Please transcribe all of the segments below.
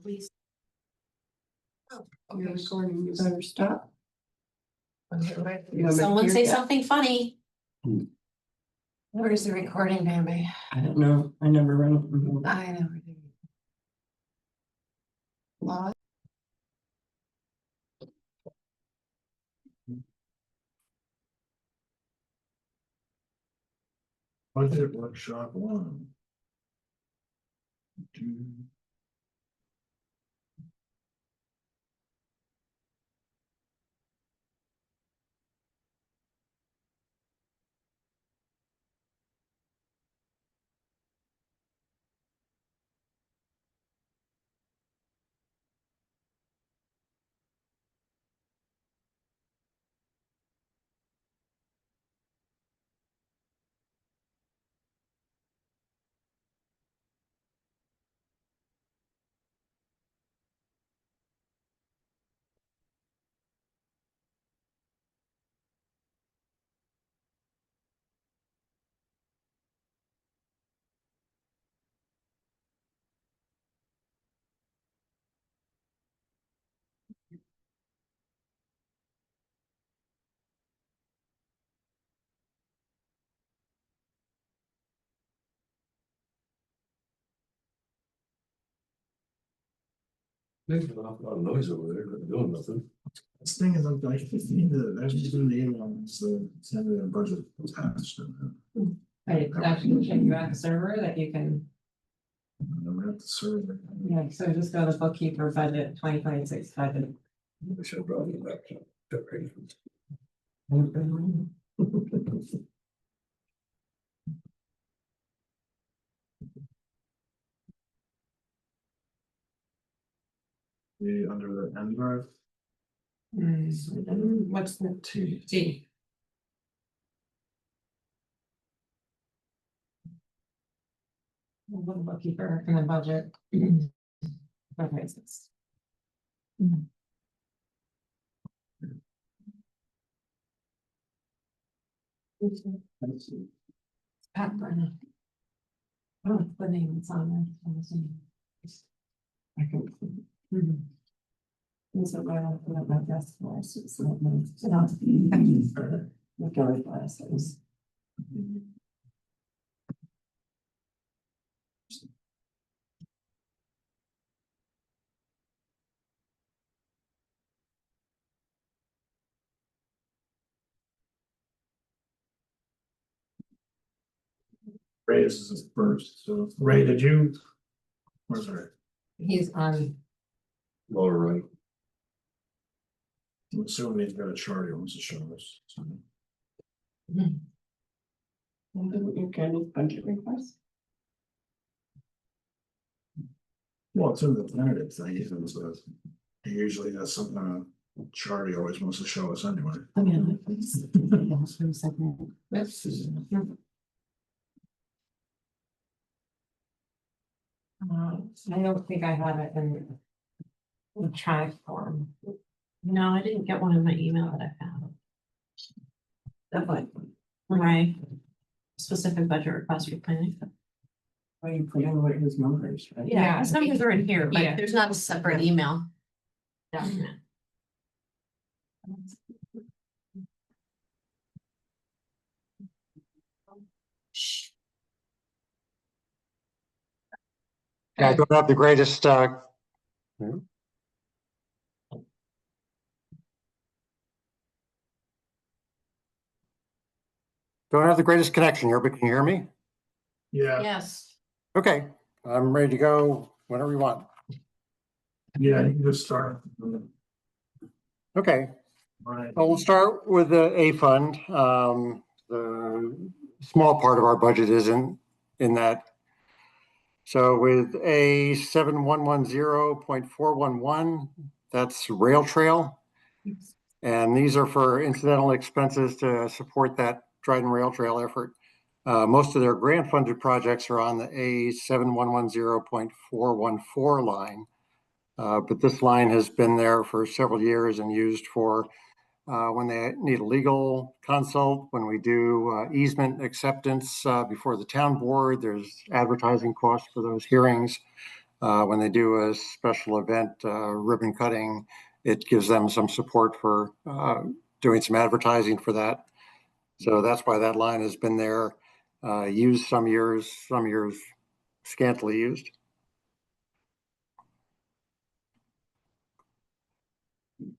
Please. Oh, You're okay. recording, you better stop. You want me to Someone hear say that? something funny. Hmm. Where's the recording, Bambi? I don't know, I never run it from home. I know. Law. Budget workshop 1. There's an awful lot of noise over there, not doing nothing. This thing is like 15 to that's just in the email, so send me a budget attached. Right, actually check you out the server that you can, I'm at the server. yeah, so just go to bookkeeper budget 2026 budget. I should have brought it back. Be under the N drive. What's the T? Little bookkeeper and then budget. Okay, so it's- Pat Brennan. Oh, it's the name that's on there. I'm assuming. I can. Mhm. Is it right on my desk? It's not nice. It's not. Look at my glasses. Ray, this is his first, so Ray, did you? Where's Ray? He's on, Lower right. I'm assuming he's got a chart he wants to show us. So. Didn't you get any budget requests? Well, it's in the tentative thing, even so he usually has some kind of chart he always wants to show us anyway. I mean, please. Hold for a second. that's, I don't think I have it in electronic form. No, I didn't get one in my email that I found. Definitely. Right. Specific budget request for planning. Why you put in what his numbers, right? Yeah, his numbers are in here, Yeah. but there's not a separate email. Document. Shh. Yeah, I don't have the greatest, don't have the greatest connection here, but can you hear me? Yeah, Yes. Okay, I'm ready to go whenever you want. yeah, you can just start. Okay, Right. well, we'll start with the A fund. The small part of our budget isn't in that. So with A 7110.411, that's rail trail. And these are for incidental expenses to support that Dryden Rail Trail effort. Most of their grant funded projects are on the A 7110.414 line. But this line has been there for several years and used for when they need a legal consult, when we do easement acceptance before the town board, there's advertising costs for those hearings. When they do a special event, ribbon cutting, it gives them some support for doing some advertising for that. So that's why that line has been there, used some years scantily used.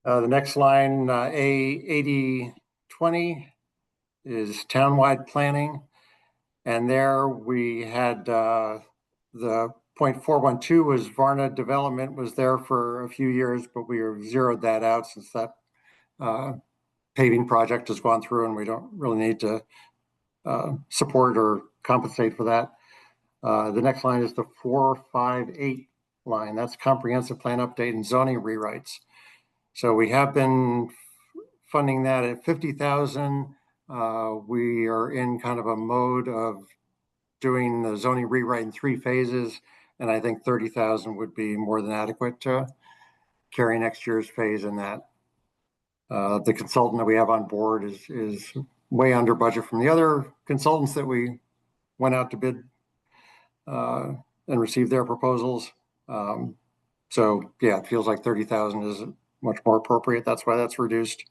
The next line, A8020, is townwide planning. And there we had the 0.412 was Varna development was there for a few years, but we have zeroed that out since that paving project has gone through and we don't really need to support or compensate for that. The next line is the 458 line. That's comprehensive plan update and zoning rewrites. So we have been funding that at 50,000. We are in kind of a mode of doing the zoning rewrite in 3 phases, and I think 30,000 would be more than adequate to carry next year's phase in that. The consultant that we have on board is way under budget from the other consultants that we went out to bid and received their proposals. So yeah, it feels like 30,000 is much more appropriate. That's why that's reduced.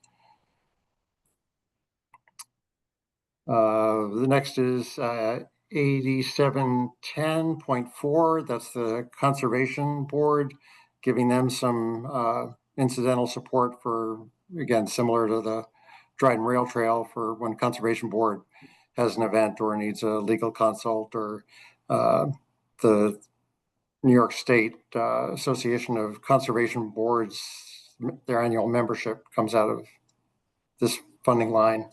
The next is 8710.4. That's the Conservation Board, giving them some incidental support for, again, similar to the Dryden Rail Trail, for when Conservation Board has an event or needs a legal consult, or the New York State Association of Conservation Boards, their annual membership comes out of this funding line.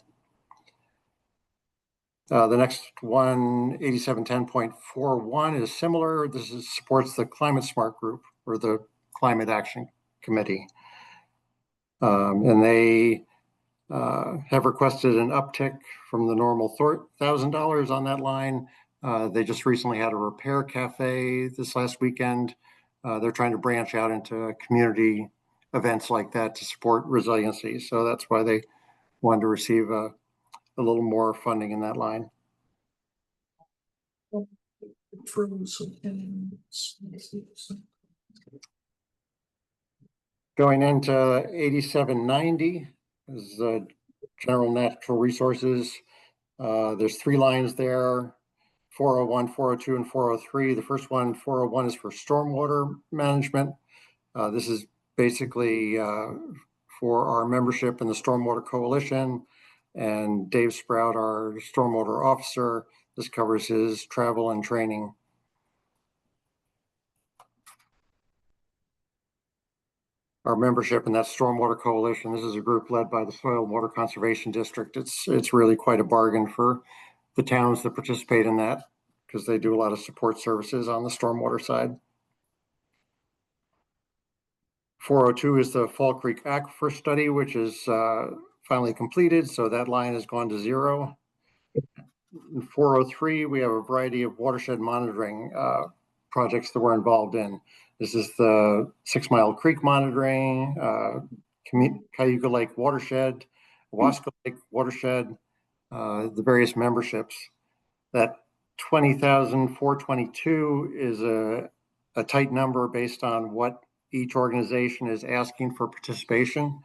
The next one, 8710.41, is similar. This supports the Climate Smart Group, or the Climate Action Committee. And they have requested an uptick from the normal $1,000 on that line. They just recently had a repair cafe this last weekend. They're trying to branch out into community events like that to support resiliency. So that's why they wanted to receive a little more funding in that line. Going into 8790 is the general natural resources. There's 3 lines there, 401, 402, and 403. The first one, 401, is for stormwater management. This is basically for our membership in the Stormwater Coalition, and Dave Sprout, our stormwater officer. This covers his travel and training. Our membership in that Stormwater Coalition, this is a group led by the Soil and Water Conservation District. It's really quite a bargain for the towns that participate in that, because they do a lot of support services on the stormwater side. 402 is the Fall Creek Aquifer Study, which is finally completed, so that line has gone to 0. In 403, we have a variety of watershed monitoring projects that we're involved in. This is the 6 Mile Creek monitoring, Cayuga Lake watershed, Wasco Lake watershed, the various memberships. That 20,422 is a tight number based on what each organization is asking for participation.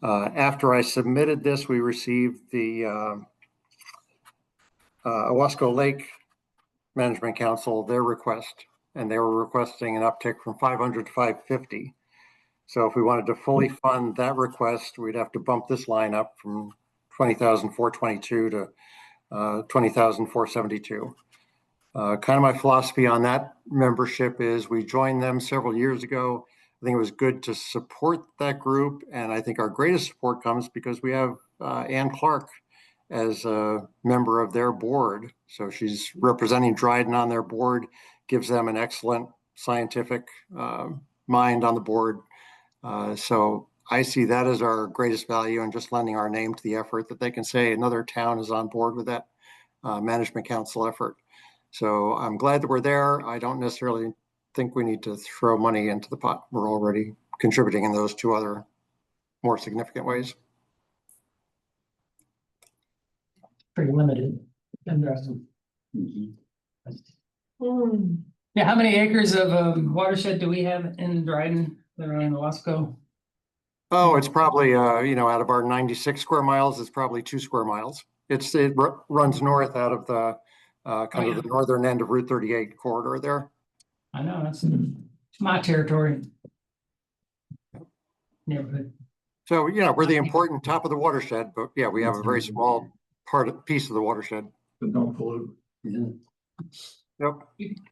After I submitted this, we received the Owasco Lake Management Council, their request, and they were requesting an uptick from 500 to 550. So if we wanted to fully fund that request, we'd have to bump this line up from 20,422 to 20,472. Kind of my philosophy on that membership is we joined them several years ago. I think it was good to support that group, and I think our greatest support comes because we have Ann Clark as a member of their board. So she's representing Dryden on their board, gives them an excellent scientific mind on the board. So I see that as our greatest value, and just lending our name to the effort, that they can say another town is on board with that management council effort. So I'm glad that we're there. I don't necessarily think we need to throw money into the pot. We're already contributing in those 2 other more significant ways. Pretty limited. And Yeah, how many acres of watershed do we have in Dryden that are in Wasco? Oh, it's probably, out of our 96 square miles, it's probably 2 square miles. It runs north out of the, kind of the northern end of Route 38 corridor there. I know, that's my territory. Neighborhood. So, we're the important top of the watershed, but yeah, we have a very small piece of the watershed. But don't pollute. Yep.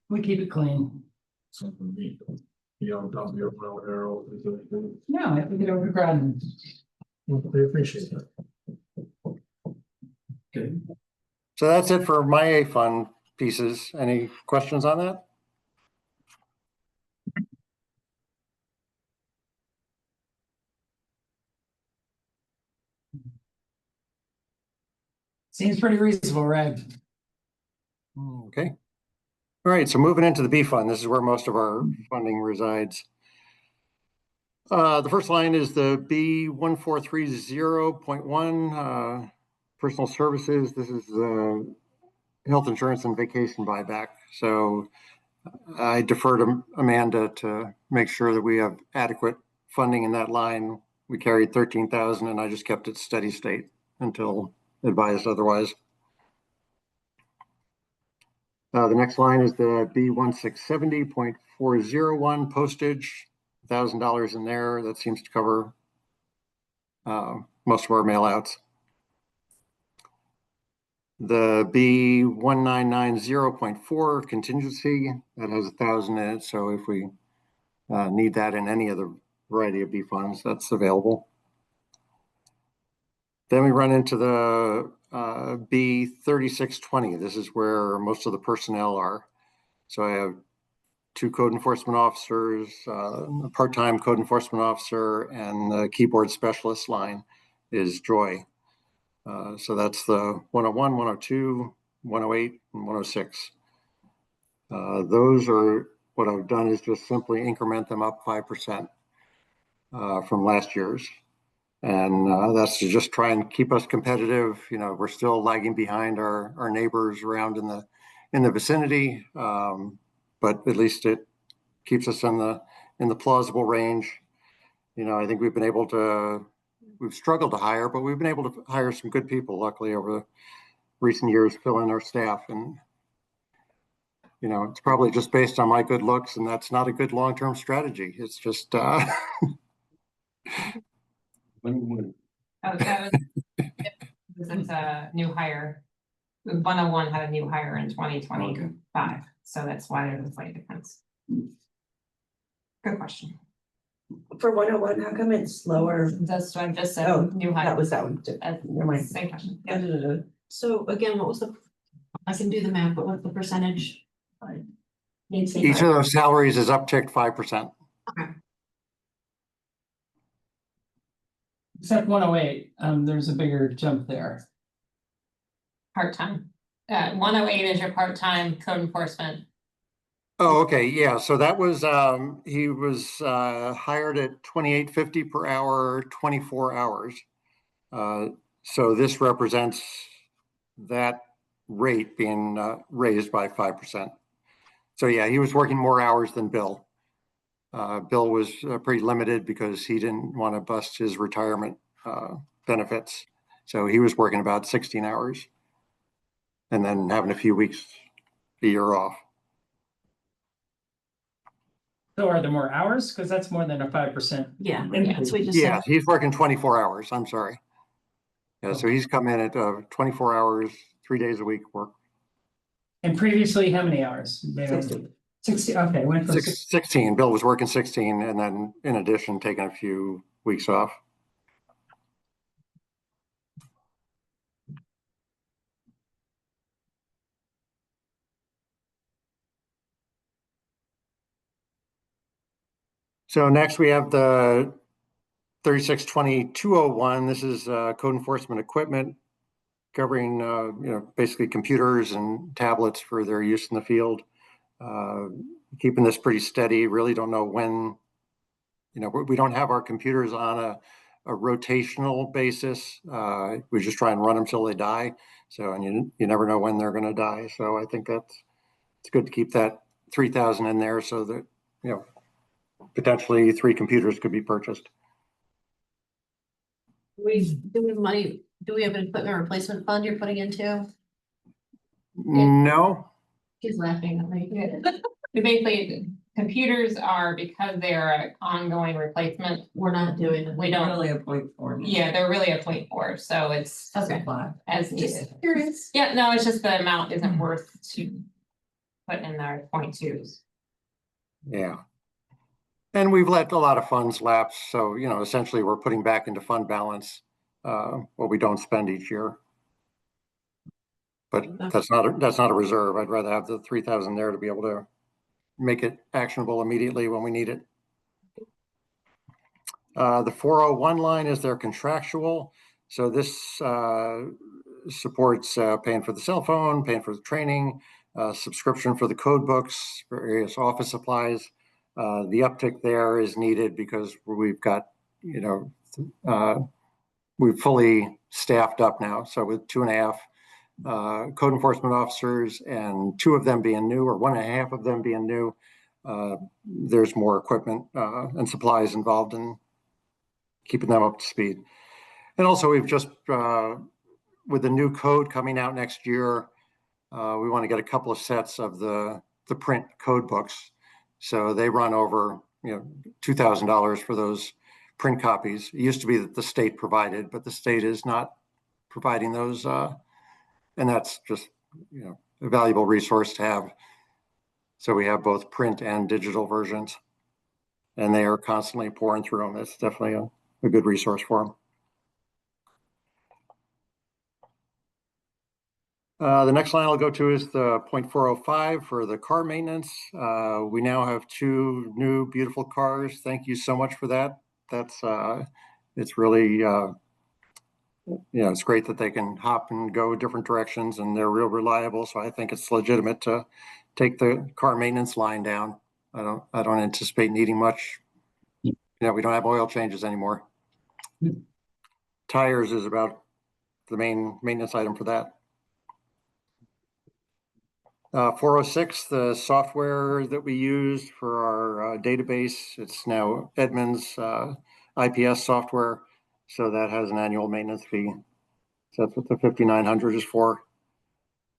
We keep it clean. Something neat. On top of your well arrow. No, I have to get over Groton. They appreciate that. Okay. So that's it for my A fund pieces. Any questions on that? Seems pretty reasonable, right? Okay. All right, so moving into the B fund, this is where most of our funding resides. The first line is the B1430.1, personal services. This is health insurance and vacation buyback. So I defer to Amanda to make sure that we have adequate funding in that line. We carried 13,000 and I just kept it steady state until advised otherwise. The next line is the B1670.401 postage, $1,000 in there. That seems to cover most of our mail outs. The B1990.4 contingency, that has 1,000 in it. So if we need that in any of the variety of B funds, that's available. Then we run into the B3620. This is where most of the personnel are. So I have 2 code enforcement officers, a part-time code enforcement officer, and the keyboard specialist line is Joy. So that's the 101, 102, 108, and 106. Those are, what I've done is just simply increment them up 5% from last year's. And that's to just try and keep us competitive. We're still lagging behind our neighbors around in the vicinity, but at least it keeps us in the plausible range. I think we've struggled to hire, but we've been able to hire some good people, luckily, over recent years, fill in our staff. And it's probably just based on my good looks, and that's not a good long-term strategy. It's just When, Oh, that was, it's a new hire. 101 had a new hire in 2025, so that's why there's a slight difference. Good question. For 101, how come it's lower? That's what I just said, Oh, new hire. that one. Never mind. Same question. Da, da, da, da. So again, what was I can do the math, but what's the percentage? each of those salaries is upticked 5%. Except 108, there's a bigger jump there. Part-time. 108 is your part-time code enforcement. Oh, okay. Yeah. So that was, he was hired at $28.50 per hour, 24 hours. So this represents that rate being raised by 5%. So yeah, he was working more hours than Bill. Bill was pretty limited because he didn't want to bust his retirement benefits. So he was working about 16 hours and then having a few weeks a year off. So are there more hours? Because that's more than a 5%. Yeah, increase. that's what we just Yeah, said. he's working 24 hours. I'm sorry. Yeah, so he's come in at 24 hours, 3 days a week work. And previously, how many hours? 60, okay, went from 16. Bill was working 16 and then in addition, taking a few weeks off. So next we have the 3620-201. This is code enforcement equipment covering, basically computers and tablets for their use in the field. Keeping this pretty steady. Really don't know when, we don't have our computers on a rotational basis. We just try and run them till they die. So, and you never know when they're going to die. So I think it's good to keep that 3,000 in there so that, you know, potentially 3 computers could be purchased. Do we have money, do we have an equipment replacement fund you're putting into? No, She's laughing at me. So basically, computers are, because they're an ongoing replacement, We're not doing it. we don't, Really a point for me. yeah, they're really a 0.4, so it's Okay. Supply. as needed. Just curious. Yeah, no, it's just the amount isn't worth to put in our 0.2s. yeah. And we've let a lot of funds lapse. So, you know, essentially we're putting back into fund balance what we don't spend each year. But that's not a reserve. I'd rather have the 3,000 there to be able to make it actionable immediately when we need it. The 401 line is their contractual. So this supports paying for the cell phone, paying for the training, subscription for the code books, various office supplies. The uptick there is needed because we've got, you know, we've fully staffed up now. So with 2.5 code enforcement officers and 2 of them being new, or 1.5 of them being new, there's more equipment and supplies involved in keeping them up to speed. And also we've just, with the new code coming out next year, we want to get a couple of sets of the print code books. So they run over, you know, $2,000 for those print copies. It used to be that the state provided, but the state is not providing those. And that's just, you know, a valuable resource to have. So we have both print and digital versions, and they are constantly pouring through them. It's definitely a good resource for them. The next line I'll go to is the 0.405 for the car maintenance. We now have 2 new beautiful cars. Thank you so much for that. That's it's really, you know, it's great that they can hop and go different directions, and they're real reliable. So I think it's legitimate to take the car maintenance line down. I don't anticipate needing much. You know, we don't have oil changes anymore. Tires is about the main maintenance item for that. 406, the software that we use for our database, it's now Edmunds IPS software. So that has an annual maintenance fee. So that's what the 5,900 is for.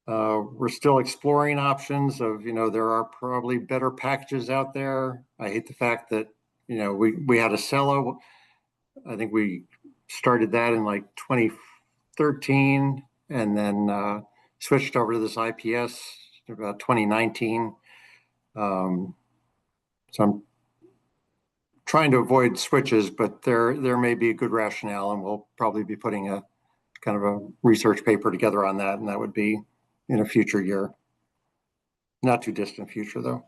We're still exploring options of, you know, there are probably better packages out there. I hate the fact that, you know, we had Acela. I think we started that in like 2013 and then switched over to this IPS about 2019. So I'm trying to avoid switches, but there may be a good rationale, and we'll probably be putting a kind of a research paper together on that, and that would be in a future year. Not too distant future, though.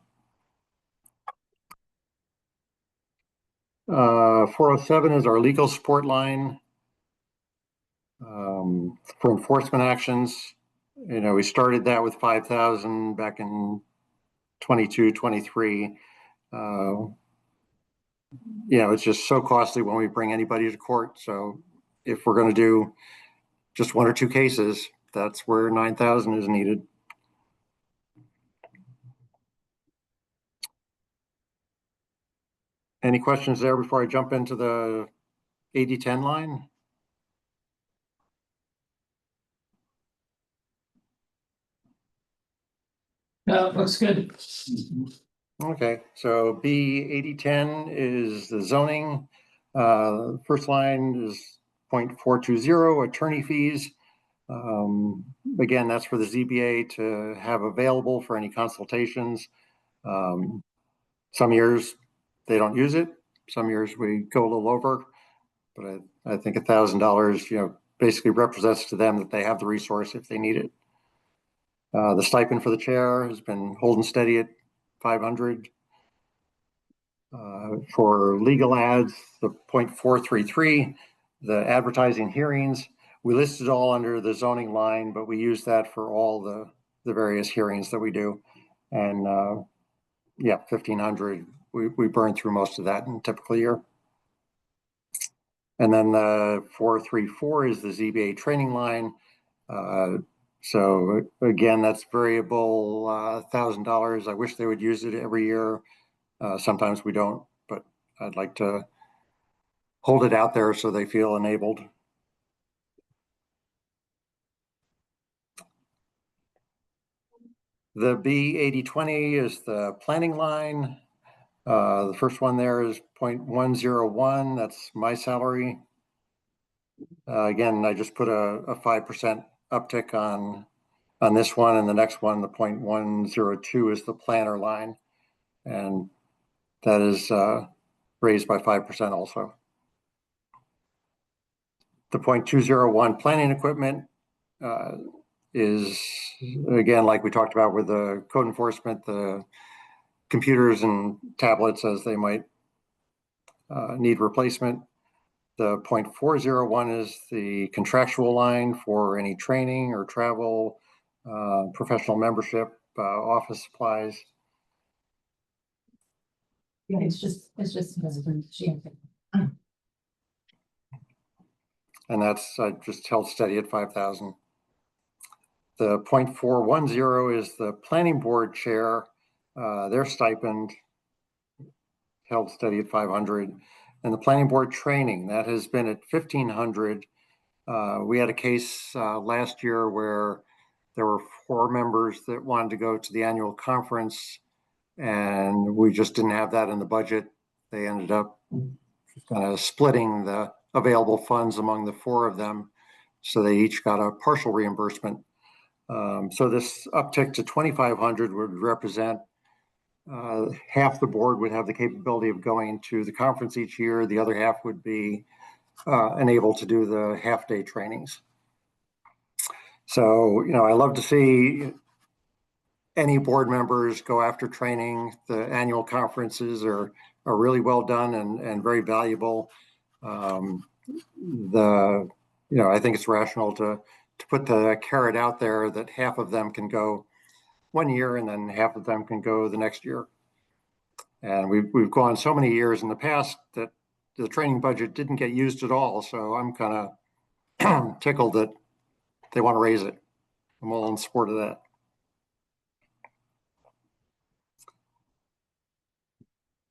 407 is our legal support line for enforcement actions. You know, we started that with 5,000 back in 22, 23. You know, it's just so costly when we bring anybody to court. So if we're going to do just 1 or 2 cases, that's where 9,000 is needed. Any questions there before I jump into the 8010 line? No, it looks good. Okay, so B8010 is the zoning. First line is 0.420 attorney fees. Again, that's for the ZBA to have available for any consultations. Some years they don't use it. Some years we go a little over, but I think $1,000, you know, basically represents to them that they have the resource if they need it. The stipend for the chair has been holding steady at 500. For legal ads, the 0.433, the advertising hearings, we listed all under the zoning line, but we use that for all the various hearings that we do. And yeah, 1,500, we burn through most of that in a typical year. And then the 434 is the ZBA training line. So again, that's variable, $1,000. I wish they would use it every year. Sometimes we don't, but I'd like to hold it out there so they feel enabled. The B8020 is the planning line. The first one there is 0.101. That's my salary. Again, I just put a 5% uptick on this one, and the next one, the 0.102, is the planner line. And that is raised by 5% also. The 0.201 planning equipment is, again, like we talked about with the code enforcement, the computers and tablets as they might need replacement. The 0.401 is the contractual line for any training or travel, professional membership, office supplies. Yeah, it's just. And that's just held steady at 5,000. The 0.410 is the planning board chair, their stipend held steady at 500. And the planning board training, that has been at 1,500. We had a case last year where there were 4 members that wanted to go to the annual conference, and we just didn't have that in the budget. They ended up kind of splitting the available funds among the 4 of them, so they each got a partial reimbursement. So this uptick to 2,500 would represent half the board would have the capability of going to the conference each year. The other half would be enabled to do the half-day trainings. So, I love to see any board members go after training. The annual conferences are really well done and very valuable. I think it's rational to put the carrot out there that half of them can go one year and then half of them can go the next year. And we've gone so many years in the past that the training budget didn't get used at all. So I'm kind of tickled that they want to raise it. I'm all in support of that.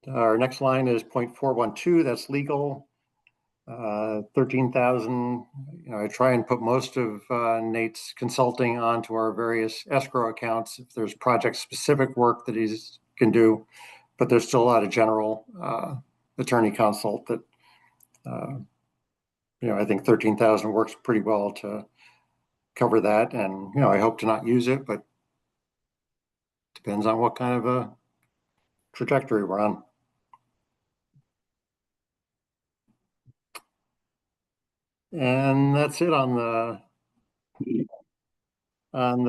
Our next line is 0.412. That's legal. 13,000. I try and put most of Nate's consulting onto our various escrow accounts if there's project-specific work that he can do, but there's still a lot of general attorney consult that I think 13,000 works pretty well to cover that. And I hope to not use it, but depends on what kind of a trajectory we're on. And that's it on the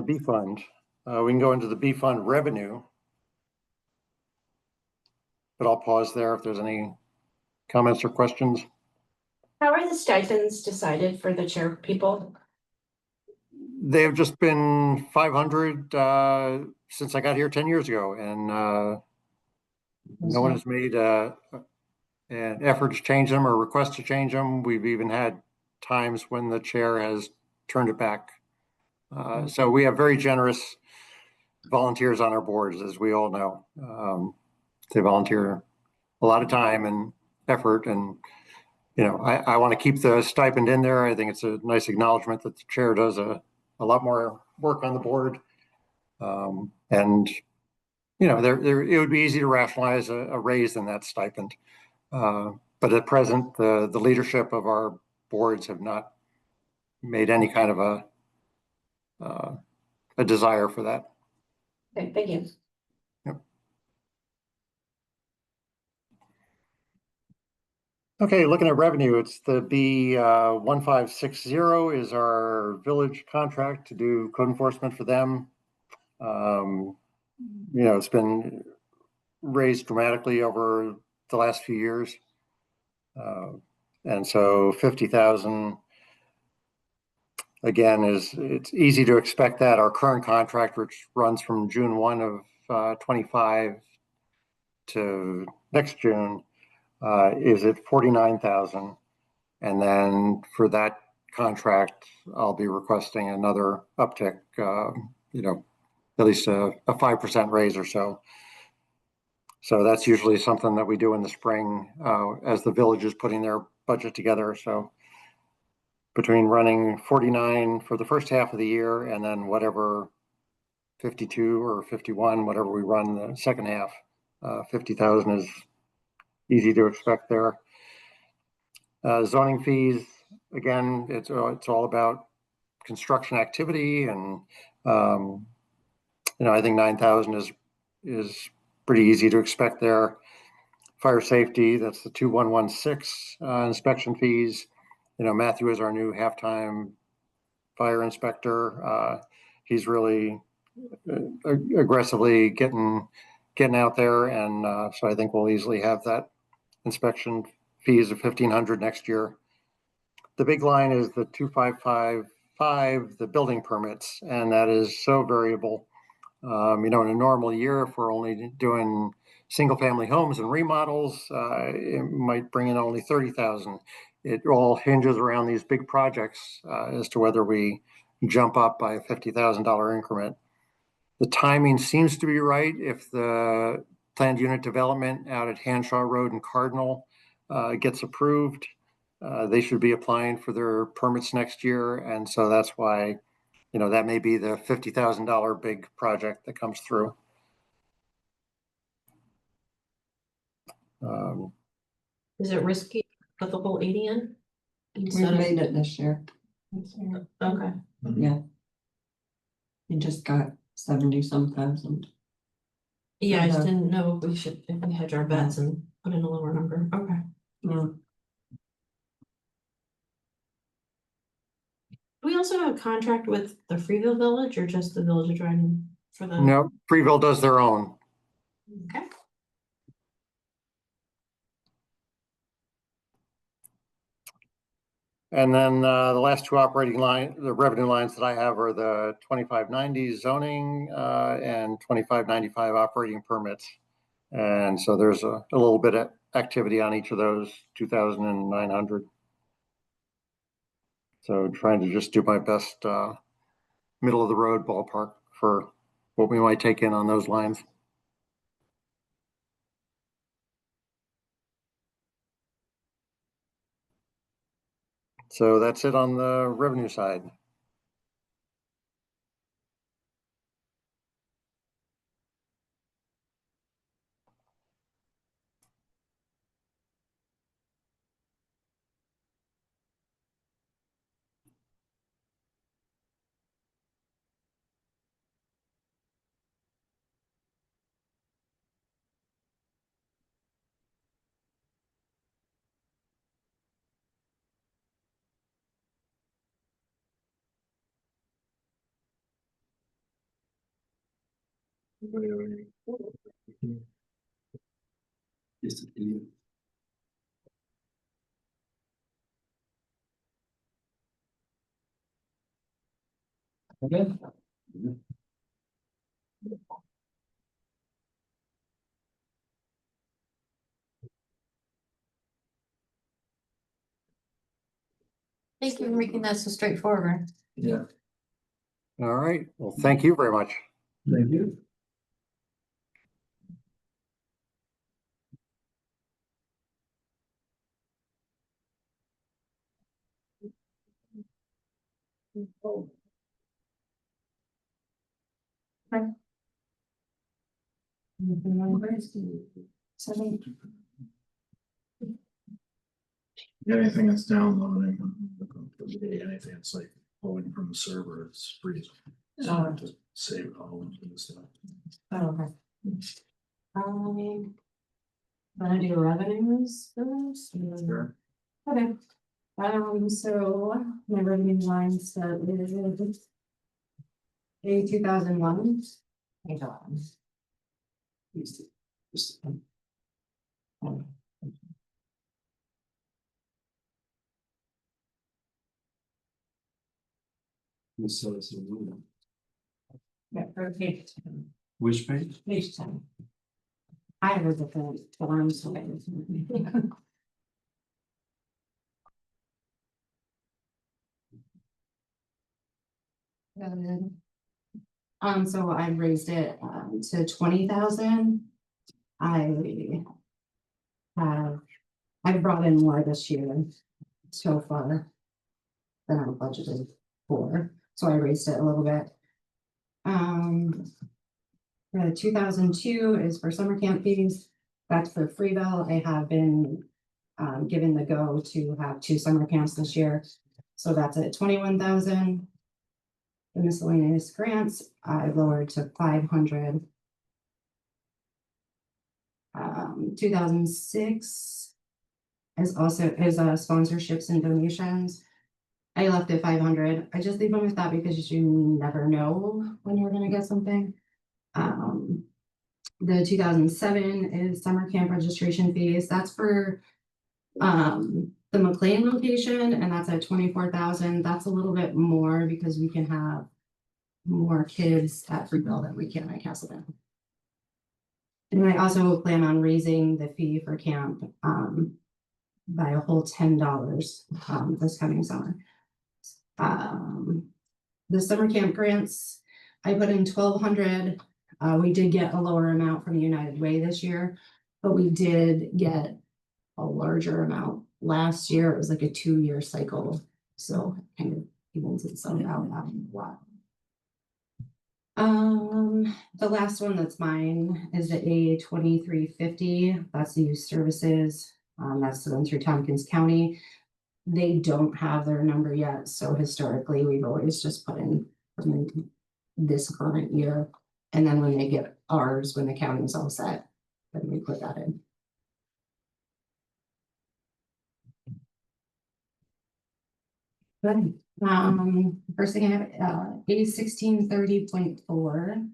B fund. We can go into the B fund revenue, but I'll pause there if there's any comments or questions. How are the stipends decided for the chair people? They've just been 500 since I got here 10 years ago, and no one has made an effort to change them or request to change them. We've even had times when the chair has turned it back. So we have very generous volunteers on our boards, as we all know. They volunteer a lot of time and effort, and I want to keep the stipend in there. I think it's a nice acknowledgement that the chair does a lot more work on the board. And it would be easy to rationalize a raise in that stipend. But at present, the leadership of our boards have not made any kind of a desire for that. Okay, thank you. Yep. Okay, looking at revenue, it's the B1560 is our village contract to do code enforcement for them. It's been raised dramatically over the last few years. And so 50,000, again, it's easy to expect that. Our current contract, which runs from June 1 of 25 to next June, is at 49,000. And then for that contract, I'll be requesting another uptick, at least a 5% raise or so. So that's usually something that we do in the spring as the village is putting their budget together. So between running 49 for the first half of the year and then whatever 52 or 51, whatever we run the second half, 50,000 is easy to expect there. Zoning fees, again, it's all about construction activity, and I think 9,000 is pretty easy to expect there. Fire safety, that's the 2116 inspection fees. Matthew is our new half-time fire inspector. He's really aggressively getting out there, and so I think we'll easily have that inspection fees of $1,500 next year. The big line is the 2555, the building permits, and that is so variable. In a normal year, if we're only doing single-family homes and remodels, it might bring in only 30,000. It all hinges around these big projects as to whether we jump up by a $50,000 increment. The timing seems to be right. If the planned unit development out at Hanshaw Road and Cardinal gets approved, they should be applying for their permits next year. And so that's why, that may be the $50,000 big project that comes through. Is it risky with the whole 80 in? We Instead of- made it this year. Okay. Yeah. You just got 70-some thousand. Yeah, I just didn't know if we hedge our bets and put in a lower number. Okay. Yeah. Do we also have a contract with the Freeville Village or just the Village of Dryden for the? No, Freeville does their own. Okay. And then the last two the revenue lines that I have are the 2590 zoning and 2595 operating permits. And so there's a little bit of activity on each of those, 2,900. So trying to just do my best middle of the road ballpark for what we might take in on those lines. So that's it on the revenue side. Okay. Thank you for making that so straightforward. Yeah. All right. Well, thank you very much. Thank you. Anything that's downloading, anything that's like pulling from the server, it's freezing. So I have to save it all into the stuff. Oh, okay. Wanna do revenues first? Sure. Okay. So my revenue line is A 2001. Page 11. Yeah, for page 10. Which page? Page 10. I have a different form, so I So I raised it to 20,000. I've brought in more this year so far than I budgeted for, so I raised it a little bit. The 2002 is for summer camp fees. That's for Freeville. I have been given the go to have 2 summer camps this year. So that's at 21,000. The miscellaneous grants, I lowered to 500. 2006 is sponsorships and donations. I left it 500. I just leave them with that because you never know when you're gonna get something. The 2007 is summer camp registration fees. That's for the McLean location, and that's at 24,000. That's a little bit more because we can have more kids at Freeville than we can at Castleton. And I also plan on raising the fee for camp by a whole $10 this coming summer. The summer camp grants, I put in 1,200. We did get a lower amount from United Way this year, but we did get a larger amount last year. It was like a 2-year cycle, so it kind of evens itself out after a while. The last one that's mine is the A2350. That's the youth services. That's the one through Tompkins County. They don't have their number yet, so historically we've always just put in this current year, and then when they get ours, when the county's all set, then we put that in. Good. First thing I have, A1630.4.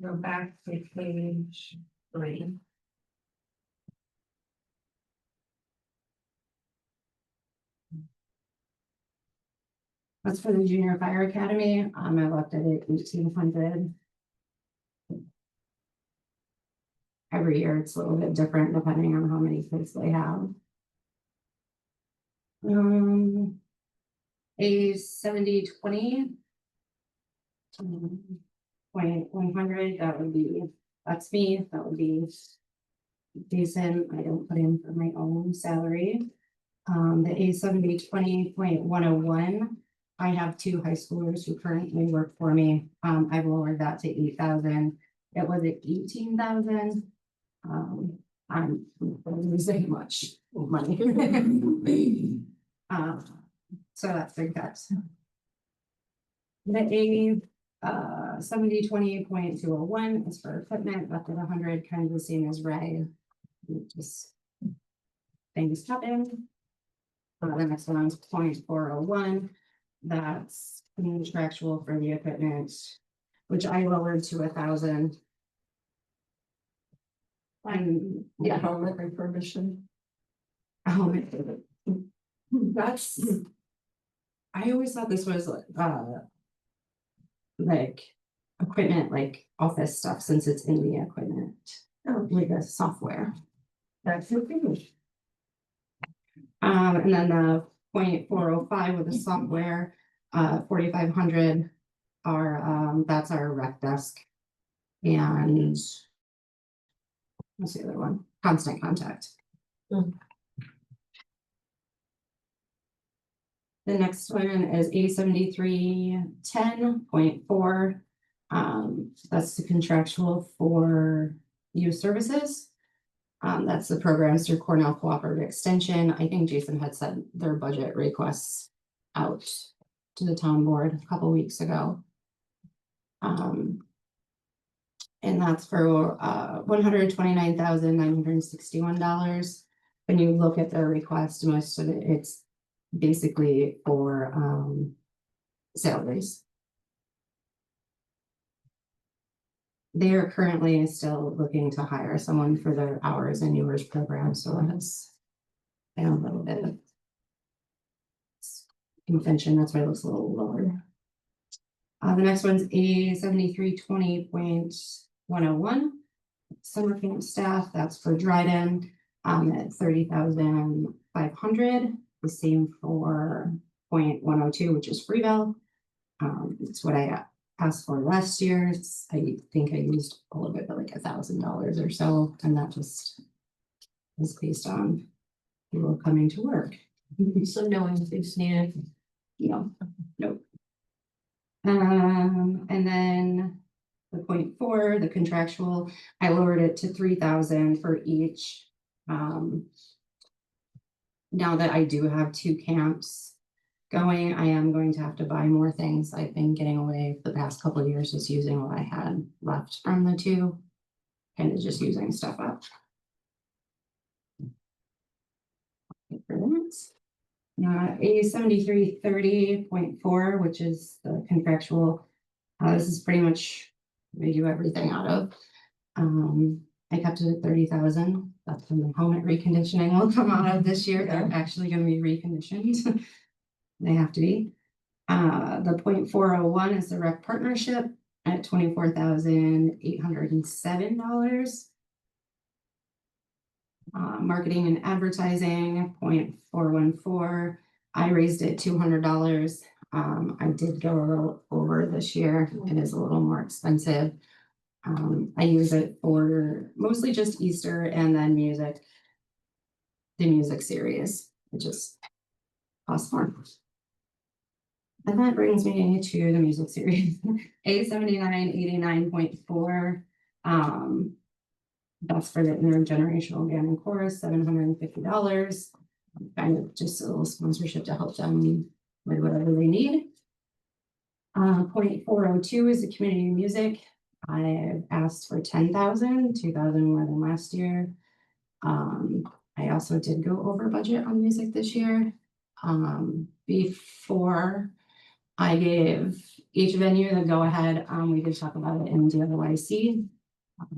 Go back to page 3. That's for the junior fire academy. I left it at 1,800. Every year it's a little bit different depending on how many kids they have. A7020. 100, that's me, that would be Jason. I don't put in for my own salary. The A7020.101, I have 2 high schoolers who currently work for me. I've lowered that to 8,000. It was at 18,000. I'm losing much money. So that's big cuts. The A7020.201 is for equipment, left at 100, kind of the same as Ray. Just things happen. The next one is 0.401. That's contractual for the equipment, which I lowered to 1,000. And yeah, Helmet refurbishment. That's. I always thought this was like equipment, like office stuff, since it's in the equipment, like a software. That's your finish. And then the 0.405 with the software, 4,500 are that's our rec desk. And what's the other one? Constant Contact. The next one is A7310.4. That's the contractual for youth services. That's the programs through Cornell Cooperative Extension. I think Jason had sent their budget requests out to the town board a couple weeks ago. And that's for $129,961. When you look at their request, most of it's basically for salaries. They are currently still looking to hire someone for their hours and yours program, so that's a little bit of convention. That's why it looks a little lower. The next one's A7320.101. Summer camp staff, that's for Dryden, at 30,500. The same for 0.102, which is Freeville. It's what I asked for last year. I think I used a little bit, like $1,000 or so, and that just is based on people coming to work. So knowing if it's needed. No, nope. And then the 0.4, the contractual, I lowered it to 3,000 for each. Now that I do have 2 camps going, I am going to have to buy more things. I've been getting away for the past couple of years, just using what I had left from the 2, and just using stuff up. A7330.4, which is the contractual. This is pretty much we do everything out of. I kept it at 30,000. That's when the helmet reconditioning will come out of this year. They're actually going to be reconditioned. They have to be. The 0.401 is the rec partnership at $24,807. Marketing and advertising, 0.414. I raised it $200. I did go a little over this year. It is a little more expensive. I use it for mostly just Easter and then music. The music series, it just costs more. And that brings me to the music series, A7989.4. That's for the intergenerational band and chorus, $750. Kind of just a little sponsorship to help them with whatever they need. 0.402 is the community music. I've asked for 10,000, 2,000 more than last year. I also did go over budget on music this year. Before I gave each venue the go ahead, we did talk about it in DLYC,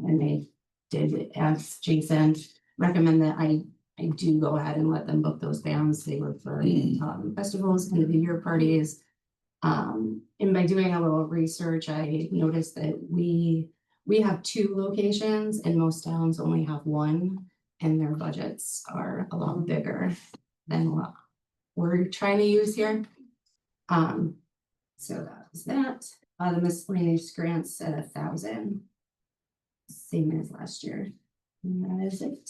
and they did ask Jason, recommend that I do go ahead and let them book those bands. They were for festivals, end of the year parties. And by doing a little research, I noticed that we have 2 locations and most towns only have 1, and their budgets are a lot bigger than what we're trying to use here. So that was that. The miscellaneous grants at 1,000, same as last year. And that is it.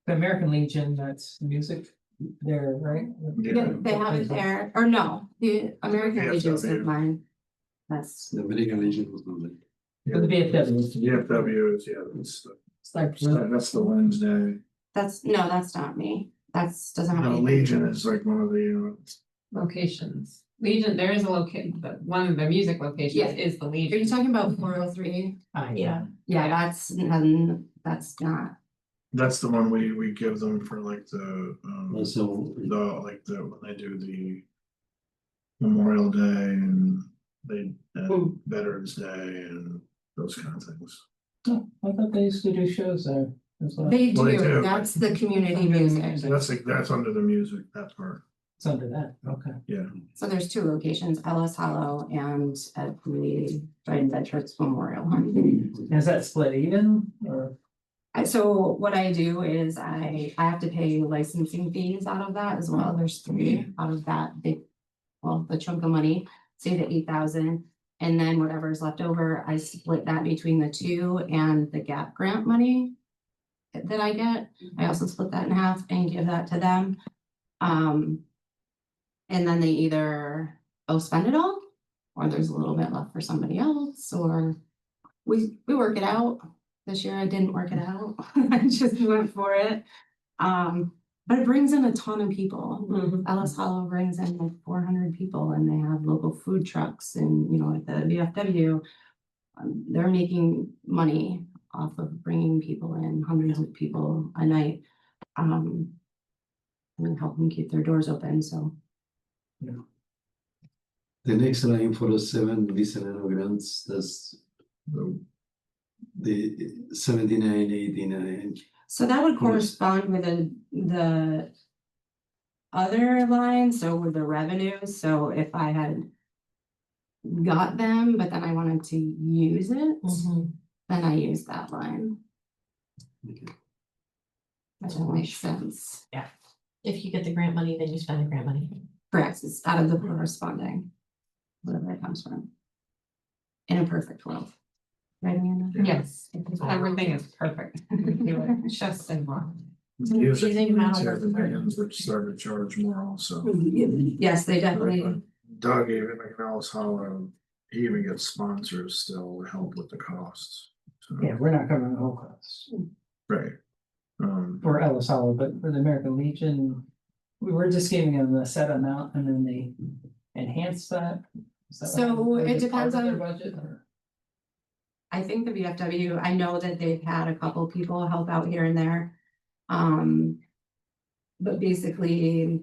The American Legion, that's music there, right? Yeah, they have it there, or no, the American Yeah, Legion's so in mine. That's, The American Legion was moving. For the VFW. VFW is, It's like, that's the Wednesday. no, that's not me. Doesn't have The anything. Legion is like one of the, Locations. Legion, there is a location, but one of the music locations Yeah. is the Are you Legion. talking about 403? Yeah. Yeah, that's not. that's the one we give them for like the, So when they do the Memorial Day and Veterans Day and those kind of things. oh, I thought they used to do shows there as well. They Well, they do, do. that's the community Community music. music. That's under the music, that part, It's under that, okay. yeah. So there's 2 locations, Ellis Hollow and at the Dryden Veterans Memorial. Is that split even or? So what I do is I have to pay licensing fees out of that as well. There's 3 out of that big, well, the chunk of money, say the 8,000. And then whatever's left over, I split that between the 2 and the GAP grant money that I get. I also split that in half and give that to them. And then they either spend it all, or there's a little bit left for somebody else, or we work it out. This year I didn't work it out. I just went for it. But it brings in a ton of people. Ellis Hollow brings in like 400 people, and they have local food trucks, and at the VFW, they're making money off of bringing people in, hundreds of people a night, and help them keep their doors open. So the next line for the 7 listener grants, that's the 7989. So that would correspond with the other line, so with the revenues. So if I had got them, but then I wanted to use it, then I use that line. Okay. That makes sense. Yeah. If you get the grant money, then you spend the grant money. Correct, it's out of the corresponding. Whatever it comes from. In a perfect world. Right, Amanda? Yes, everything is perfect. Just in one. Choosing how to Yeah, work the with it. bands would start to charge more also. Yes, they definitely, Doug even McNellis Hollow, he even gets sponsors still to help with the costs. So, Yeah, we're not covering the whole cost right. for Ellis Hollow, but for the American Legion, we were just giving them a set amount and then they enhanced that. Is that what So happened? Was it part depends of their on- budget or? I think the VFW, I know that they've had a couple people help out here and there. But basically.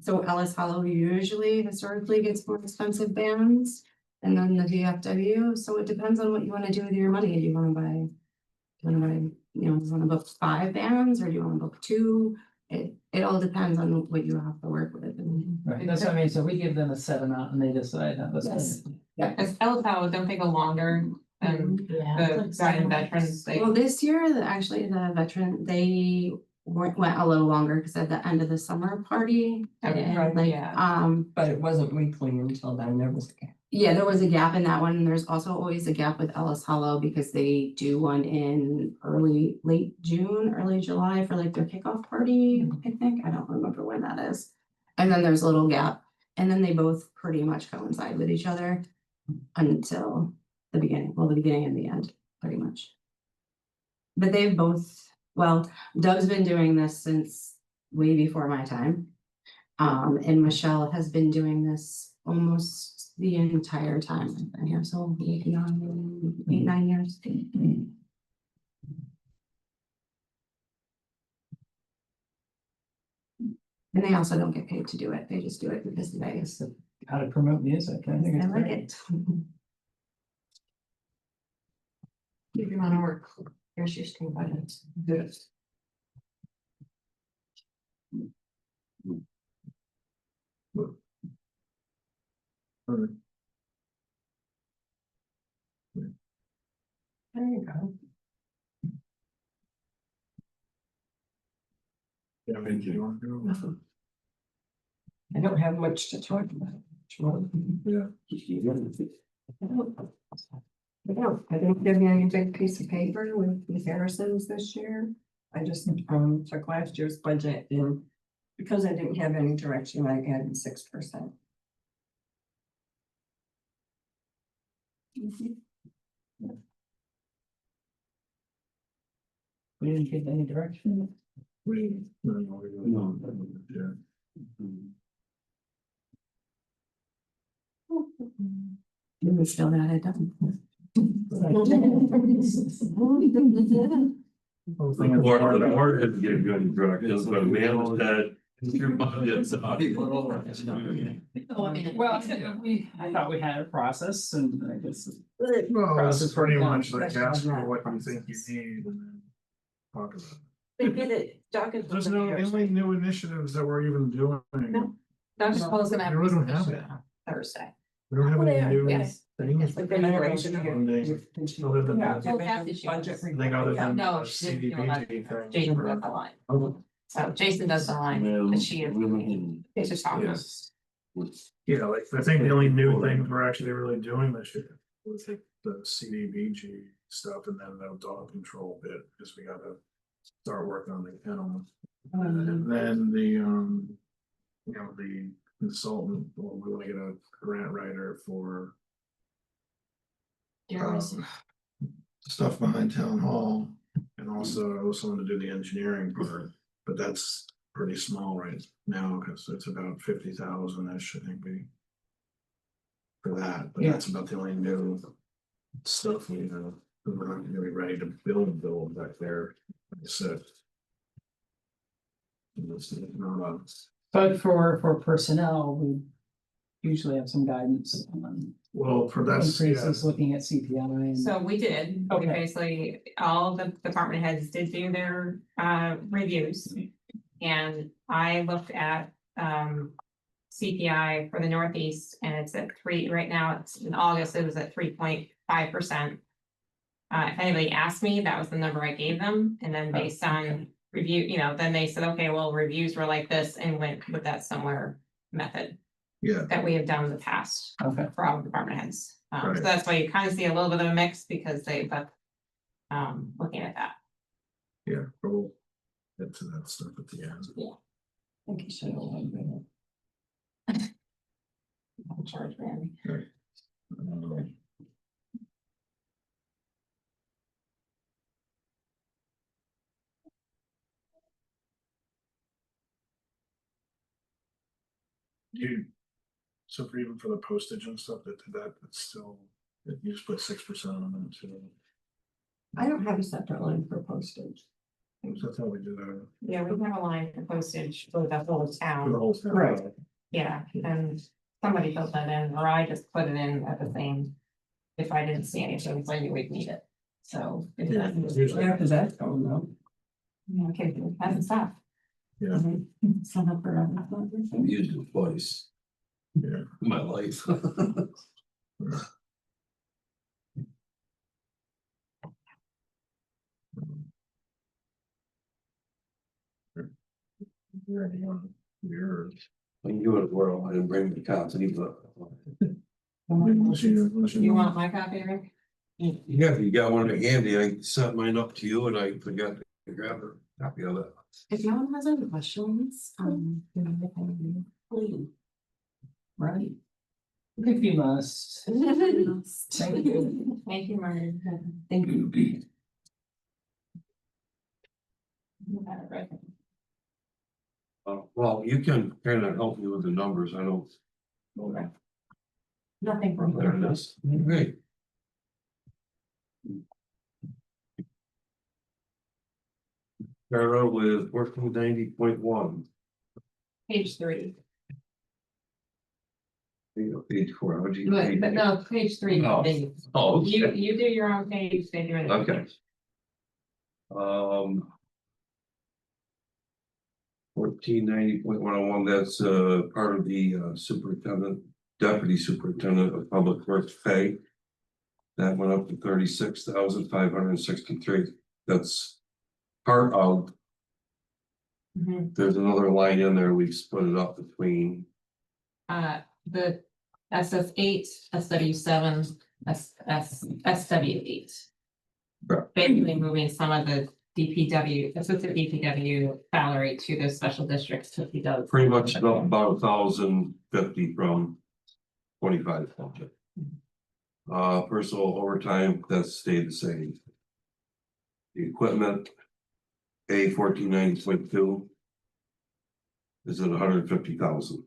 So Ellis Hollow usually historically gets more expensive bands. And then the VFW, so it depends on what you wanna do with your money, do you wanna buy? Do you wanna buy, you know, do you wanna book 5 bands, or do you wanna book 2? It all depends on what you have to work with. And Right, that's what I mean, so we give them a set amount and they decide how to Yes. spend it. As Ellis, don't they go longer than Yeah. the Zion veterans? They, Well, this year, actually, the veteran, they went a little longer, because at the end of the summer party. Okay, and, right, like, yeah. But it wasn't weekly until then, there was a gap. Yeah, there was a gap in that one, and there's also always a gap with Ellis Hollow, because they do one in late June, early July for like their kickoff party, I think, I don't remember when that is. And then there's a little gap, and then they both pretty much coincide with each other until the beginning and the end, pretty much. But they've both, well, Doug's been doing this since way before my time. And Michelle has been doing this almost the entire time I've been here, so 8, 9 years. And they also don't get paid to do it, they just do it because they How to promote music, I think it's like great. it. Keep your amount of work. Here's your screen budget. There you go. Yeah, maybe you want to go? I don't have much to talk about. Yeah. I didn't give you any big piece of paper with Harrison's this year. I just took last year's budget and because I didn't have any direction, I added 6%. We didn't give any direction. We, no, we don't. Yeah. We still got it done. The board had to get good directions, but man said, your budget's out. Oh, I mean, Well, I thought we had a process and I guess. Well, it's pretty much like Question ask on for that what you think process. you need and then talk about it. They did it, Doug and. There's no, the only new initiatives that we're even doing. No. Dr. Cole's gonna have. We a really don't have presentation it. on Thursday. We don't have Oh, any they are, new yes. things. Like they're not ready to Funding. Still have the- Yeah. Well, half this year. Budget I think other than No, the she didn't feel that. CDBG thing. Jason does the line. So Jason does the line, but she is. It's just talking. Yes. Yeah, like, I think the only new things we're actually really doing this year was like the CDBG stuff and then the dog control bit, because we gotta start working on the kennel. And then the, you know, the consultant, well, we wanna get a grant writer for stuff behind town hall. And also I also want to do the engineering part, but that's pretty small right now, because it's about 50,000-ish, I think we. For that, but Yeah. that's about the only new stuff we have, we're not gonna be ready to build back there, like I said. And this is not us. But for personnel, we usually have some guidance on Well, for that's, yeah, increases, looking at CPI and. So we did, we Okay. basically, all the department heads did do their reviews. And I looked at CPI for the Northeast and it's at 3, right now, it's in August, it was at 3.5%. If anybody asked me, that was the number I gave them, and then based on review, you know, then they said, okay, well, reviews were like this and went with that similar method Yeah, that we have done in the past Okay. for all department heads. So Right. that's why you kind of see a little bit of a mix because they've looking at that. yeah, but we'll get to that stuff at the end. I think you should have one. I'm charged, Randy. Um, You, so for even for the postage and stuff that did that, it's still, you just put 6% on it too. I don't have a separate line for postage. That's how we do that. Yeah, we have a line for postage for the whole For the town. whole thing. Right. Yeah, and somebody filled that in, or I just put it in at the same. If I didn't see anything, so I knew we'd need it. So. if Yeah, that- usually. Yeah, because that's going up. Okay, it hasn't stopped. Yeah, Sign up for I've used it twice yeah. in my life. You're. I can give it a whirl, I didn't bring the copy, but. You want my copy, Rick? Yeah, if you got one handy, I sent mine up to you and I forgot to grab a copy of it. If no one has any questions, you know, they can leave. Right. If you must. Thank you. Thank you, Martin. Thank you. You got it, right. Well, you can kind of help me with the numbers, I don't. Okay. Nothing from There it is, great. Start out with 1490.1, page 3. page 4, how'd you? But no, page 3. Oh. Dave. Oh, You do your own page, then you're. okay. 1490.101, that's part of the superintendent, deputy superintendent of public works pay. That went up to 36,563. That's part of, Mhm. there's another line in there, we've split it up between. The SF8, SW7, SW8. Right. Basically moving some of the DPW, assistant DPW salary to the special districts to be done. Pretty much about 1,050 from 25 budget. Personal overtime, that's stayed the same. The equipment, A 1490.2. Is at 150,000.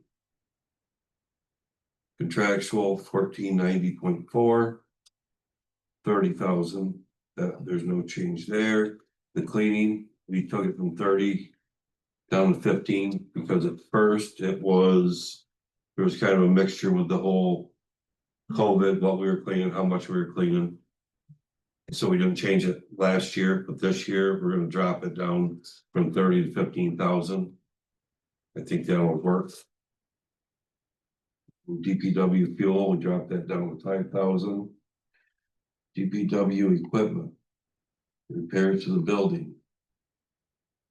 Contractual 1490.4. 30,000, that there's no change there. The cleaning, we took it from 30 down to 15 because at first it was, there was kind of a mixture with the whole COVID, what we were cleaning, how much we were cleaning. So we didn't change it last year, but this year we're gonna drop it down from 30 to 15,000. I think that will work. DPW fuel, we dropped that down to 5,000. DPW equipment. Repairs to the building.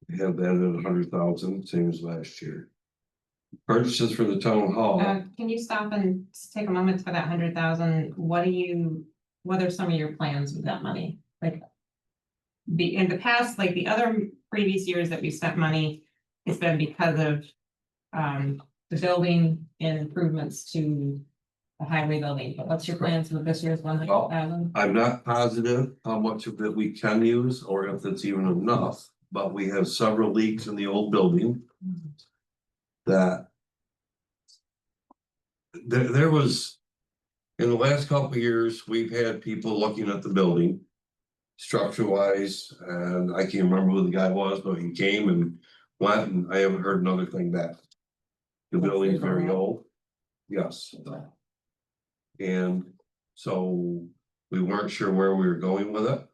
We have that at 100,000, same as last year. Purchases for the town hall. Can you stop and take a moment for that 100,000? What are some of your plans with that money? Like. In the past, like the other previous years that we spent money, it's been because of. The building and improvements to. The highway building, but what's your plans with this year's 100,000? I'm not positive how much of it we can use or if it's even enough, but we have several leaks in the old building. That. There was. In the last couple of years, we've had people looking at the building. Structure wise, and I can't remember who the guy was, but he came and went and I haven't heard another thing back. The building is very old. Yes. And so we weren't sure where we were going with it.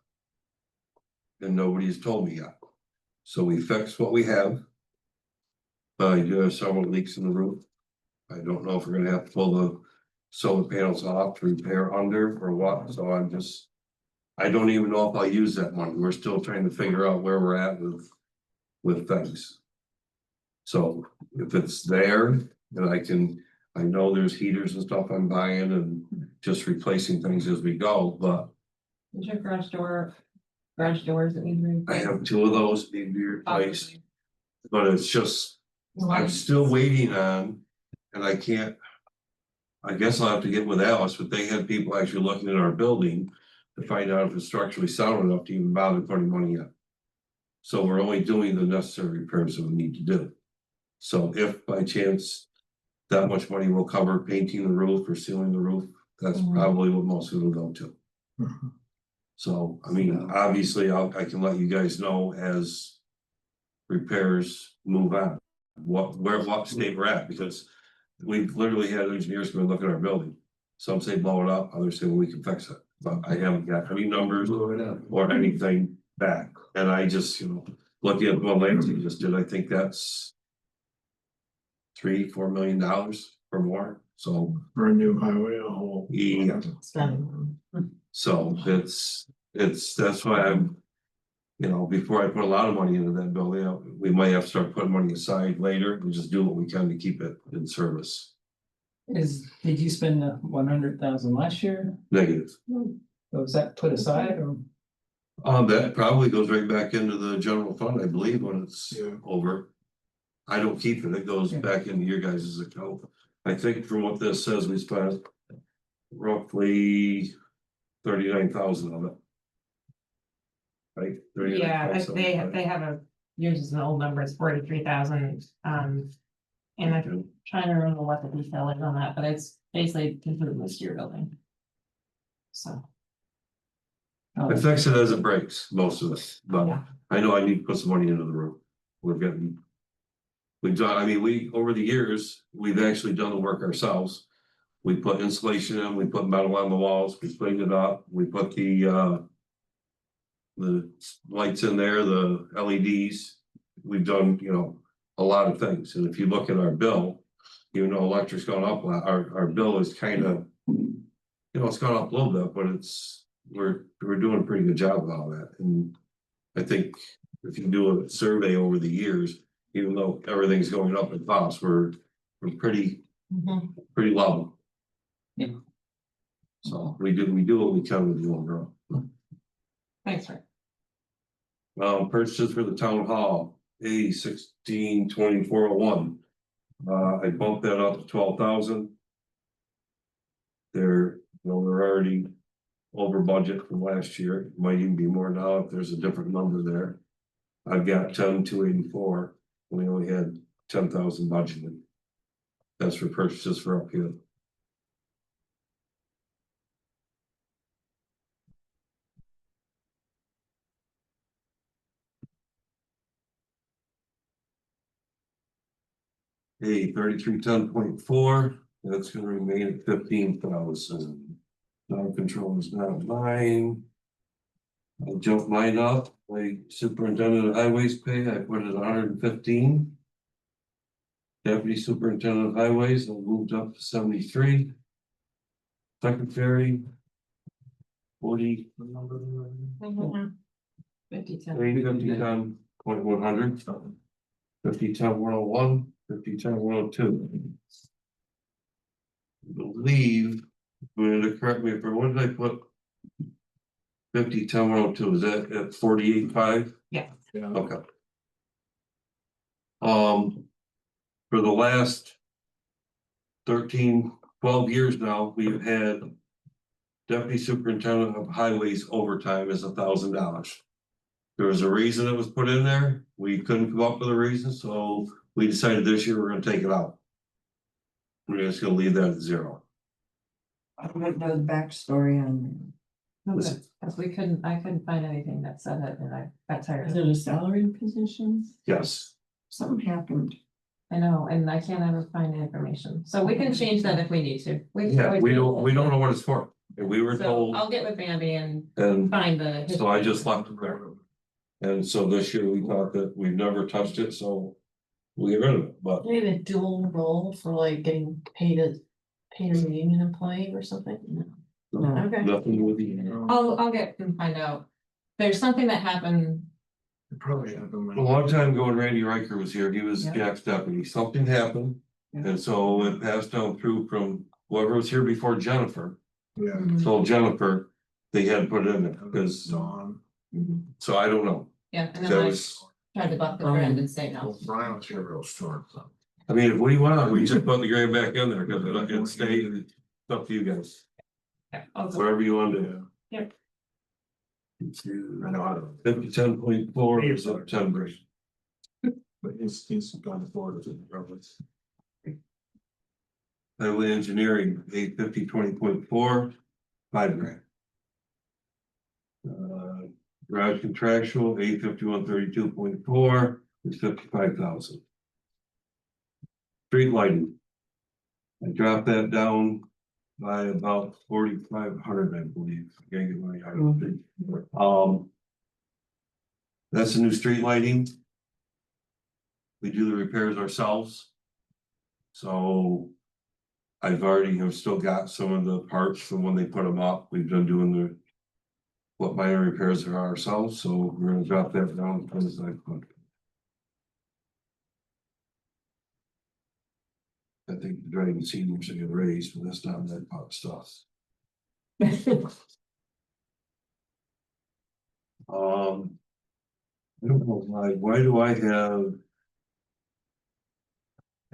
And nobody's told me yet. So we fixed what we have. I do have several leaks in the roof. I don't know if we're gonna have to pull the solar panels off to repair under or what, so I don't even know if I'll use that money. We're still trying to figure out where we're at with with things. So if it's there, then I know there's heaters and stuff I'm buying and just replacing things as we go, but Is your garage doors that need I have two of those need to be replaced. But it's just, I'm still waiting on, and I can't. I guess I'll have to get with Alice, but they had people actually looking at our building to find out if it's structurally sound enough to even bother putting money in. So we're only doing the necessary repairs that we need to do. So if by chance that much money will cover painting the roof or sealing the roof, that's probably what most of it will go to. So, I mean, obviously, I can let you guys know as repairs move on, what state we're at, because we've literally had engineers come and look at our building. Some say blow it up, others say, well, we can fix it, but I haven't got any numbers Blow it up. or anything back. And I just, looking at what Lansing just did, I think that's $3-4 million or more, so. For a new highway, a whole. Yeah. Spending. So that's why I'm, before I put a lot of money into that building, we might have to start putting money aside later and just do what we can to keep it in service. Did you spend the 100,000 last year? Negative. Was that put aside or? That probably goes right back into the general fund, I believe, when it's over. I don't keep it, it goes back into your guys' account. I think from what this says, we spent roughly 39,000 of it. Right? Yeah, 39,575. they have yours is an old number, it's 43,000, and I'm trying to remember what the detail is on that, but it's basically improvements to your building. So. I fix it as it breaks, most of it, but Yeah. I know I need to put some money into the roof. We've done, over the years, we've actually done the work ourselves. We put insulation in, we put metal on the walls, we cleaned it up, we put the lights in there, the LEDs. We've done, a lot of things, and if you look at our bill, even though electric's gone up, our bill is kind of, it's gone up a little bit, but we're doing a pretty good job of all that. And I think if you do a survey over the years, even though everything's going up in cost, we're pretty level. Yeah. So we do what we can with the overall. Thanks, Rick. Purchases for the town hall, A162401. I bumped that up to 12,000. They're already over budget from last year. It might even be more now if there's a different number there. I've got 10,284. We only had 10,000 budgeted. That's for purchases for up here. A 3310.4, that's gonna remain at 15,000. Non-control is not mine. I jumped mine up, my superintendent of highways pay, I put it at 115. Deputy superintendent of highways, I moved up to 73. Secretary. 40. 5010.100. 5010.101. 5010.102. I believe, correct me if what did I put? 5010.102, is that at 48.5? Yeah. Okay. For the last 13-12 years now, we've had deputy superintendent of highways overtime is $1,000. There was a reason it was put in there. We couldn't come up with a reason, so we decided this year we're gonna take it out. We're just gonna leave that at 0. I don't know the backstory on Because I couldn't find anything that said it, and I got tired. Is it a salary position? Yes. something happened. I know, and I can't ever find the information, so we can change that if we need to. can Yeah, always we do don't that. know what it's for. And we were So told, I'll get with Bambi and and find the. so I just left it there. And so this year we thought that we've never touched it, so we get rid of it, but Do we have a dual role for like getting paid as a union employee or something? Okay. nothing with the. I'll get and find out. There's something that happened It probably happened. A long time ago when Randy Riker was here, he was Yeah. Jack's deputy, something happened. Yeah. And so it passed down through from whoever was here before Jennifer, Yeah. told Jennifer they had to put it in there, because, Dawn. so I don't know. Yeah, and That then I was, tried to buck the trend and say no. Well, Brian was here real short, so. I mean, if we want, we just put the grade back in there, because it stayed, it's up to you guys, whatever you want to do. Yep. I know how to. 50-10.4 is September. But he's gone forward with it, probably. Highway engineering, 850-20.4, $5,000. Garage contractual, 851-32.4 is 55,000. Street lighting. I dropped that down by about 4,500, I believe. I can't get my that's a new street lighting. We do the repairs ourselves. So I've still got some of the parts from when they put them up. We've been doing what minor repairs are ourselves, so we're gonna drop that down to 2,500. I think the driving seniors should get raised, but that's not that pop stuff. I don't know why do I have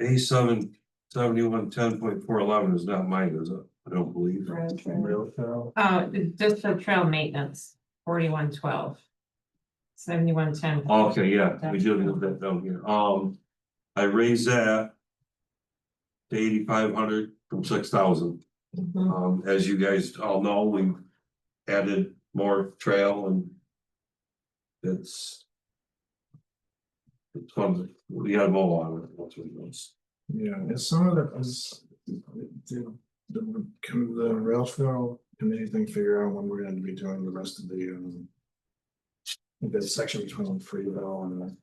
A77110.411 is not mine, is it? I don't believe. Real Carol. Just the trail maintenance, 4112. 7110. Okay, yeah, we do have that down here. I raised that to 8,500 from 6,000. As you guys all know, we added more trail and it's fun. We had mow on it. That's what it was. Yeah, it's some of it is. Can the rail trail committee thing figure out when we're gonna be doing the rest of the section between Freeville and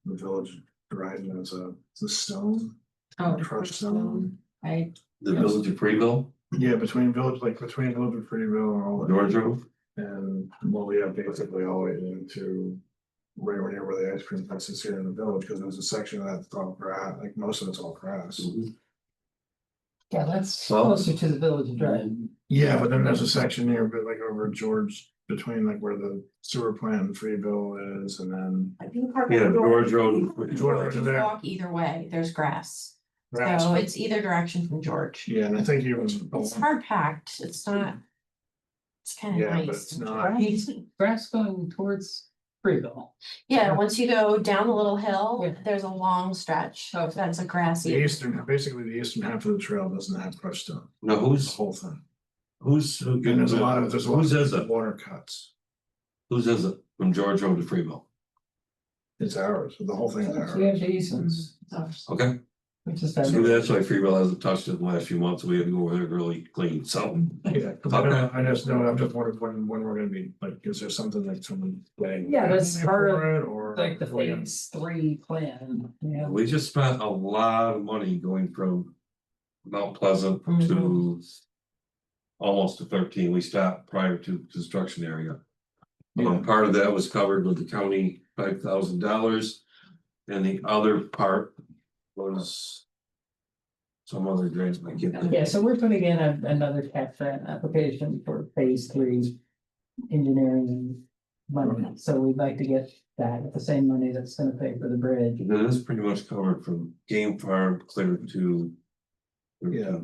the village drive, and it's a stone. Crushed stone. I, The village of Freeville, Yeah, between village of Freeville and all that. George Road. And well, we have basically all the way into right near where the ice cream place is here in the village, because there's a section that's all grass, like most of it's all grass. Yeah, that's Well- closer to the village drive. Yeah, but then there's a section here, but like over George, between like where the sewer plant in Freeville is, and then. I think part Yeah, of George Road. George You is there. walk either way, there's grass, Grass. so it's either direction from George. Yeah, and I think even. It's hard packed, it's not. It's kind of Yeah, but nice. it's not. Grass going towards Freeville. Yeah, once you go down the little hill, Yeah. there's a long stretch, Oh. that's a The grassy. basically the eastern half of the trail doesn't have crushed stone, Now the who's whole thing. who And there's a lot of whose is it? water cuts. Whose is it? From George Road to Freeville. It's ours, the whole thing is We have ours. Jason's, Okay, which is. so that's why Freeville hasn't touched it in the last few months. We had to go over there and really clean something. Yeah, 'cause I just know, I'm just wondering when we're gonna be, like, is there something like someone getting? Yeah, that's part of, for it, or Like the phase 3 plan, yeah. We just spent a lot of money going from Mount Pleasant to almost to 13. We stopped prior to construction area. Part of that was covered with the county $5,000. And the other part was some other grants. I can't- Yeah, so we're putting in another CAT grant application for phase 3 engineering and money, so we'd like to get that at the same money that's gonna pay for the bridge. That is pretty much covered from game farm clear to. Yeah.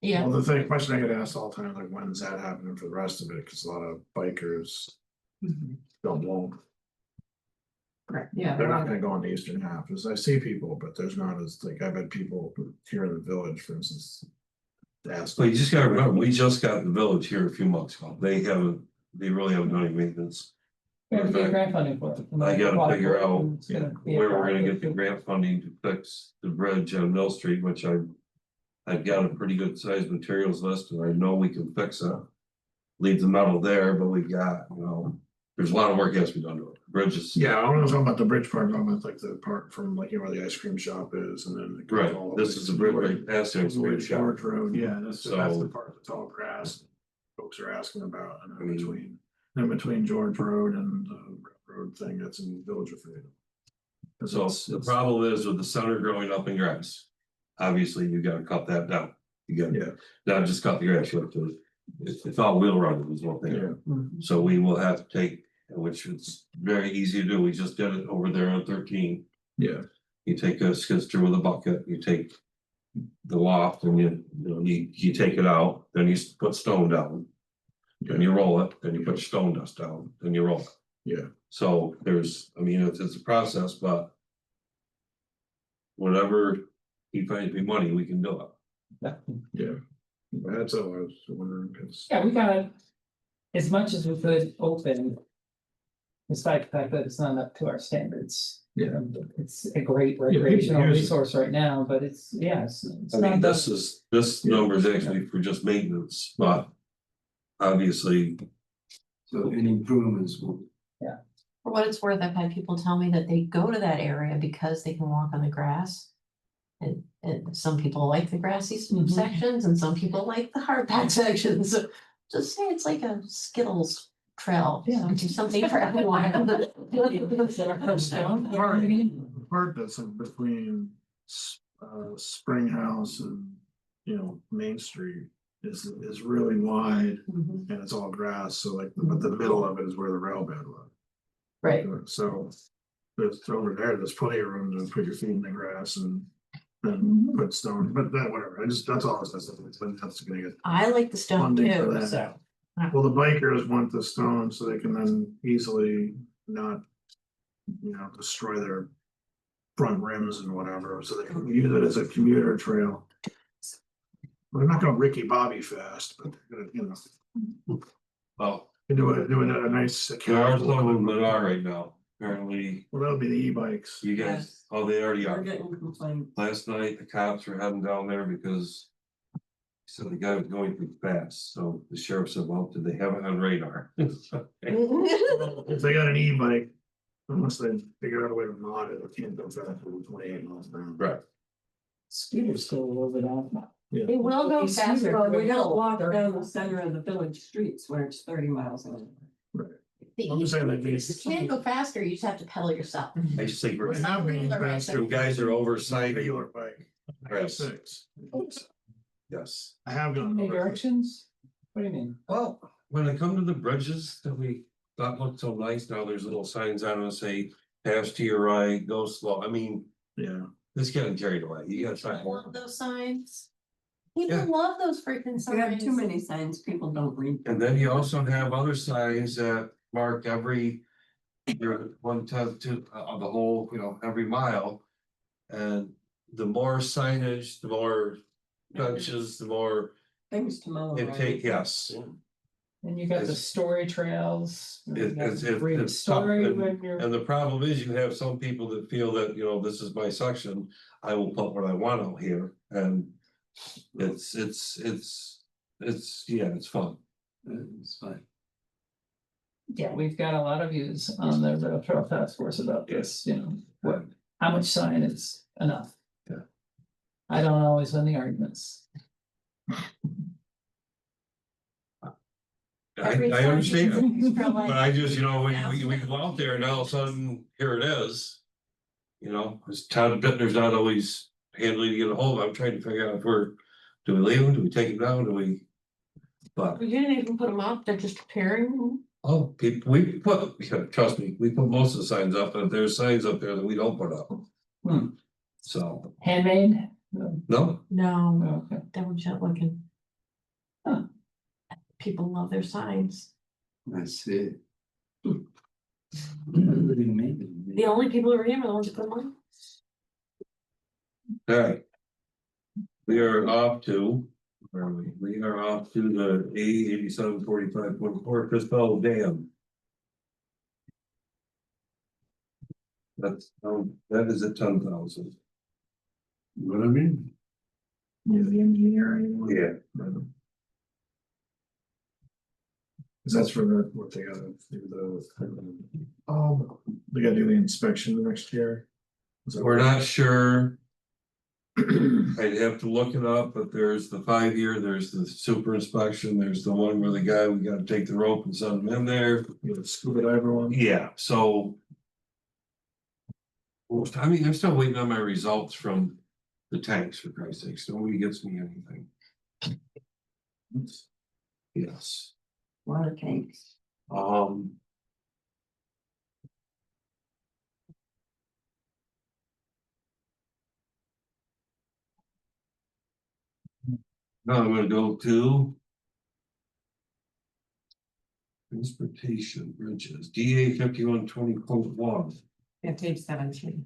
Yeah, Well, the question I get asked all the time, like, when's that happening for the rest of it, because a lot of bikers don't want. correct, yeah. They're not gonna go on the eastern half, because I see people, but there's not as, like, I've had people here in the village, for instance. Ask. Well, you just gotta remember, we just got the village here a few months ago. They really haven't done any maintenance. We have to get grant funding for it. I gotta figure out It's gonna be a where we're gonna get the project. grant funding to fix the bridge on Mill Street, which I've got a pretty good sized materials list, and I know we can fix it. Leave the metal there, but we've got, there's a lot of work has to be done to it. Bridges. Yeah, I don't know talking about the bridge part, I'm talking about like the part from like, where the ice cream shop is, and then. it goes Right, all the this way is the to bridge where- right past there. It's so where we're shot. George Road, yeah, that's the So- part that's all grass. Folks are asking about, and in between George Road and the road thing that's in Village of Freedom. So the problem is with the center growing up in grass. Obviously, you gotta cut that down. You Yeah. gotta, not just cut the grass, you have to, it's all wheel running is one thing. Yeah, So we will have to take, which is very easy to do, we just did it over there on 13. yeah, You take a skid steer with a bucket, you take. The loft and you take it out, then you put stone down. Then you roll it, then you put stone dust down, then you roll it. yeah, So there's, I mean, it's a process, but. Whatever he finds me money, we can do it. yeah. That's all I was wondering, cause. Yeah, we got as much as we could open. Despite the fact that it's not up to our standards. Yeah. It's a great here's- recreational resource right now, but it's, yes. I mean, this number is actually for just maintenance, but. Obviously, So any improvements will, For what it's worth, I've had people tell me that they go to that area because they can walk on the grass. And some people like the grassy Mhm. sections and some people like the hard packed sections. So just say it's like a Skittles trail, Yeah. something for everyone. The part that's in between Spring House and, Main Street is really wide Mhm. and it's all grass, so like, but the middle of it is where the rail bed was. Right, So there's over there's plenty of room to put your feet in the grass and then put stone, but that, whatever, that's all I was saying, that's gonna get. I like the stone Funding for too, that. so. Well, the bikers want the stone so they can then easily not, destroy their front rims and whatever, so they can use it as a commuter trail. They're not gonna Ricky Bobby fast, but they're gonna, well, do a nice. there are some of them that are right now, apparently, Well, that'll be the e-bikes. you guys, oh, they already We're are. getting complaints. Last night, the cops were heading down there because. So the guy was going too fast, so the sheriff said, well, did they have it on radar? If they got an e-bike, unless they figure out a way to mod it, it can't go faster than 28 miles an hour. Right. Scooters still a little bit off. They will go faster. Well, we they're don't walk built down the center of the village streets where it's 30 miles an hour. The I'm just saying that You can't go faster, you just have to pedal yourself. I just think Right now, being faster. some guys are oversighted. Regular bike. I got Yes. 6. Yes. I have gone. Any over. directions? What do you mean? Well, when I come to the bridges that we thought looked so nice, now there's little signs on them that say, pass to your right, go slow. I mean, Yeah, it's getting carried away. You gotta try I more. love those signs. Yeah. People love those freaking If you have signs. too many signs, people don't read. And then you also have other signs that mark every. Your 1/10 to of the whole, every mile. And the more signage, the more benches, the more Things to mow. it around. take, yes. And you got the It's- story trails. you It- got it's- to read a it's tough, story and- when you're. And the problem is you have some people that feel that, this is my section, I will put what I want out here, and. It's fun. it's fine. Yeah, we've got a lot of views on the rail trail task force about this, how much sign is enough? Yeah. I don't always win the arguments. I understand, But but I just, when we go out there and all of a sudden, here it is. Because Todd Bittner's not always handling to get a hold of, I'm trying to figure out if do we leave them, do we take them down, do we? But, We didn't even put them up, they're just appearing. we put, trust me, we put most of the signs up, but there's signs up there that we don't put up. Hmm. So, Handmade? no, No, Okay. they were just looking. Huh. People love their signs. I see. Maybe. The only people who are here are the ones who put them on. alright. We are off to, where are we? We are off to the A 8745.4 Crispell Dam. That's, that is at 10,000. What I mean? the engineering. Yeah. Cause that's for what they gotta do they gotta do the inspection next year. Is that We're right? not sure. I'd have to look it up, but there's the 5-year, there's the super inspection, there's the one where the guy, we gotta take the rope and send him in there. You know, scuba diver one. Yeah, so. I mean, I'm still waiting on my results from the tanks, for Christ's sakes, nobody gets me anything. Yes, Water tanks. um. Now I'm gonna go to. Transportation bridges, DA 5120.1, Yeah, page 17.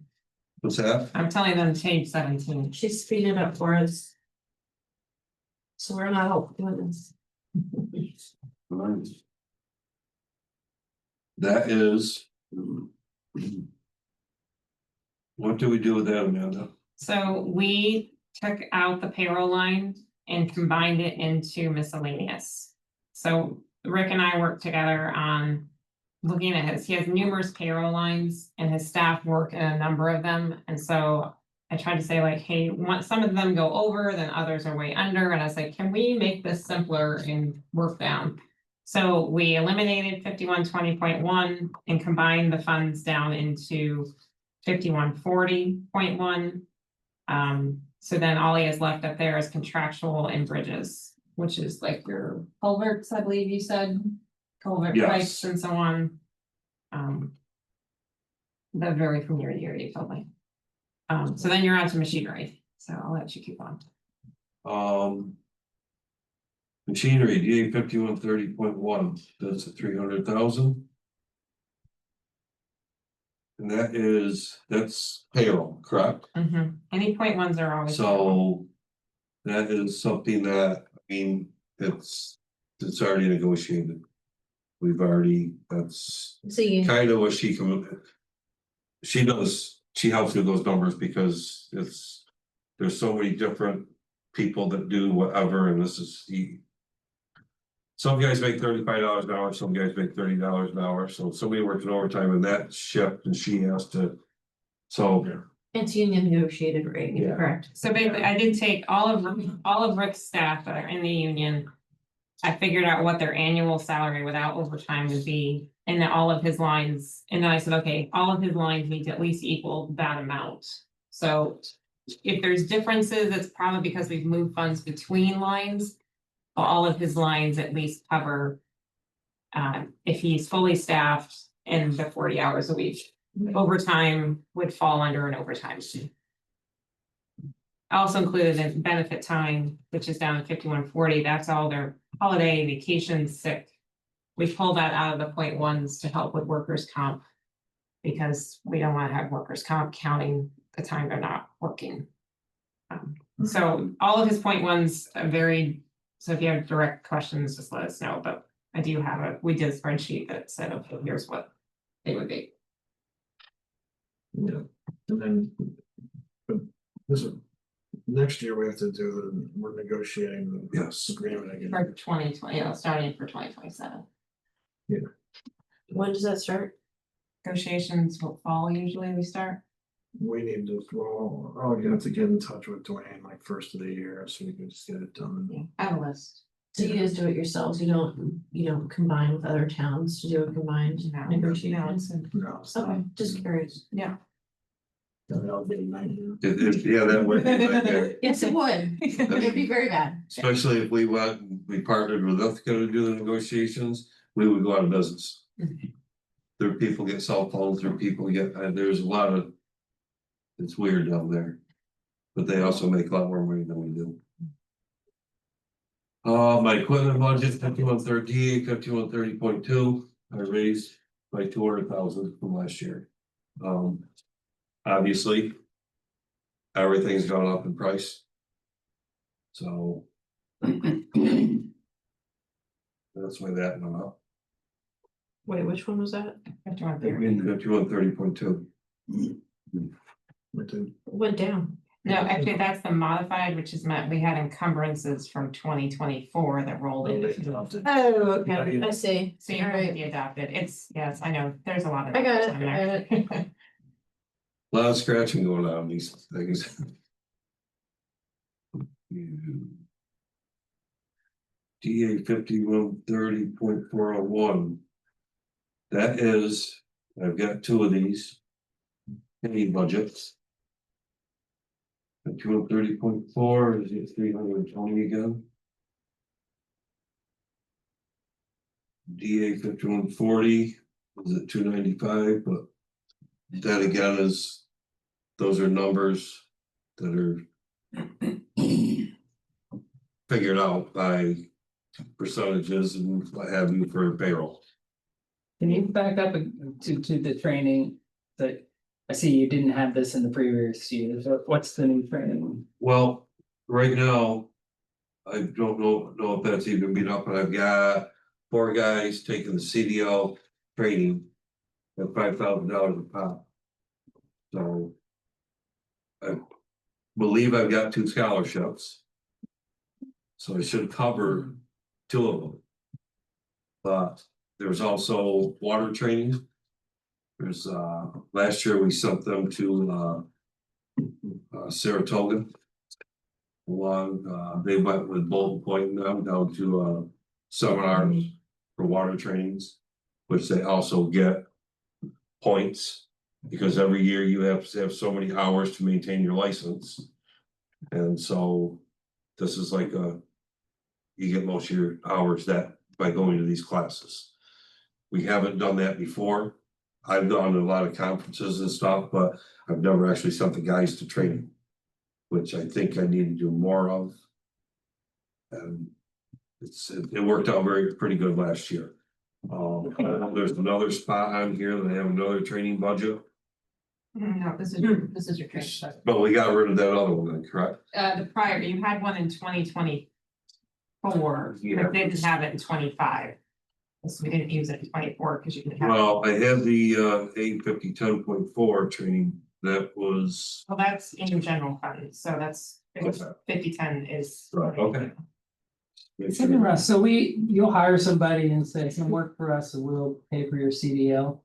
what's that? I'm telling them page 17. She's speeding it up for us. So we're not all doing this. That is. What do we do with that, Amanda? So we took out the payroll line and combined it into miscellaneous. So Rick and I worked together on looking at he has numerous payroll lines and his staff work in a number of them. And so I tried to say like, hey, some of them go over, then others are way under. And I was like, can we make this simpler and work down? So we eliminated 5120.1 and combined the funds down into 5140.1. So then all he has left up there is contractual and bridges, which is like your culverts, I believe you said, culvert Yes. pipes and so on. That vary from year to year, you told me. So then you're on to machinery, so I'll let you keep on. Machinery, DA 5130.1, that's a 300,000. And that's payroll, correct? Any point ones are always. So. That is something that, I mean, it's already negotiated. We've already, that's See, kind of what she helps with those numbers because there's so many different people that do whatever, and this is some guys make $35 an hour, some guys make $30 an hour, so somebody works overtime in that shift and she has to. So. it's union negotiated rate, Yeah. correct? So basically, I did take all of Rick's staff that are in the union. I figured out what their annual salary without overtime would be, and then all of his lines, and then I said, okay, all of his lines need to at least equal that amount. So if there's differences, it's probably because we've moved funds between lines. But all of his lines at least cover. If he's fully staffed in the 40 hours a week. Overtime would fall under an overtime. I also included in benefit time, which is down to 5140. That's all their holiday, vacation, sick. We pull that out of the point ones to help with workers' comp. Because we don't want to have workers' comp counting the time they're not working. So all of his point ones are very, so if you have direct questions, just let us know, but I do have we did a spreadsheet that said, okay, here's what they would be. Yeah, and then. But this is, next year we have to we're negotiating the agreement again. For 2020, starting for 2027. When does that start? Negotiations will fall usually we start. We need to, you have to get in touch with Dwayne like first of the year, so we can just get it done. Yeah, I have a list. So you guys do it yourselves, you don't combine with other towns to do a combined No, negotiation? No, Okay, just curious. Yeah. that'll be a nightmare. Yeah, that would be like, Yes, it would. It'd be very bad. especially if we partnered with Ithaca to do the negotiations, we would go out of business. There are people get cell phones, there's a lot of. It's weird down there. But they also make a lot more money than we do. My equipment budget 5130.2, I raised by 200,000 from last year. Obviously. Everything's gone up in price. So. That's why that went up. Wait, which one was that? 5130.2. Went down. No, actually, that's the modified, which is meant we had encumbrances from 2024 that rolled into. Oh, okay, I see. So you All have to right. be adopted. Yes, I know, there's a lot of. I got it, numbers on there. A lot of scratching going on these things. DA 5130.401. That is, I've got two of these. Any budgets. 5130.4 is it 320 again? DA 5140 is at 295, but that again is, those are numbers that are figured out by percentages and what have you for payroll. Can you back up to the training that, I see you didn't have this in the previous years, what's the new training? Well, right now, I don't know if that's even been up, but I've got 4 guys taking the CDL training at $5,000 a pop. So I believe I've got 2 scholarships. So I should cover 2 of them. But there's also water training. There's last year we sent them to Saratoga. They went with Bolton Point and them down to seminars for water trainings, which they also get points because every year you have to have so many hours to maintain your license. And so this is like you get most of your hours that by going to these classes. We haven't done that before. I've gone to a lot of conferences and stuff, but I've never actually sent the guys to training, which I think I need to do more of. And it worked out pretty good last year. There's another spot on here that I have another training budget, No, this is your training. budget. but we got rid of that other one, then, correct? The prior, you had one in 2024, Yeah. but they didn't have it in 25. So we didn't use it in 24 because you didn't have. Well, I had the 850-10.4 training that was. Well, that's in your general fund, so that's Okay. 50-10 is. Right, okay. Second, Russ, so you'll hire somebody and say, come work for us, and we'll pay for your CDL.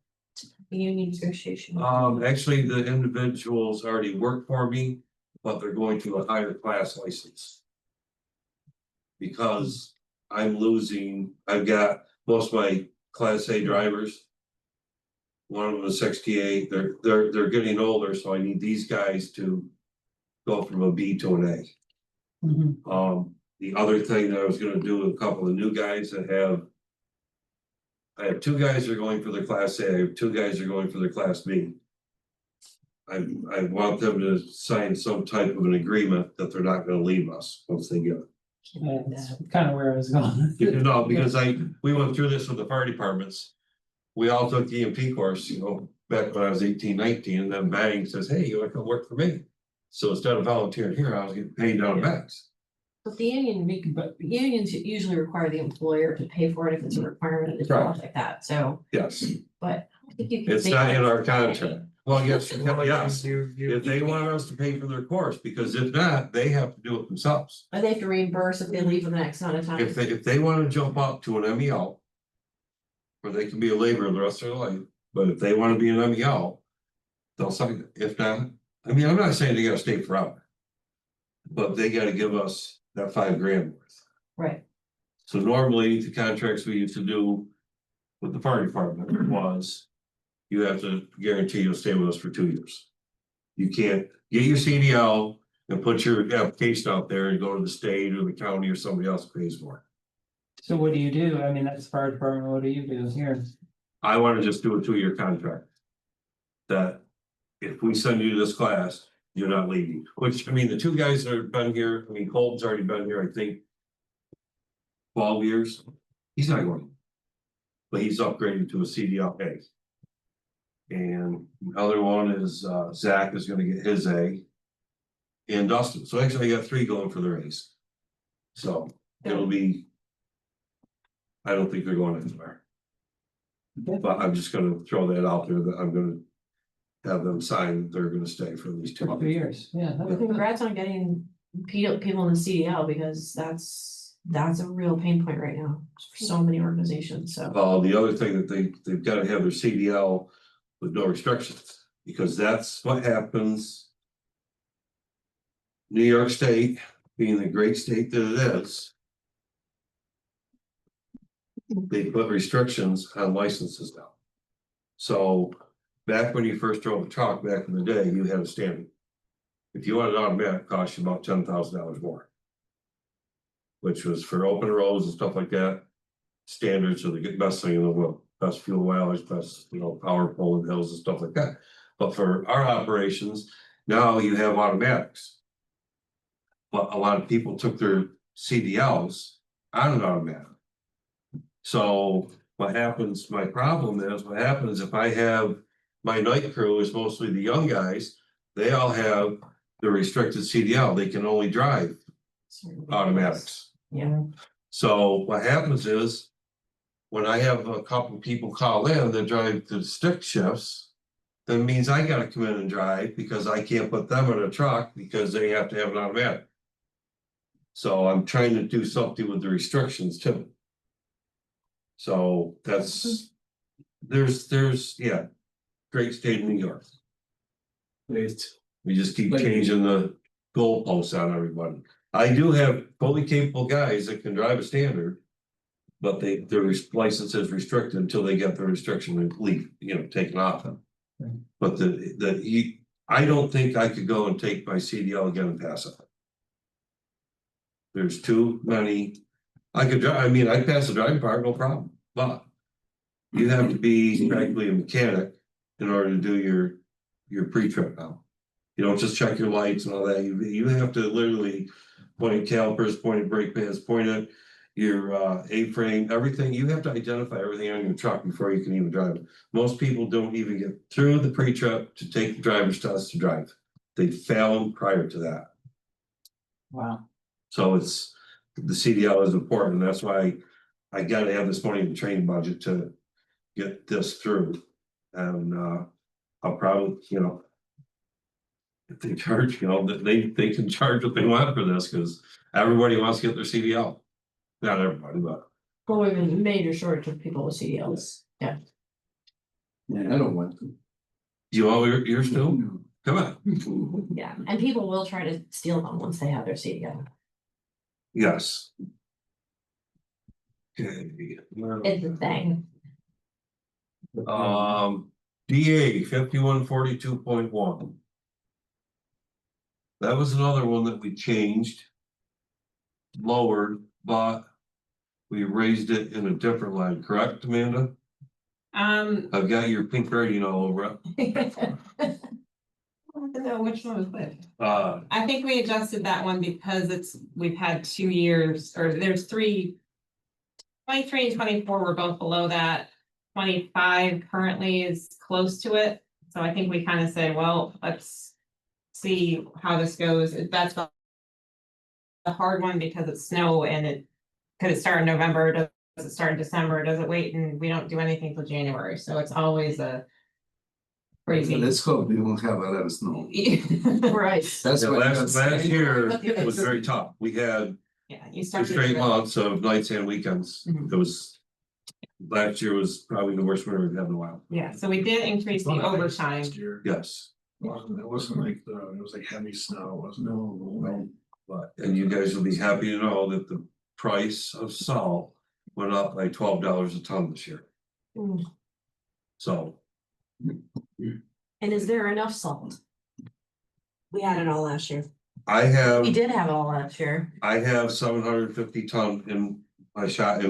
Union negotiation. Actually, the individuals already work for me, but they're going to a higher class license. Because I'm losing, I've got most of my class A drivers. One of them is 68, they're getting older, so I need these guys to go from a B to an A. The other thing that I was gonna do with a couple of new guys that I have 2 guys that are going for their class A, I have 2 guys that are going for their class B. I want them to sign some type of an agreement that they're not gonna leave us once they get it. That's kind of where I was going. No, because we went through this with the fire departments. We all took the EMT course, back when I was 18, 19, and then Bang says, hey, you wanna come work for me? So instead of volunteering here, I was getting paid down at Bangs. But the unions usually require the employer to pay for it if it's a requirement of the job like that, so, Yes, but. I don't think you can it's say not that. in our contract. Well, yes, yes, if they want us to pay for their course, because if not, they have to do it themselves. And they have to reimburse if they leave in the next amount of time. If they wanna jump up to an MEL. Or they can be a laborer the rest of their life, but if they wanna be an MEL. They'll sign it, if not, I mean, I'm not saying they gotta stay forever. But they gotta give us that $5,000 worth. Right, So normally, the contracts we used to do with the fire department was. You have to guarantee you'll stay with us for 2 years. You can't get your CDL and put your application out there and go to the state or the county or somebody else pays for it. So what do you do? I mean, that's the fire department, what do you do here? I wanna just do a 2-year contract. That if we send you to this class, you're not leaving, which, I mean, the 2 guys that have been here, I mean, Colton's already been here, I think. 12 years, he's not going. But he's upgraded to a CDL. And the other one is Zach is gonna get his A. And Dustin, so actually I got 3 going for their A's. So it'll be. I don't think they're going anywhere. But I'm just gonna throw that out there that I'm gonna. Have them sign, that they're gonna stay for at least 2 For months. 2 years, yeah. well, congrats on getting people in the CDL, because that's a real pain point right now for so many organizations, so. The other thing that they've gotta have their CDL with no restrictions, because that's what happens. New York State being the great state that it is. They put restrictions on licenses now. So back when you first drove a truck back in the day, you had a standard. If you wanted automatic, it cost you about $10,000 more. Which was for open roads and stuff like that. Standards are the best thing in the world, best fuel mileage, best, power pulling hills and stuff like that. But for our operations, now you have automatics. But a lot of people took their CDLs on an automatic. So what happens, my problem is, what happens if I have, my night crew is mostly the young guys, they all have the restricted CDL, they can only drive automatics. Yeah. So what happens is, when I have a couple people call in that drive the stick shifts, that means I gotta come in and drive because I can't put them in a truck because they have to have an automatic. So I'm trying to do something with the restrictions too. So that's, there's, yeah, great state of New York. We just keep changing the goalposts on everybody. I do have fully capable guys that can drive a standard. But their license is restricted until they get the restriction and leave, taken off them. Right. But I don't think I could go and take my CDL again and pass it. There's too many, I could drive, I'd pass the driving part, no problem, but. You have to be practically a mechanic in order to do your pre-trip now. You don't just check your lights and all that, you have to literally point at calipers, point at brake pads, point at your A-frame, everything, you have to identify everything on your truck before you can even drive it. Most people don't even get through the pre-trip to take the driver's test to drive. They fail them prior to that. Wow. So it's, the CDL is important, and that's why I gotta have this money in the training budget to get this through. And I'll probably, if they charge, they can charge what they want for this, because everybody wants to get their CDL. Not everybody, but. Well, we have a major shortage of people with CDLs. Yeah. Yeah, I don't want to. You want yours too? Come on. Yeah, and people will try to steal them once they have their CDL. Yes. Okay. It's a thing. DA 5142.1. That was another one that we changed. Lowered, but we raised it in a different line, correct, Amanda? I've got your pink writing all over it. I don't know which one was which. I think we adjusted that one because we've had 2 years, or there's 3. 23 and 24 were both below that. 25 currently is close to it. So I think we kind of said, well, let's see how this goes. That's a hard one because it's snow and could it start in November? Does it start in December? Does it wait? And we don't do anything till January. So it's always a crazy. Let's hope we won't have a lot of snow. Right. That's what. last year was very tough. We had Yeah, you 2 start. straight months of nights and weekends. Mhm. It was, last year was probably the worst winter we've had in a while. Yeah, so we did increase the overtime. Last year. Yes, It wasn't like, it was like heavy snow, wasn't it? No. but, and you guys will be happy to know that the price of salt went up by $12 a ton this year. Mm. So, And is there enough salt? We had it all last year. I have. We did have it all last year. I have 750 ton in my shed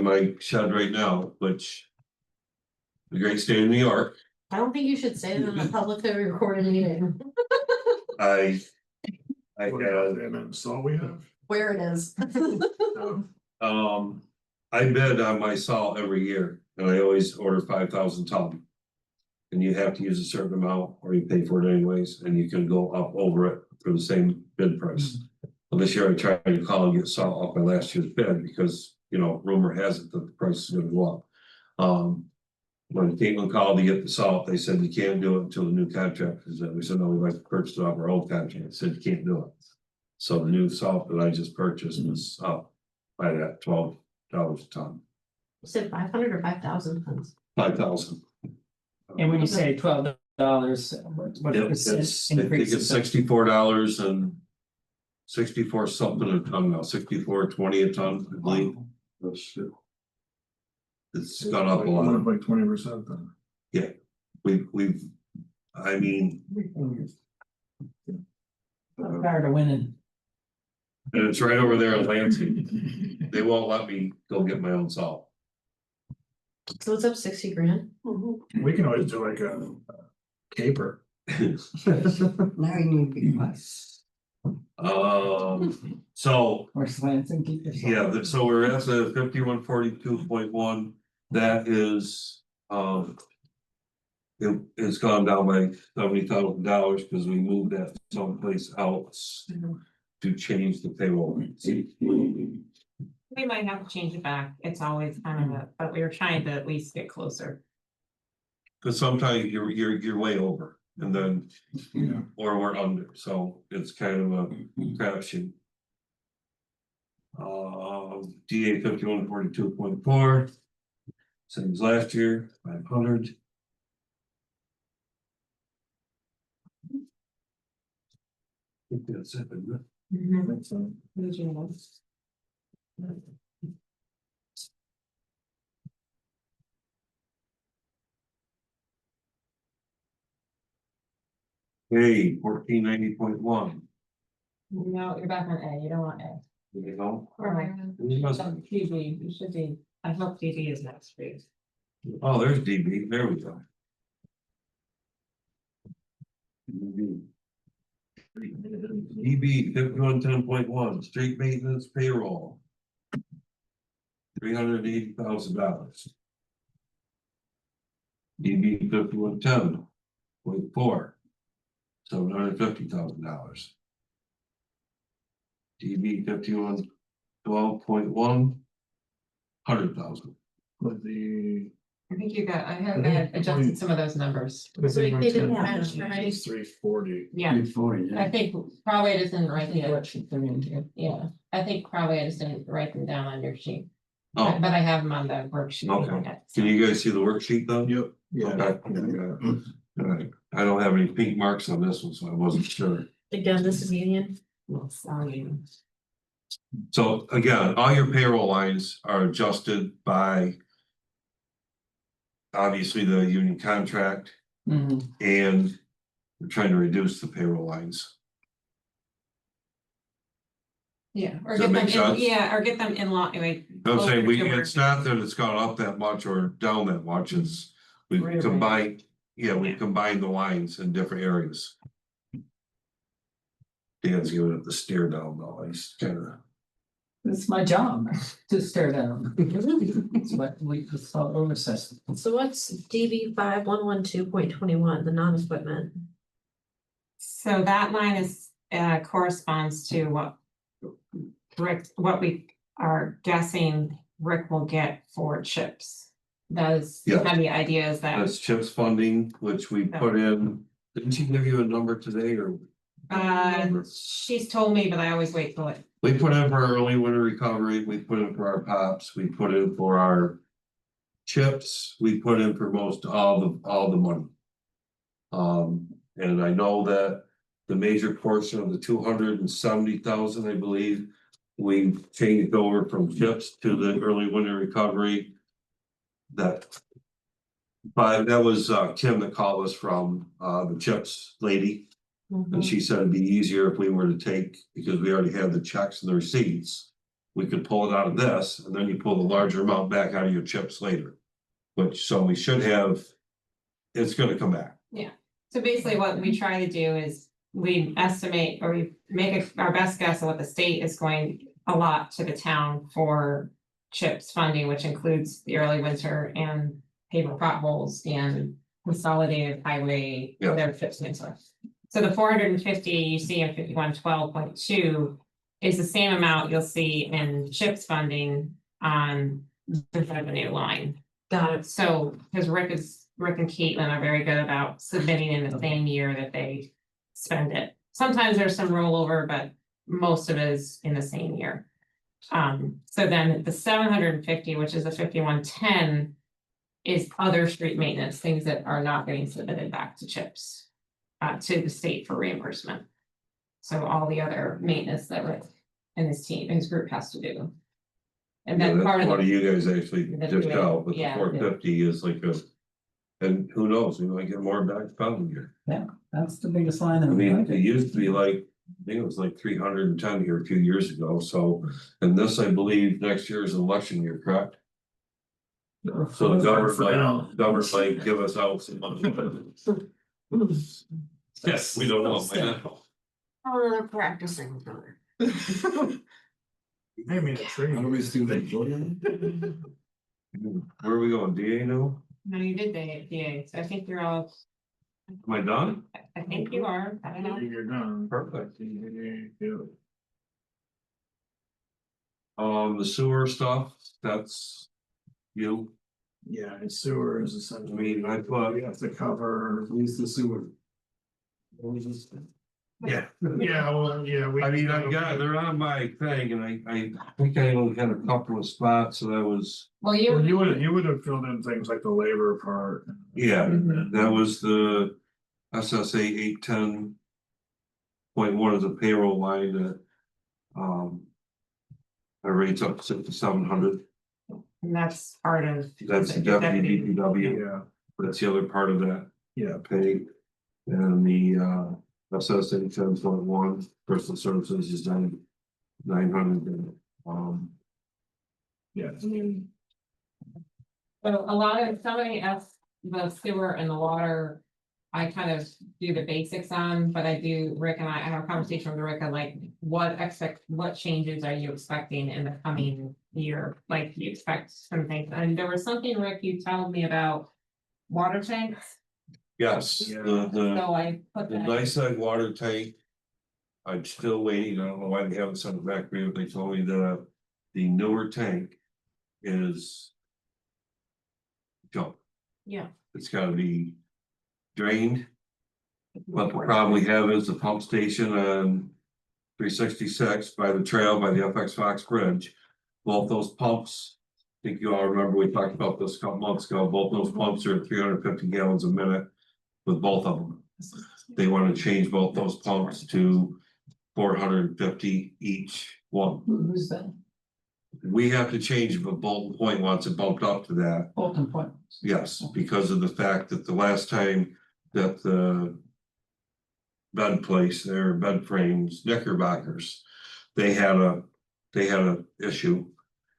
right now, which. The great state of New York, I don't think you should say that in a publicly recorded meeting, I had, And so we have. where it is. I bid on my salt every year and I always order 5,000 ton. And you have to use a certain amount or you pay for it anyways, and you can go up over it for the same bid price. Well, this year I tried to call and get salt off my last year's bid because, rumor has it that the price is gonna go up. When Caitlin called to get the salt, they said you can't do it until the new contract is in. We said, no, we'd like to purchase it off our old contract. They said you can't do it. So the new salt that I just purchased was up by that $12 a ton, You said 500 or 5,000 tons? 5,000. And when you say $12, what Yeah, percent it's, I think increase? it's $64 and 64 something a ton now, 64.20 a ton, I believe. That's it. It's gone up a Went lot. up like 20% then. We've, I mean, I'm tired of winning. and it's right over there in Lansing. They won't let me go get my own salt. So it's up 60 grand. We can always do like a caper. Now you need to be wise. So, Or slants and keep yourself. yeah, so we're at the 5142.1, that is, it's gone down by $70,000 because we moved that someplace else to change the payroll. We might have to change it back. It's always kind of but we were trying to at least get closer. Cause sometimes you're way over and then, Yeah. or we're under, so it's kind of a crapshoot. DA 5142.4. Same as last year, 500. I think that's it, isn't it? Hey, 1490.1. No, you're back on A. You don't want A. You know? PB, you should be, I hope PB is next for you. Oh, there's DB, there we go. DB 5110.1, street maintenance payroll. $380,000. DB 5110.4, $750,000. DB 5112.1, 100,000. With the. I think you got, I I have think adjusted some of those numbers. They didn't match, right? 340. Yeah, Before, yeah. I think probably I just didn't write the, What sheet they're in here. yeah, I think probably I just didn't write them down on your sheet. Oh, But I have them on the worksheet. okay. Can you guys see the worksheet though? Yep. Yeah. Okay. Alright, I don't have any pink marks on this one, so I wasn't sure. Again, this is union. Sorry. So again, all your payroll lines are adjusted by. Obviously, the union contract Mhm. and we're trying to reduce the payroll lines. Yeah, or Does that get them make in, sense? yeah, or get them in law, anyway. I'm saying closer to where- it's not that it's gone up that much or down that much, it's, we've Right, right. combined, yeah, we've Yeah. combined the lines in different areas. Dan's giving it the stare down though, he's kinda. It's my job to stare down. It's what we just saw oversight. So what's DB 5112.21, the non-equipment? So that line is, corresponds to what Rick, what we are guessing Rick will get for chips. Does, Yeah. have the idea is that, That's CHIPS funding, which we put in, didn't she give you a number today or? she's told me, but I always wait till it. We put in for our early winter recovery, we put in for our pops, we put in for our. Chips, we put in for most all the money. And I know that the major portion of the 270,000, I believe. We've changed over from chips to the early winter recovery. But that was Kim that called us from the chips lady. And she said it'd be easier if we were to take, because we already have the checks and the receipts. We could pull it out of this and then you pull the larger amount back out of your chips later. Which, so we should have, it's gonna come back. So basically what we try to do is we estimate or we make our best guess of what the state is going a lot to the town for CHIPS funding, which includes the early winter and paper potholes and consolidated highway, Yeah. whatever CHIPS means are. So the 450 you see in 5112.2 is the same amount you'll see in CHIPS funding on the revenue line. Got it. So, because Rick and Caitlin are very good about submitting in the same year that they spend it. Sometimes there's some rollover, but most of it is in the same year. So then the 750, which is the 5110, is other street maintenance, things that are not getting submitted back to CHIPS. To the state for reimbursement. So all the other maintenance that Rick and his team, his group has to do. And Yeah, then that's part of what the, you guys actually That's dished right, out, but the yeah. 450 is like a. And who knows, we might get more back following year. That's the biggest line I in the mean, it budget. used to be like, I think it was like 310 here a few years ago, so, and this, I believe, next year is an election year, correct? So the government might give us out some money. Yes, we don't know, I know. Oh, they're practicing. I mean, it's true. How do we do that? Where are we going, DA now? no, you did the DA, so I think you're all, Am I done? I think you are, I don't know. You're done. Perfect. Yeah. The sewer stuff, that's you. Yeah, and sewer is I essentially, mean, I thought, we have to cover. Who's the sewer? Yeah, yeah, well, yeah. I mean, I got, they're on my thing and I think I only had a couple of spots that I was, Well, Well, you, you would have filled in things like the labor part. yeah, Mhm. that was the SSA 810.1 is a payroll line that, our rate's up to 6,700. and that's part of. That's the deputy DPW, Yeah, that's the other part of that yeah, pay. And the, SSA 10.1 personal services is 900. yeah. So a lot of, somebody asked the sewer and the water, I kind of do the basics on, but I do, Rick and I have a conversation with Rick, like, what changes are you expecting in the coming year? Like, you expect some things, and there was something, Rick, you told me about water tanks, Yes, Yeah. the so I put the that. nice side water tank. I'm still waiting, I don't know why they haven't sent it back to me, but they told me the newer tank is. Junk, Yeah. it's gotta be drained. But the problem we have is the pump station on 366 by the trail by the FX Fox Bridge. Both those pumps, I think you all remember, we talked about this a couple months ago, both those pumps are 350 gallons a minute. With both of them, they want to change both those pumps to 450 each one. Who's that? We have to change, but Bolton Point wants it bumped up to that. Bolton Point. Yes, because of the fact that the last time that the bed place, their bed frames, Knickerbockers, they had a issue.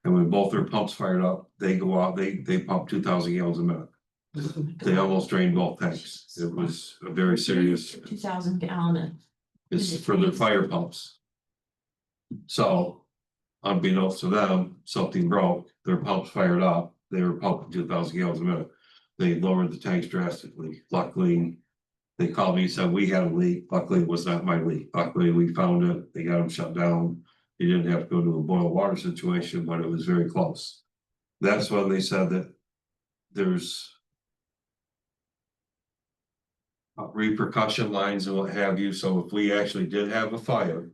And when both their pumps fired up, they go out, they pump 2,000 gallons a minute. They almost drained both tanks. It was a very serious, 2,000 gallon. it's for their fire pumps. So unbeknownst to them, something broke, their pumps fired up, they were pumping 2,000 gallons a minute. They lowered the tanks drastically. Luckily, they called me and said, we had a leak. Luckily, it was not my leak. Luckily, we found it. They got them shut down. You didn't have to go to a boil water situation, but it was very close. That's when they said that there's repercussion lines and what have you. So if we actually did have a fire,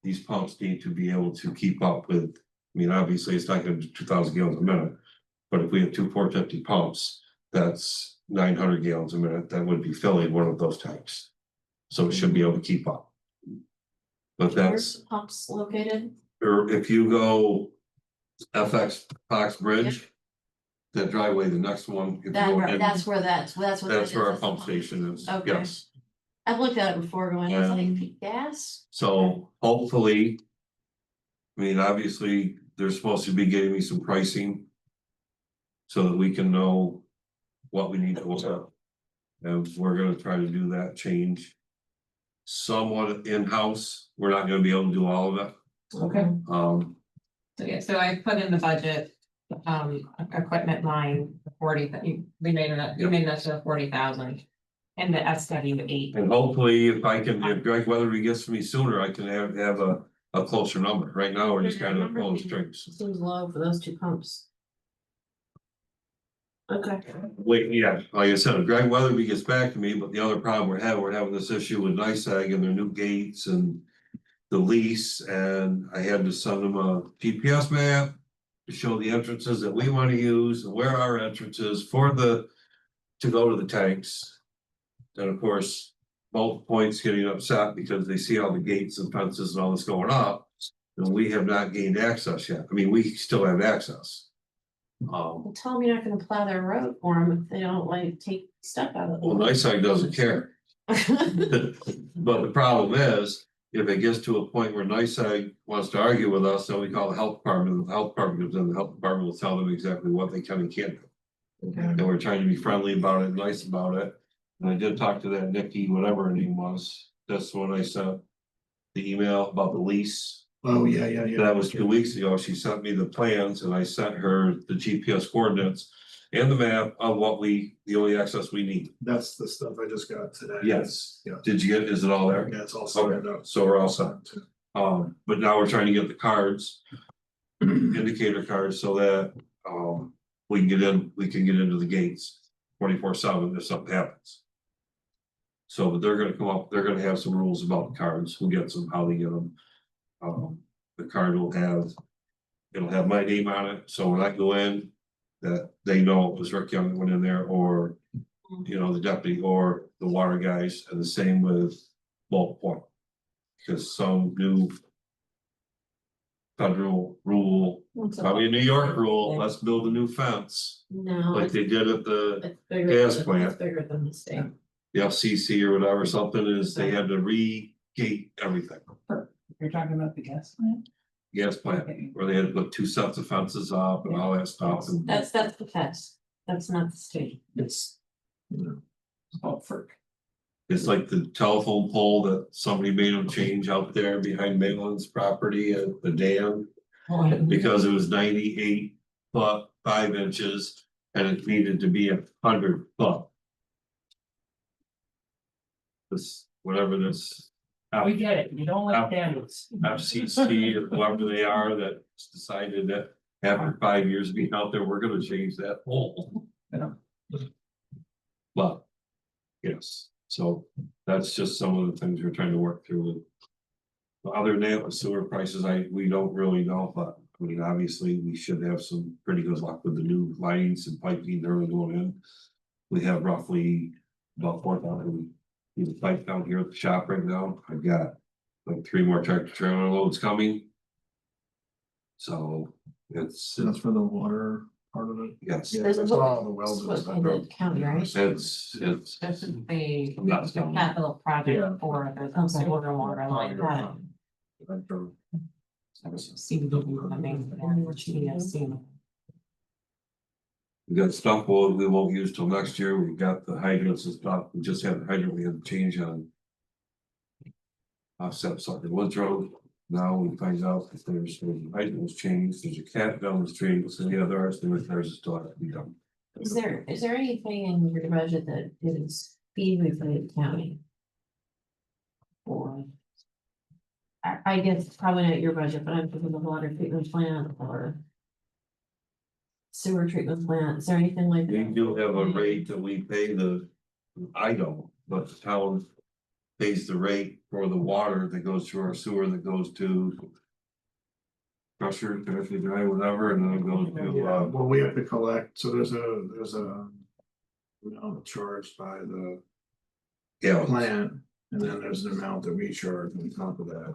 these pumps need to be able to keep up with, I mean, obviously it's not gonna be 2,000 gallons a minute. But if we have two 450 pumps, that's 900 gallons a minute, that would be filling one of those tanks. So it should be able to keep up. But Where's that's, the pumps located? or if you go FX Fox Bridge. That driveway, the next one. if you That, go right, in, that's where that's what. That's that where is, our that's the pump station is, Okay. yes. I've looked at it before going, it's Um, like gas. So hopefully. I mean, obviously, they're supposed to be getting me some pricing. So that we can know what we need to look at. And we're gonna try to do that change. Somewhat in-house, we're not gonna be able to do all of it, Okay. So yeah, so I put in the budget, equipment line, 40, that we made it, you made that to 40,000. And the SW8, and hopefully if I can, if Greg Weatherby gets to me sooner, I can have a closer number. Right now, we're just kind of pulling strings. Seems low for those two pumps. Okay. Wait, yeah, like I said, if Greg Weatherby gets back to me, but the other problem we're having this issue with NICEAG and their new gates and. The lease, and I had to send them a GPS map. To show the entrances that we want to use and where our entrances for to go to the tanks. And of course, both points getting upset because they see all the gates and fences and all this going up. And we have not gained access yet. I mean, we still have access. Well, tell them you're not gonna plow their road for them if they don't like take stuff out of Well, it. NICEAG doesn't care. But the problem is, if it gets to a point where NICEAG wants to argue with us, then we call the health department, the health department goes in, the health department will tell them exactly what they can and can't do. And we're trying to be friendly about it, nice about it. And I did talk to that Nikki, whatever her name was, that's when I sent the email about the lease. Oh, yeah. That was 2 weeks ago. She sent me the plans and I sent her the GPS coordinates and the map of the only access we need. That's the stuff I just got today. Yes. Yeah. Did you get, is it all there? Yeah, it's all sorted Okay, out. so we're all set. But now we're trying to get the cards, indicator cards, so that, we can get into the gates 24/7 if something happens. So, but they're gonna come up, they're gonna have some rules about the cards, who gets them, how they get them. The card it'll have my name on it, so when I go in, that they know it was Rick Young that went in there, or, you know, the deputy or the water guys, and the same with Bulk Point. Because some new federal rule, probably a New York rule, let's build a new fence, No, like they did at the it's bigger, gas than- plant. it's bigger than the state. FCC or whatever, something is, they had to re-gate everything. You're talking about the gas plant? Gas plant, where they had to put 2 sets of fences up and all that stuff, and That's the feds. That's not the state. It's. Oh, FERC. it's like the telephone pole that somebody made them change out there behind Maitland's property at the dam. Because it was 98 foot 5 inches and it needed to be 100 foot. This, whatever this. We get it, you don't like candles. FCC, or whoever they are that decided that after 5 years of being out there, we're gonna change that pole. Yeah. But, yes, so that's just some of the things we're trying to work through with. Other than that, with sewer prices, we don't really know, but I mean, obviously, we should have some pretty good luck with the new lines and piping they're going in. We have roughly about 4,000 pipe down here at the shop right now. I've got like 3 more tractor trailer loads coming. So it's, That's for the water part of it. yes, Yeah, There's a that's book- all the wells and What's stuff. in the county, right? it's, This is the That's down. capital Yeah. project for the sewer water line. Got We got stuff we won't use till next year. We've got the hydrants and stuff. We just had the hydrant we had to change on. Offset something Woods Road. Now we find out if there's the hydrant was changed, there's a cat down the street, so the other repairs still have to be done. Is there anything in your budget that is speed with the county? Or. I guess it's probably not your budget, but I'm thinking the water treatment plant or. Sewer treatment plant, is there anything like We that? do have a rate that we pay I don't, but the town pays the rate for the water that goes through our sewer that goes to. Crusher, Tennessee Drive, whatever, and then it goes to, Yeah, well, we have to collect, so there's a. Amount charged by the yeah, plant, and then there's an amount that we charge on top of that.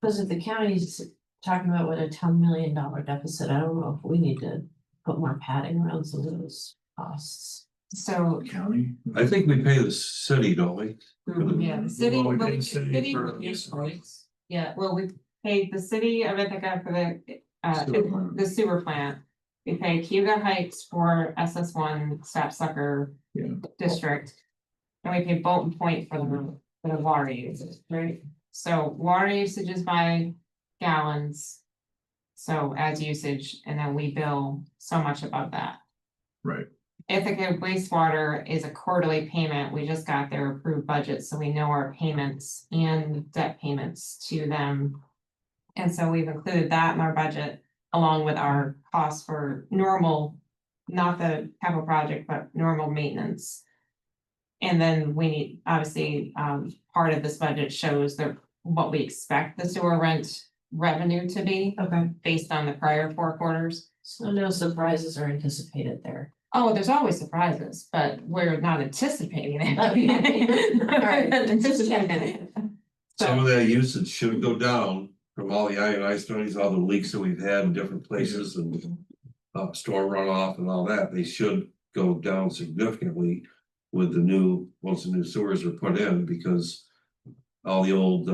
Because if the county's talking about what a $10 million deficit, I don't know if we need to put more padding around some of those costs. So, County? I think we pay the city, don't we? yeah, the city, Well, we well, pay we- the the city city for would use the- rates. Yeah, well, we paid the city of Ithaca for Sewer plant. the sewer plant. We pay Cuba Heights for SS1 Sapsucker Yeah. district. And we pay Bolton Point for the water usage, right? So water usage is by gallons. So as usage, and then we bill so much above that. Right, Ithaca wastewater is a quarterly payment. We just got their approved budget, so we know our payments and debt payments to them. And so we've included that in our budget along with our costs for normal, not the capital project, but normal maintenance. And then we need, obviously, part of this budget shows what we expect the sewer rent revenue to be Okay, based on the prior 4 quarters. so no surprises are anticipated there. Oh, there's always surprises, but we're not anticipating it. Alright. Anticipating it. Some of So, that usage should go down from all the INI studies, all the leaks that we've had in different places and. Storm runoff and all that, they should go down significantly with the new, once the new sewers are put in, because. All the old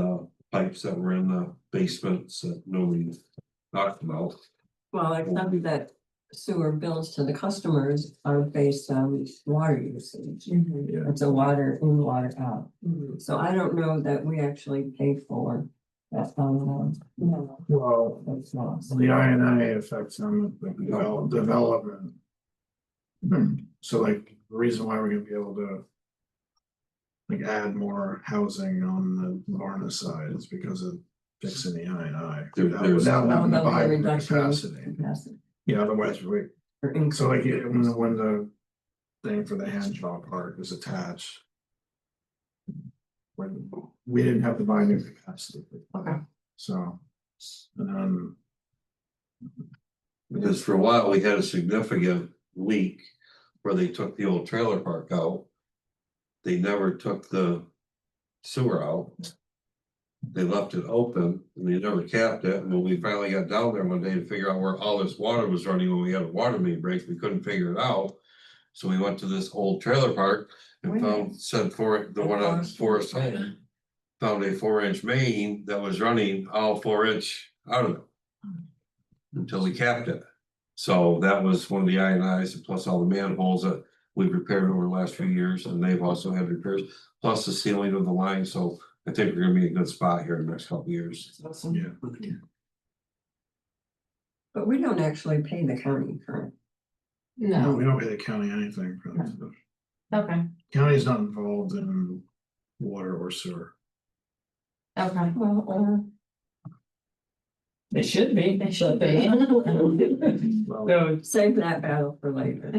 pipes that were in the basements that nobody talked about. Well, except that sewer bills to the customers are based on water usage. Yeah. It's a water in, water out. Mhm. So I don't know that we actually pay for that. No, Well, that's not. the INI affects on the development. So like, the reason why we're gonna be able to. Like add more housing on the Varna side is because of fixing the INI. There's- Without having to Well, buy the the reduction in capacity. capacity Yeah, otherwise we, or increase. so like, when the thing for the Henshaw Park was attached. When we didn't have to buy new capacity. Okay. So. Because for a while, we had a significant leak where they took the old trailer park out. They never took the sewer out. They left it open and they never capped it. And when we finally got down there one day to figure out where all this water was running, when we had a water main break, we couldn't figure it out. So we went to this old trailer park and said for the one on Forest Home. Found a 4-inch main that was running all 4-inch out of it. Until we capped it. So that was one of the INIs, and plus all the manholes that we've repaired over the last few years, and they've also had repairs, plus the sealing of the line, so I think we're gonna be in a good spot here in the next couple of years. Yeah, But we don't actually pay the county for it. No, we don't pay the county anything for that stuff. okay, County's not involved in water or sewer. okay. Well, They should be. They should but be. they're not. Well, So save that battle for later.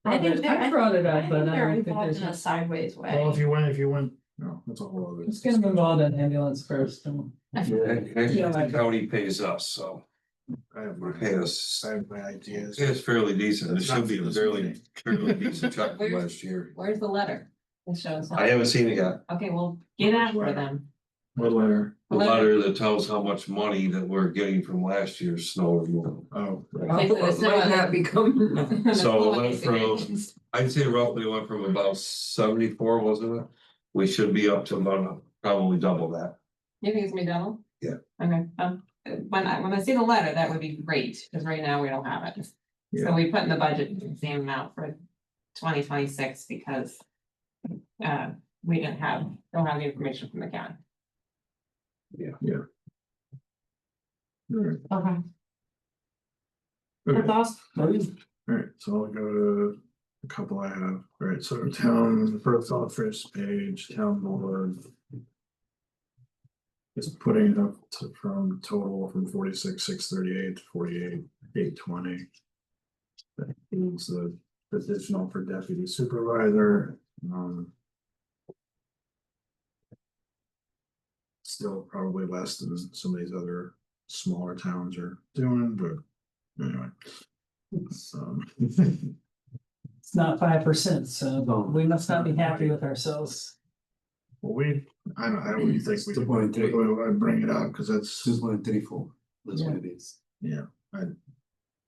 I think they're, I brought it I up, think but I they're don't think involved there's. in a sideways way. Well, if you went, no, that's a whole other. It's gonna move on to ambulance first and. Actually, the county pays us, so I have we my, pay us, I have my ideas. it's fairly decent, it It's not should be for a this fairly, meeting. fairly decent check from last year. Where's the letter? It shows. I haven't seen it yet, Okay, well, get after them. What letter? the letter that tells how much money that we're getting from last year's snow removal. Oh, Okay, so it's not- Might not become. So it went from, I'd say roughly went from about 74, wasn't it? We should be up to about probably double that. you think it's gonna be double? Yeah. Okay, when I see the letter, that would be great, because right now we don't have it. So Yeah. we put in the budget the same amount for 2026 because. We don't have the information from the county. alright, Okay, okay. that's awesome. Alright, so I'll go to a couple I have, alright, so town, first on the first page, town board. Is putting it up to from total from 46,638 to 48,820. That includes the additional for deputy supervisor, Still probably less than some of these other smaller towns are doing, but anyway. It's not 5%, so we must not be happy with ourselves. Well, I don't think we It's can 2.3. I bring it up because it's, 2.34, that's what it is. yeah,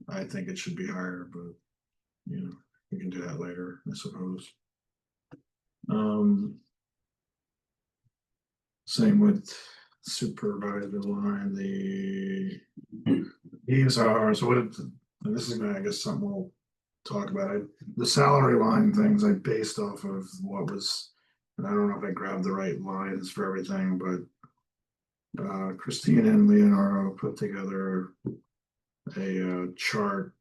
I think it should be higher, but you know, we can do that later, I suppose. Same with supervisor line, the ESR, so what, and this is gonna, I guess, something we'll talk about it. The salary line things I based off of what was, and I don't know if I grabbed the right lines for everything, but Christina and Leonardo put together a chart.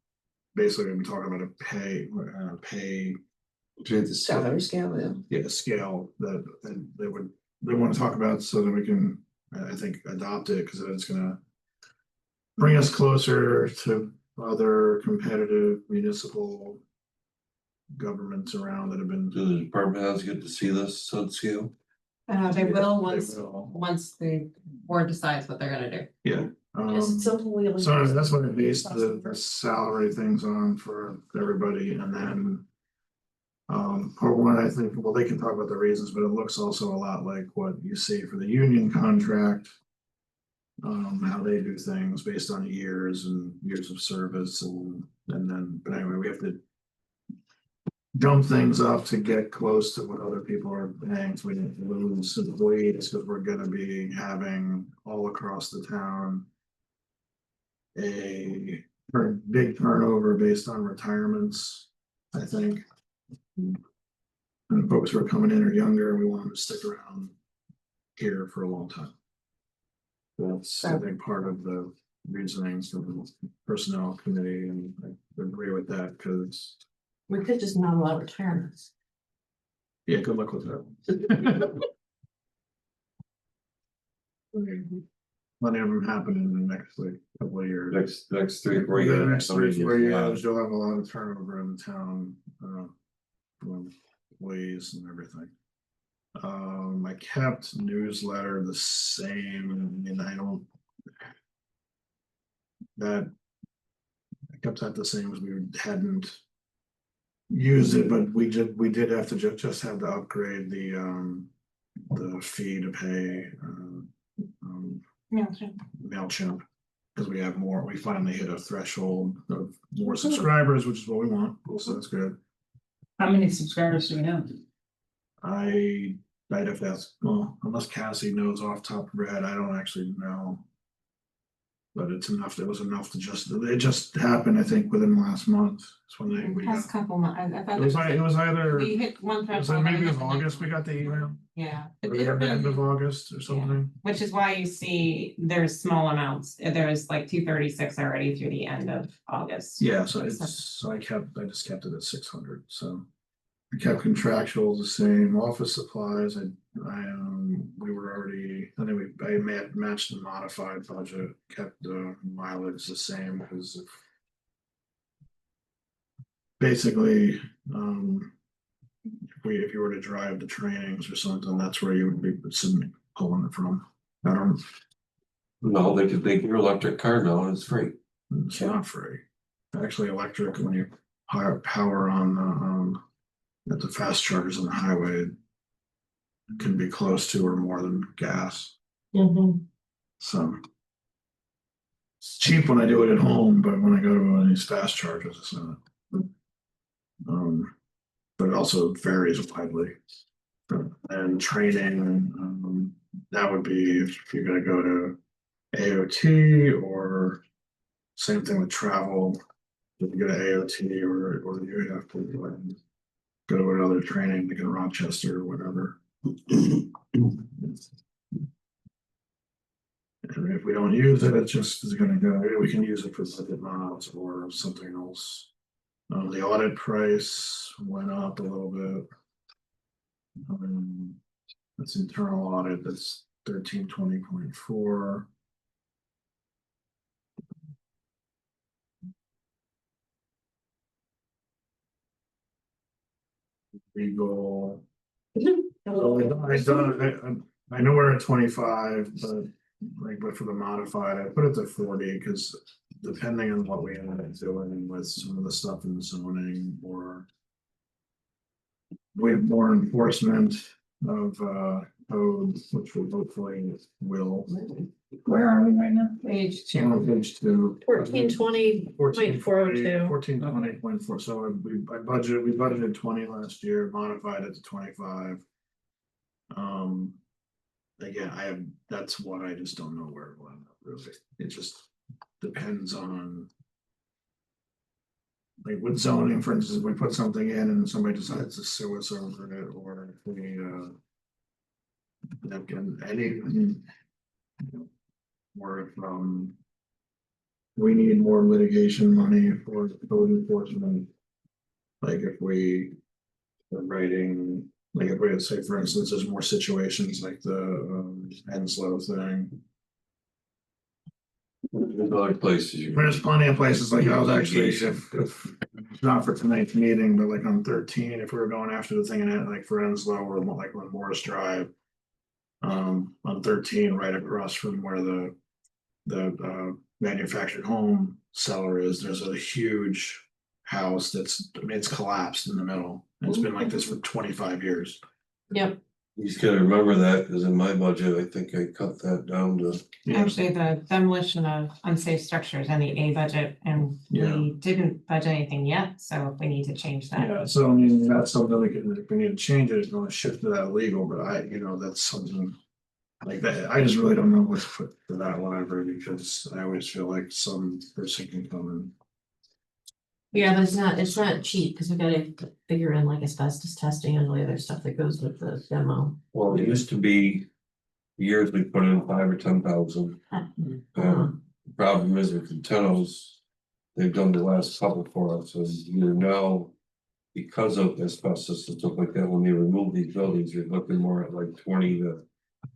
Basically, we've been talking about a pay Salary scale, yeah. scale that they want to talk about so that we can, I think, adopt it, because it's gonna bring us closer to other competitive municipal governments around that have been. Do the department heads get to see this scale? They will They will. once the board decides what they're gonna do. Yeah, Just something we. So that's what I based the salary things on for everybody, and then. Part one, I think, well, they can talk about the reasons, but it looks also a lot like what you see for the union contract. How they do things based on years and years of service and then, but anyway, we have to. Jump things up to get close to what other people are paying, so we didn't lose employees, because we're gonna be having all across the town. A big turnover based on retirements, I think. And folks who are coming in are younger, and we want them to stick around here for a long time. That's, I think, part of the reasoning for the personnel committee, and I agree with that, because, We could just not allow retirements. yeah, good luck with that. Plenty of them happen in the next like couple of years. Next 3 or 4 The years. next 3 or 4 Yeah. years, you'll have a lot of turnover in the town, from employees and everything. I kept newsletter the same, and I don't. That. I kept that the same as we hadn't. Used it, but we did have to just have to upgrade the fee to pay, MailChimp. Because we have more, we finally hit a threshold of more subscribers, which is what we want, so that's good. How many subscribers do we have? I'd have to ask, well, unless Cassie knows off the top of her head, I don't actually know. But it's enough, it was enough to it just happened, I think, within the last month, it's when we got. Past couple months, I thought. It was either, We hit one it was threshold. maybe it was and then the next August, we one. got the email, Yeah. or the end of August or something. Which is why you see there's small amounts, there's like 236 already through the end of August. Yeah, so I just kept it at 600, so. I kept contractuals the same, office supplies, we were already, I think I matched the modified budget, kept the mileage the same, because. Basically, if you were to drive the trainings or something, that's where you would be pulling it from. I don't, No, they could take your electric car now and it's free. it's not free. Actually, electric, when you power on at the fast chargers on the highway, it can be close to or more than gas. So. It's cheap when I do it at home, but when I go to one of these fast chargers, it's not. But it also varies widely. And training, that would be if you're gonna go to AOT, or same thing with travel. If you go to AOT, or you have to go to another training, like in Rochester or whatever. And if we don't use it, it's just is gonna go, we can use it for budget mods or something else. The audit price went up a little bit. That's internal audit, that's 1320.4. Legal. I know we're at 25, but for the modified, I put it to 40, because depending on what we end up doing with some of the stuff in the zoning, or we have more enforcement of code, which we hopefully will. Where are we right now? Page On page 2. 1420.402. 1420.4, so we budgeted 20 last year, modified it to 25. Again, that's what I just don't know where it will end up, really. It just depends on. Like with zoning, for instance, if we put something in and somebody decides to sue us over it, or if we or if we need more litigation money for the code enforcement. Like if we are writing, like if we say, for instance, there's more situations like the Henslow thing. There's other places There's plenty of places, like I was actually, if not for tonight's meeting, but like on 13, if we were going after the thing in it, like for Henslow, or like on Morris Drive. On 13, right across from where the the manufactured home seller is, there's a huge house that's, I mean, it's collapsed in the middle. It's been like this for 25 years. Yep, You just gotta remember that, because in my budget, I think I cut that down to, Actually, the demolition of unsafe structures in the A budget, and Yeah. we didn't budget anything yet, so we need to change that. Yeah, so I mean, that's something we can, if we need to change it, it's gonna shift to that legal, but that's something. Like that, I just really don't know what to put for that one ever, because I always feel like some person can come yeah, but it's not cheap, because we gotta figure in like asbestos testing and all the other stuff that goes with the demo. well, it used to be. Years we put in 5 or 10,000. Problem is with the tunnels, they've done the last couple for us, and you're now. Because of asbestos and stuff like that, when they remove these buildings, you're looking more at like 20 to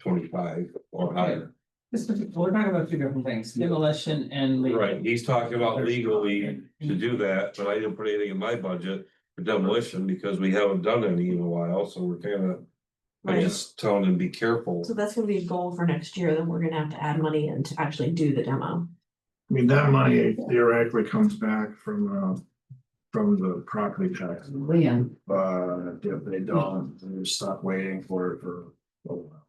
25 or higher. We're talking about two different things, demolition and legal. Right, he's talking about legally to do that, but I didn't put anything in my budget for demolition because we haven't done any in a while, so we're kinda. I Right. just telling them, be careful. So that's gonna be a goal for next year, then we're gonna have to add money in to actually do the demo. I mean, that money theoretically comes back from the property tax. Liam, But if they don't, then you're stuck waiting for it for a while.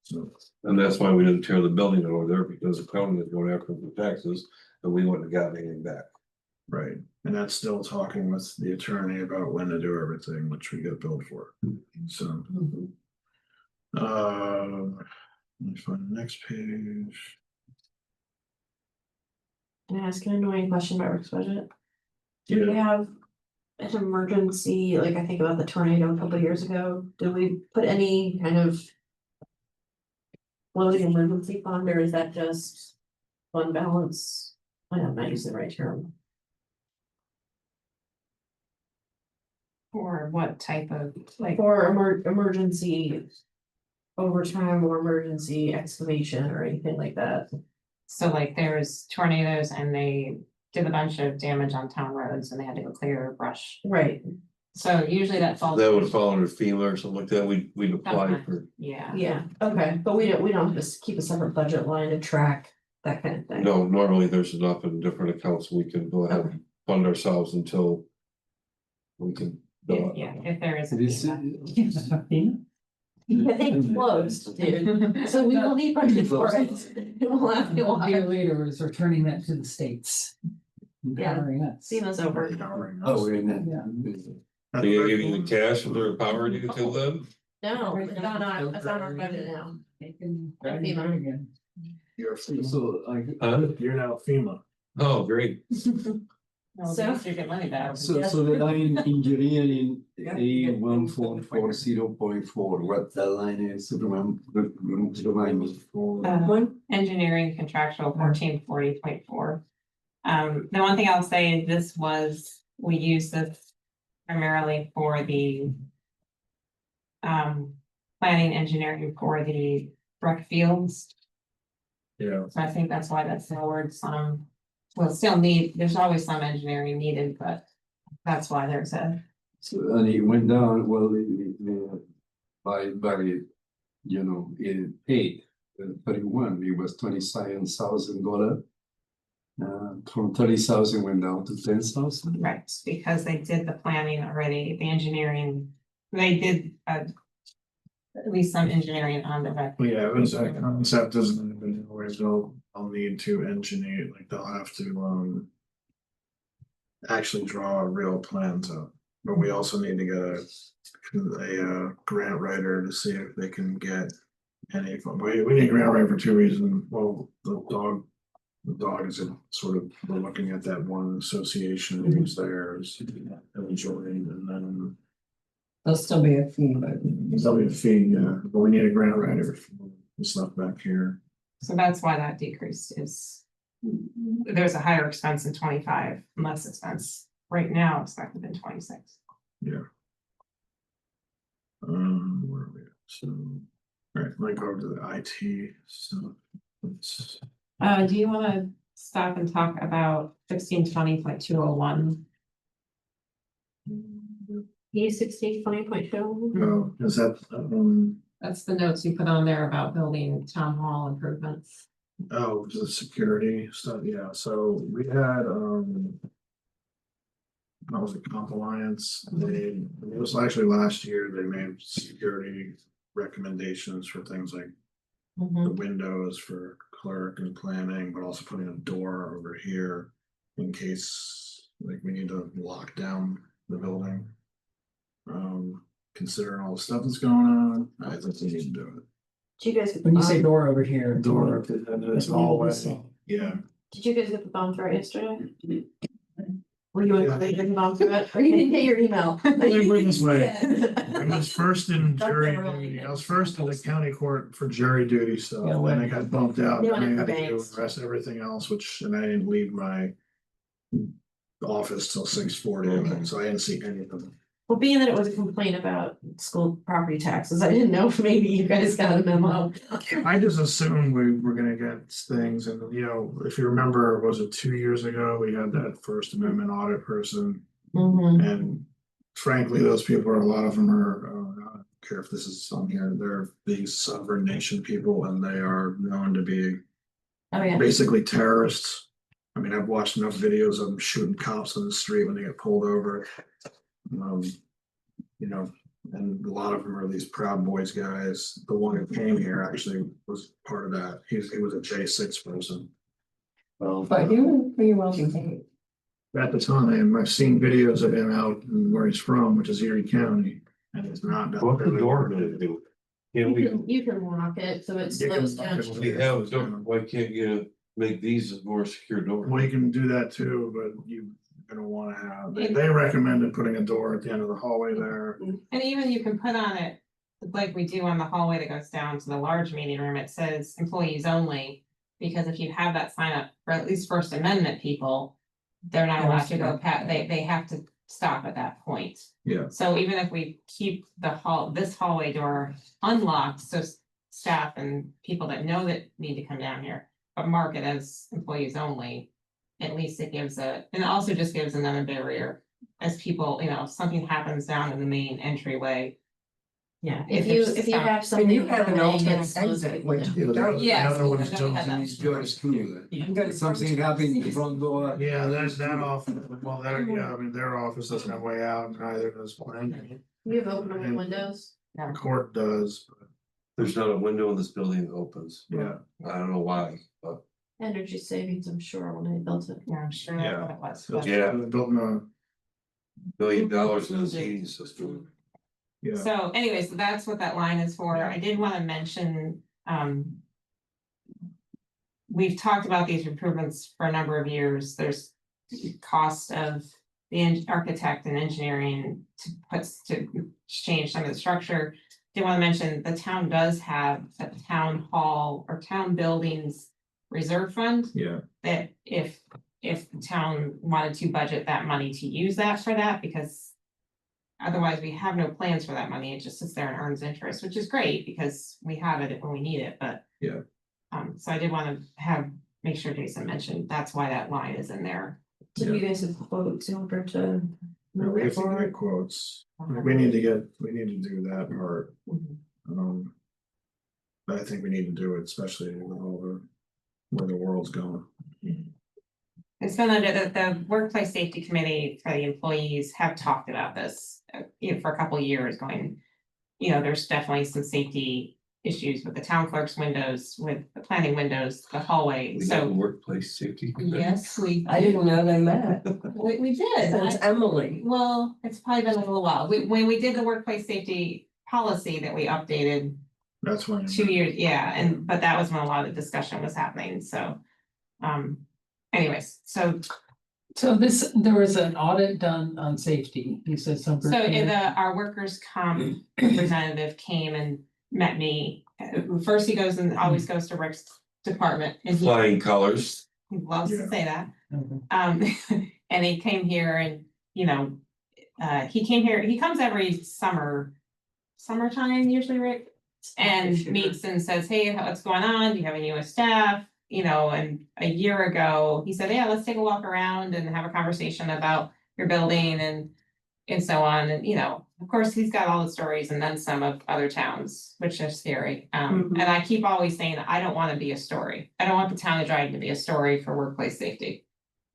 So, And that's why we didn't tear the building over there, because the county is going after the taxes, and we wouldn't have gotten anything back. right, and that's still talking with the attorney about when to do everything, which we get billed for, so. Let me find the next page. Can I ask an annoying question about Rick's budget? Do we have an emergency, like I think about the tornado a couple of years ago, did we put any kind of floating emergency fund, or is that just fund balance? I'm not using the right term. Or what type of, like, For emergency overtime or emergency excavation or anything like that. so like there was tornadoes and they did a bunch of damage on town roads and they had to go clear brush. Right, So usually that falls. That would fall under FEMA or something like that, we'd apply for, Yeah, yeah, okay, but we don't have to keep a separate budget line to track that kind of thing. no, normally there's enough in different accounts, we can go ahead and fund ourselves until. We can. yeah, if there is. a It is, FEMA. I think closed, dude, so we will need budget for it. We'll have to Dear watch. leader is returning that to the states. Yeah. Empowering us. SEMA's over. oh, we're in Yeah. that. They gonna give you the cash and their power you until then? No, it's not on our budget now. FEMA. Again. You're FEMA. So You're now FEMA. Oh, great. No, So- you get money back. so the line engineering A 1440.4, what that line is, Superman, remind me. Engineering contractual 1440.4. The one thing I'll say is this was, we use this primarily for the. Planning engineering for the rec fields, Yeah, so I think that's why that's lowered some. We'll still need, there's always some engineering needed, but that's why there's a. So, and it went down, well, by, in eight, 31, it was $27,000. From 30,000 went down to 10,000. Right, because they did the planning already, the engineering, they did at least some engineering on the rec. well, yeah, it was a concept, isn't it, but anyways, I'll need to engineer, like, they'll have to, actually draw real plans up, but we also need to get a grant writer to see if they can get any, we need a grant writer for 2 reasons, well, the dog is sort of, we're looking at that one association who's there is joined, and then There'll still be a fee, but there'll be a fee, yeah, but we need a grant writer for the stuff back here. So that's why that decrease is. There's a higher expense in 25, and less expense right now expected in 26. Where are we at? So, all right, let me go over to the IT, so. Let's, Do you wanna stop and talk about 1620.201? E1620.2. oh, is that, That's the notes you put on there about building town hall improvements. Oh, the security stuff, yeah, so we had, that was a comp alliance, it was actually last year, they made security recommendations for things like the windows for clerk and planning, but also putting a door over here in case, like, we need to lock down the building. Considering all the stuff that's going on, I think we need to do it. Did you guys get the When you say bond? door over here. Door to this hallway, yeah. Did you guys get the bomb threat yesterday? Were you included in the bomb threat? Or you didn't get your email? Let me put it this way. I Yeah. was first in That's jury never really duty, I good. was first in the county court for jury duty stuff, Yeah, then I got bumped out, They then I went had to to do banks. the rest, everything else, which, and I didn't leave my office till 6:40, so I didn't see anything. Well, being that it was a complaint about school property taxes, I didn't know if maybe you guys got a memo. I just assumed we were gonna get things, and you know, if you remember, was it 2 years ago, we had that First Amendment audit person. Mhm. And frankly, those people are, a lot of them are, I don't care if this is on here, they're these sovereign nation people and they are known to be Oh, yeah. basically terrorists. I mean, I've watched enough videos of them shooting cops on the street when they get pulled over. You know, and a lot of them are these Proud Boys guys. The one who came here actually was part of that. He was a J6 person. Well, But you, were you welcome to? at the time, I've seen videos of him out in where he's from, which is Erie County, and it's not. What the door gonna do? Can we, You can lock it, so it You can slows lock down. it. we have, a door, why can't you make these a more secure door? Well, you can do that too, but you're gonna wanna have, they recommended putting a door at the end of the hallway there. And even you can put on it, like we do on the hallway that goes down to the large meeting room, it says employees only. Because if you have that sign up for at least First Amendment people, they're not allowed to go past, they have to stop at that point. Yeah. So even if we keep this hallway door unlocked, so staff and people that know that need to come down here, but mark it as employees only. At least it gives and it also just gives another barrier as people, you know, if something happens down in the main entryway. Yeah, If if you, there's if you some- have And something. you have an happening, alternate it slows exit, people which down. you don't. Yes, The other one's we don't have done. that. Yours too, You got something happened in the front door. Yeah, there's that off, well, that, yeah, I mean, their office doesn't have way out, and neither does planning. You have open windows. The court does, but There's not a window in this building that opens. yeah, I don't know why, but Energy savings, I'm sure, when they built it. Yeah, I'm sure Yeah. that's what it was. that's- but- Yeah. Building a, $1 in this heating system. yeah, So anyways, that's what that line is for. I did wanna mention, we've talked about these improvements for a number of years. There's cost of the architect and engineering to change some of the structure. Did wanna mention, the town does have a town hall or town buildings reserve fund. yeah, That if the town wanted to budget that money to use that for that, because. Otherwise, we have no plans for that money, it just sits there and earns interest, which is great, because we have it when we need it, but. Yeah. So I did wanna make sure Jason mentioned, that's why that line is in there. Did you guys have quotes in order to? move we it have to forward? get quotes, we need to do that part. Mhm. But I think we need to do it, especially with all where the world's going. It's been under the workplace safety committee for the employees have talked about this, for a couple of years going. You know, there's definitely some safety issues with the town clerk's windows, with the planning windows, the hallway, We have a so. workplace safety. Yes, I didn't know they met. We did. Since Emily. Well, it's probably been a little while. When we did the workplace safety policy that we updated That's when. 2 years, yeah, but that was when a lot of discussion was happening, so. Anyways, so There was an audit done on safety, you said something. our workers' comp representative came and met me. First, he goes and always goes to Rick's department, and Flying colors. he loves to Yeah. say that. Okay. And he came here and, you know, he comes every summertime usually, Rick. And meets and says, hey, what's going on? Do you have any US staff? You know, and a year ago, he said, yeah, let's take a walk around and have a conversation about your building and so on. And, you know, of course, he's got all the stories and then some of other towns, which are scary. Mhm. And I keep always saying, I don't wanna be a story. I don't want the town of Dryden to be a story for workplace safety.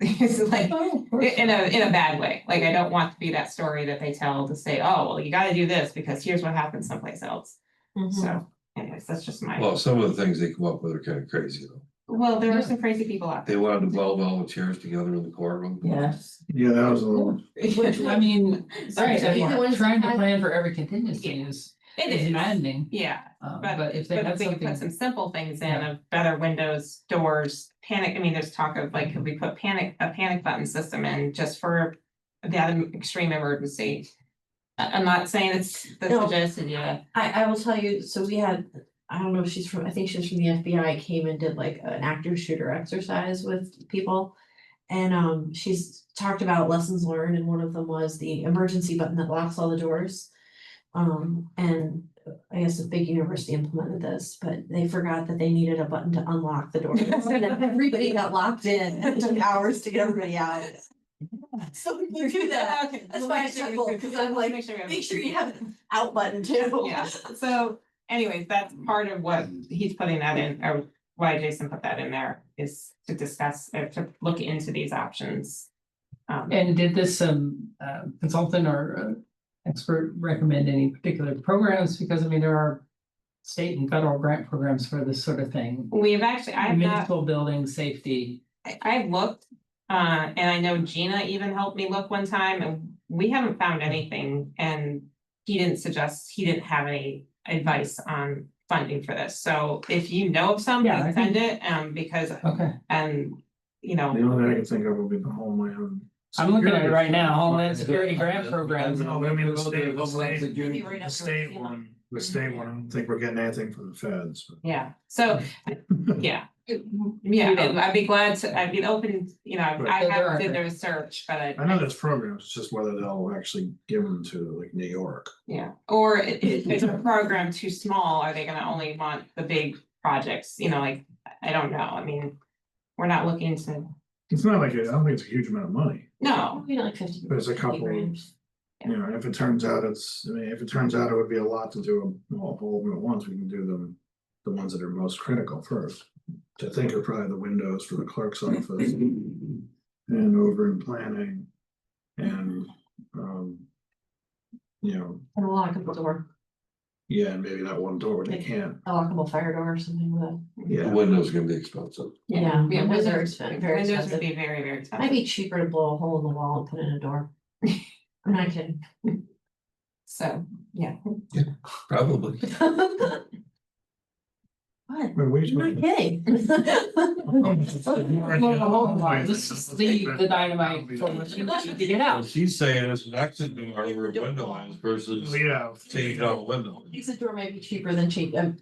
It's like, in a bad way, like, I don't want to be that story that they tell to say, oh, well, you gotta do this because here's what happens someplace else. Mhm. So anyways, that's just my, Well, some of the things they come up with are kind of crazy though. well, there are some crazy people out They there. wanted to weld all the chairs together in the courtroom. Yes. Yeah, that was a little. Which, I mean, Sorry, right, Deborah. I mean, trying to plan for every contingency is It is, maddening. yeah. But if they But had if we could put some something, simple things in Yeah. of better windows, doors, panic, I mean, there's talk of like, could we put a panic button system in just for that extreme emergency? I'm not saying it's the No. suggested yet. I will tell you, so we had, I don't know if she's from, I think she's from the FBI, came and did like an active shooter exercise with people. And she's talked about lessons learned, and one of them was the emergency button that locks all the doors. And I guess a big university implemented this, but they forgot that they needed a button to unlock the door. And then everybody got locked in, and it took hours to get everybody out. So you do that, Okay, that's we'll why I make sure we- chuckle, because I'm like, make sure we have- make sure you have an out button too. Yeah, so anyways, that's part of what he's putting that in, or why Jason put that in there, is to discuss, or to look into these options. and did this consultant or expert recommend any particular programs? Because I mean, there are state and federal grant programs for this sort of thing. We've actually, I've not, Municipal building safety. I've looked, and I know Gina even helped me look one time, and we haven't found anything, and he didn't have any advice on funding for this, so if you know of some, Yeah, I send it, because, Okay, and, you know. The only thing I can think of would be the Homeland. I'm looking at it right now, Homeland Security Grant Programs. No, I mean, the state, Be right the up state there, one, the state one, I don't think we're getting anything from the feds. But Yeah, so, yeah, yeah, I'd be glad to, I'd be open, you know, I Right. have did the research, but I know there's programs, it's just whether they'll actually give them to like New York. yeah, or is a program too small, are they gonna only want the big projects, you know, like, I don't know, I mean. We're not looking to, It's not like, I don't think it's a huge amount of money. no, Maybe like 50. There's a couple of, you know, if it turns out if it turns out it would be a lot to do a whole at once, we can do them. The ones that are most critical first. I think are probably the windows for the clerk's office. And over in planning. And, you know, And a lockable door, yeah, and maybe that one door, they can't, a lockable fire door or something with it. The yeah. window's gonna be expensive. Yeah, yeah, windows are windows, very windows would expensive. be very, very Might expensive, be cheaper to blow a hole in the wall and put in a door. I'm not kidding. so, yeah. Probably. What? When we- I'm not kidding. This is the dynamite for what you need to get out. What she's saying is an exit door where a window is versus Yeah. taking out a window. Exit door might be cheaper than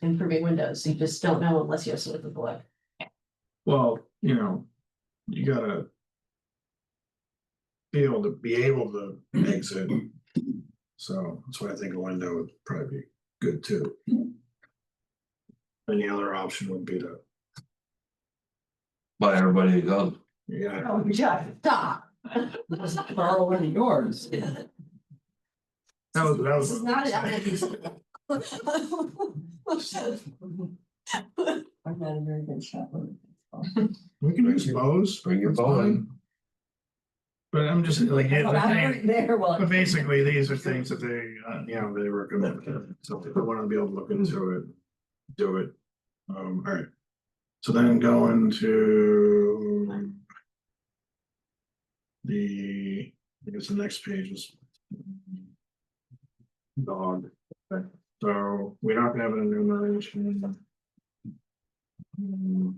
improving windows, you just don't know unless you have someone with the look. Well, you know, you gotta. Be able to exit. So that's why I think a window would probably be good too. Any other option would be to, Buy everybody a gun. yeah, Oh, Jeff, stop. Borrow one of yours. that was, This is not an. I'm not a very good shot. we can use bows. Bring your that's bow in. fine. But I'm just like, Well, I wasn't there while. but basically, these are things that they, you know, they recommend, so if they wanna be able to look into it, do it. Alright. So then going to. I guess the next page is. Dog, okay, so we're not gonna have an enumeration.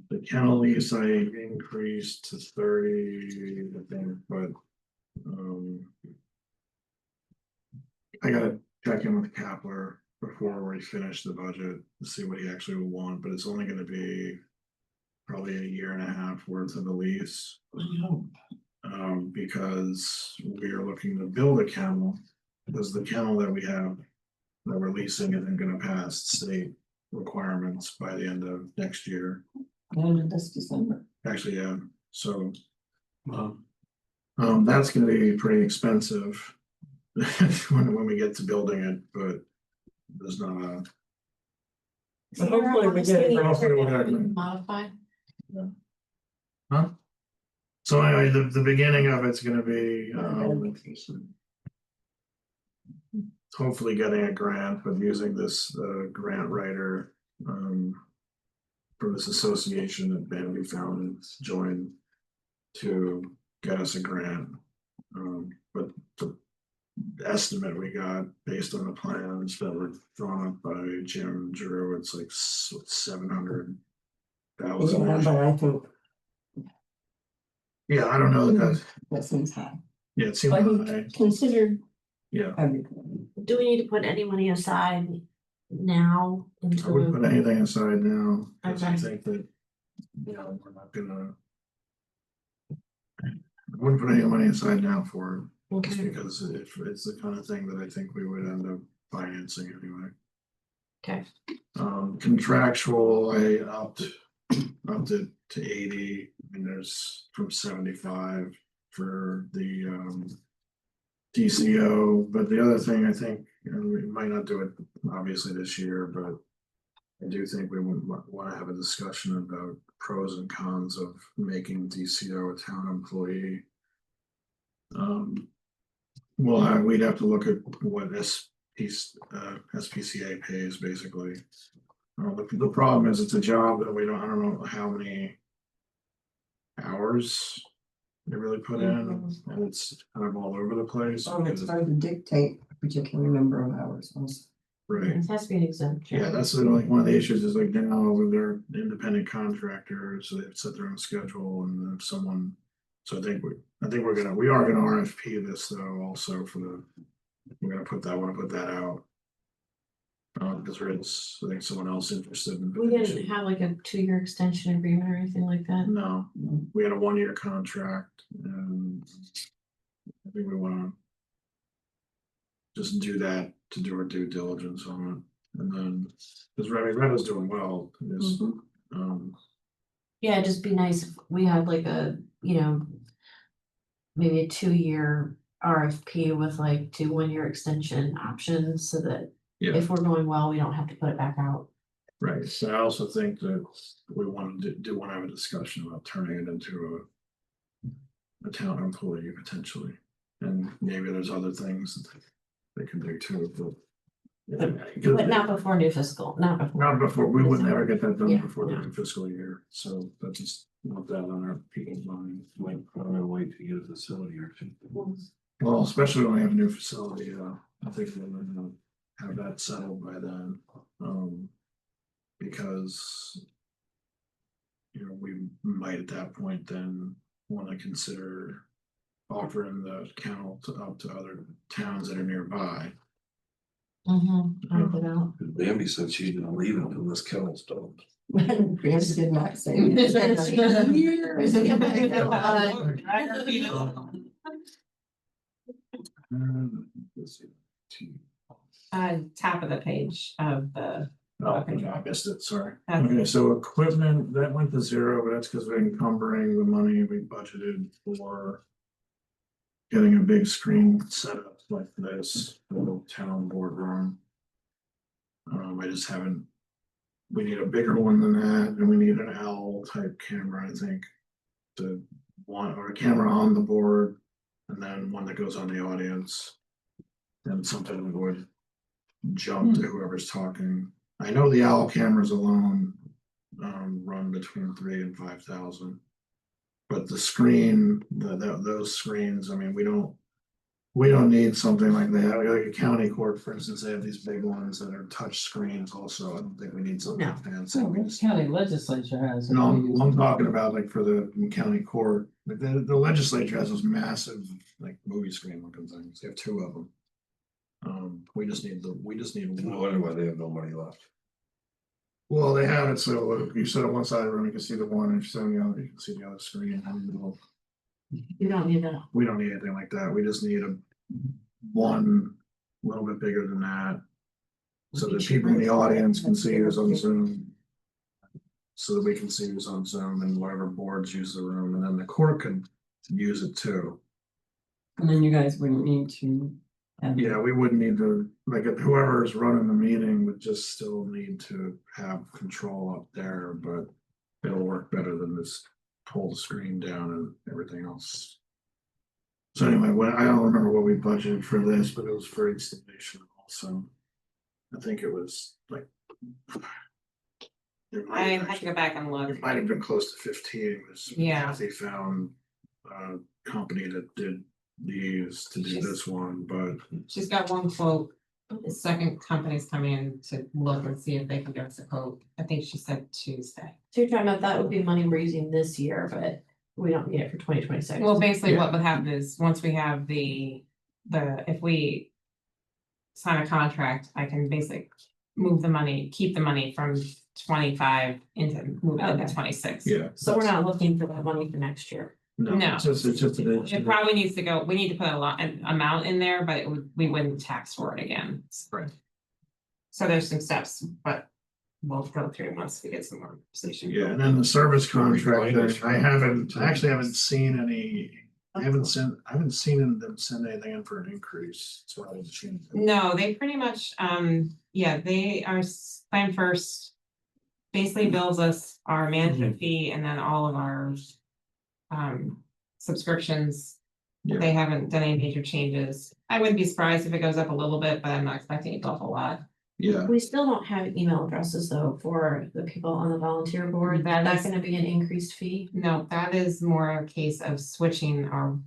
The kennel lease I increased to 30, I think, but. I gotta check in with Kapler before we finish the budget to see what he actually will want, but it's only gonna be. Probably a year and a half worth of the lease. Because we are looking to build a kennel, because the kennel that we have. That we're leasing isn't gonna pass state requirements by the end of next year. This December. Actually, yeah, so. That's gonna be pretty expensive. when we get to building it, but there's not a. So hopefully we get it. Hopefully we'll get it. Modify. Huh? So anyway, the beginning of it's gonna be, hopefully getting a grant, but using this, grant writer, from this association that Vanity Fountain joined to get us a grant. But the estimate we got based on the plans that were drawn up by Jim Drew, it's like 700,000. Yeah, but I think Yeah, I don't know that, that seems high. yeah, it seems But high, he considered yeah, everything. Do we need to put any money aside now I wouldn't put into? anything aside now, because I Okay. think that, we're not gonna. I wouldn't put any money aside now for it, just Okay. because it's the kind of thing that I think we would end up financing anyway. Okay. Contractual, I upped it to 80, and there's from 75 for the DCO, but the other thing I think, we might not do it obviously this year, but I do think we would want to have a discussion about pros and cons of making DCO a town employee. Well, we'd have to look at what SPCA pays basically. The problem is it's a job that I don't know how many hours they really put in, and it's kind of all over the place. Oh, it's because- hard to dictate a particular number of hours also. Right. It has to be an exemption. Yeah, that's like one of the issues is like now with their independent contractors, so they set their own schedule, and if someone. So I think we are gonna RFP this though also we're gonna wanna put that out. Because there is, I think someone else interested in. We didn't have like a 2-year extension agreement or anything like that. No, we had a 1-year contract, and I think we wanna. Just do that to do our due diligence on it, and then, because Retta's doing well, is, Yeah, it'd just be nice if we had like a, maybe a 2-year RFP with like 2 1-year extension options so that yeah, if we're going well, we don't have to put it back out. right, so I also think that we want to do want to have a discussion about turning it into a town employee potentially, and maybe there's other things that they can do too, But not before new fiscal, not before. Not before, we would never get that done Yeah, before the no. new fiscal year, so that's just want that on our people's mind. Like, I'm gonna wait to get a facility or two. Well, especially when we have a new facility, I think we're gonna have that settled by then, because. We might at that point then wanna consider offering the kennel up to other towns that are nearby. I'll put out. Bambi said she's gonna leave it until this kennel's done. Chris did not say. Top of the page of the, Oh, okay, I missed it, sorry. That's Okay, so equipment, that went to 0, but that's because we're encumbering the money we budgeted for. Getting a big screen set up like this, the little town boardroom. I just haven't. We need a bigger one than that, and we need an L type camera, I think. Or a camera on the board, and then one that goes on the audience. And something that would jump to whoever's talking. I know the owl cameras alone run between 3,000 and 5,000. But the screen, those screens, I mean, we don't need something like that. Like a county court, for instance, they have these big ones that are touch screens also. I don't think we need something No. fancy. So We the just- county legislature has. No, I'm talking about like for the county court, like the legislature has those massive like movie screen looking things. They have 2 of them. We just need No one. wonder why they have no money left. Well, they have it, so you sit on one side of the room, you can see the one, and if you sit on the other, you can see the other screen. You don't need that. We don't need anything like that, we just need one a little bit bigger than that. So that people in the audience can see who's on Zoom. So that we can see who's on Zoom and whatever boards use the room, and then the court can use it too. And then you guys wouldn't need to And Yeah, we wouldn't need to, like, if whoever's running the meeting would just still need to have control up there, but it'll work better than this pull the screen down and everything else. So anyway, I don't remember what we budgeted for this, but it was for installation also. I think it was like. It might I have have to actually- go back and look. It might have been close to 15, was Yeah. Kathy found a company that did these to do She's- this one, but She's got one quote. The second company's coming in to look and see if they can give us a quote. I think she said Tuesday. So you're talking about that would be money we're using this year, but we don't need it for 2026. Well, basically Yeah. what would happen is, once we have if we sign a contract, I can basically move the money, keep the money from 25 move it into Okay. 26. yeah. So we're not looking for that money for next year. No, No. it's just It probably needs to go, we need to put an amount in there, but we wouldn't tax for it again. Right. So there's some steps, but we'll go through once we get some more conversation. Yeah, and then the service contract, I actually haven't seen any, I haven't seen them send anything in for an increase. So I was changing. No, they pretty much, they are Plan First. Basically bills us our management fee and then all of our subscriptions. Yeah. They haven't done any major changes. I wouldn't be surprised if it goes up a little bit, but I'm not expecting it to go up a lot. Yeah, We still don't have email addresses though for the people on the volunteer board. That That's is- gonna be an increased fee. No, that is more a case of switching our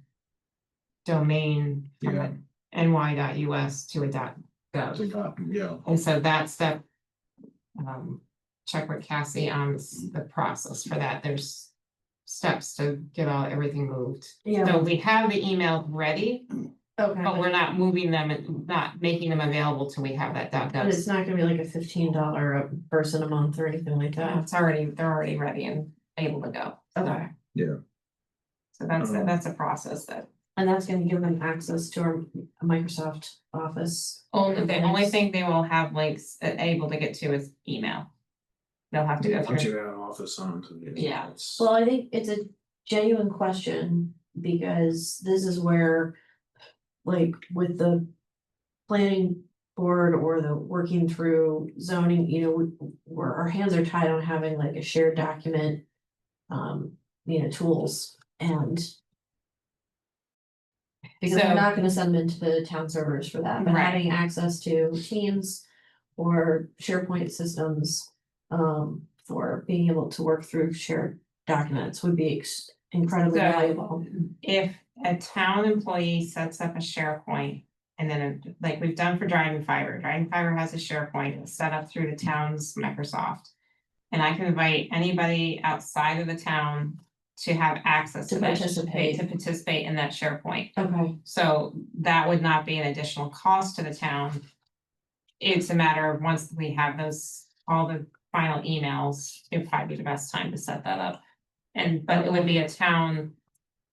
domain from Yeah. a ny.us to a .gov. yeah, And so that's that. Check with Cassie on the process for that. There's steps to get everything moved. So we have the email ready, Okay. but we're not moving them and not making them available till we have that But it's .gov. not gonna be like a $15 a person a month or anything like that. They're already ready and able to go. So- Okay. yeah. So that's a process that, And that's gonna give them access to our Microsoft Office. the only thing they will have links able to get to is email. They'll have to go Once through. you add Office onto these. Yeah. it's- Well, I think it's a genuine question because this is where, like, with the planning board or the working through zoning, where our hands are tied on having like a shared document, tools and because So- we're not gonna send them into the town servers for that, but Right. having access to Teams or SharePoint systems for being able to work through shared documents would be incredibly So- valuable. If a town employee sets up a SharePoint. And then like we've done for Dryden Fiber has a SharePoint it's set up through the town's Microsoft. And I can invite anybody outside of the town to have access To to that, participate. to participate in that SharePoint. Okay, So that would not be an additional cost to the town. It's a matter of once we have all the final emails, it'd probably be the best time to set that up. But it would be a town,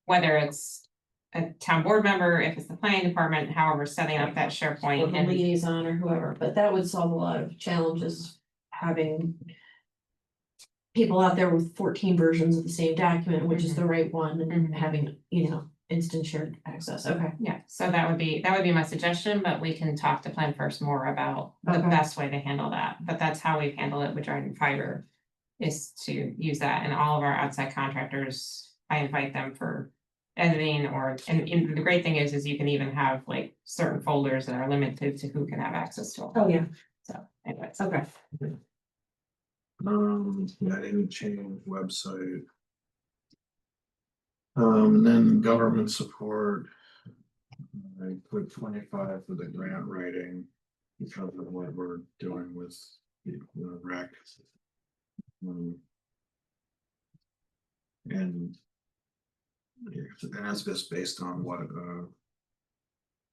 whether it's a town board member, if it's the planning department, however, setting up that or SharePoint the and liaison or whoever, but that would solve a lot of challenges having people out there with 14 versions of the same document, which is the right one, and Mhm. having, instant shared access. Okay. yeah, so that would be my suggestion, but we can talk to Plan First more about the Okay. best way to handle that. But that's how we've handled it with Dryden Fiber. Is to use that and all of our outside contractors, I invite them for editing and the great thing is you can even have like certain folders that are limited to who can have access to them. Oh, yeah. So anyways, Okay. Yeah, I didn't change website. And then government support. I put 25 for the grant writing because of what we're doing with the rec. And yeah, and that's just based on what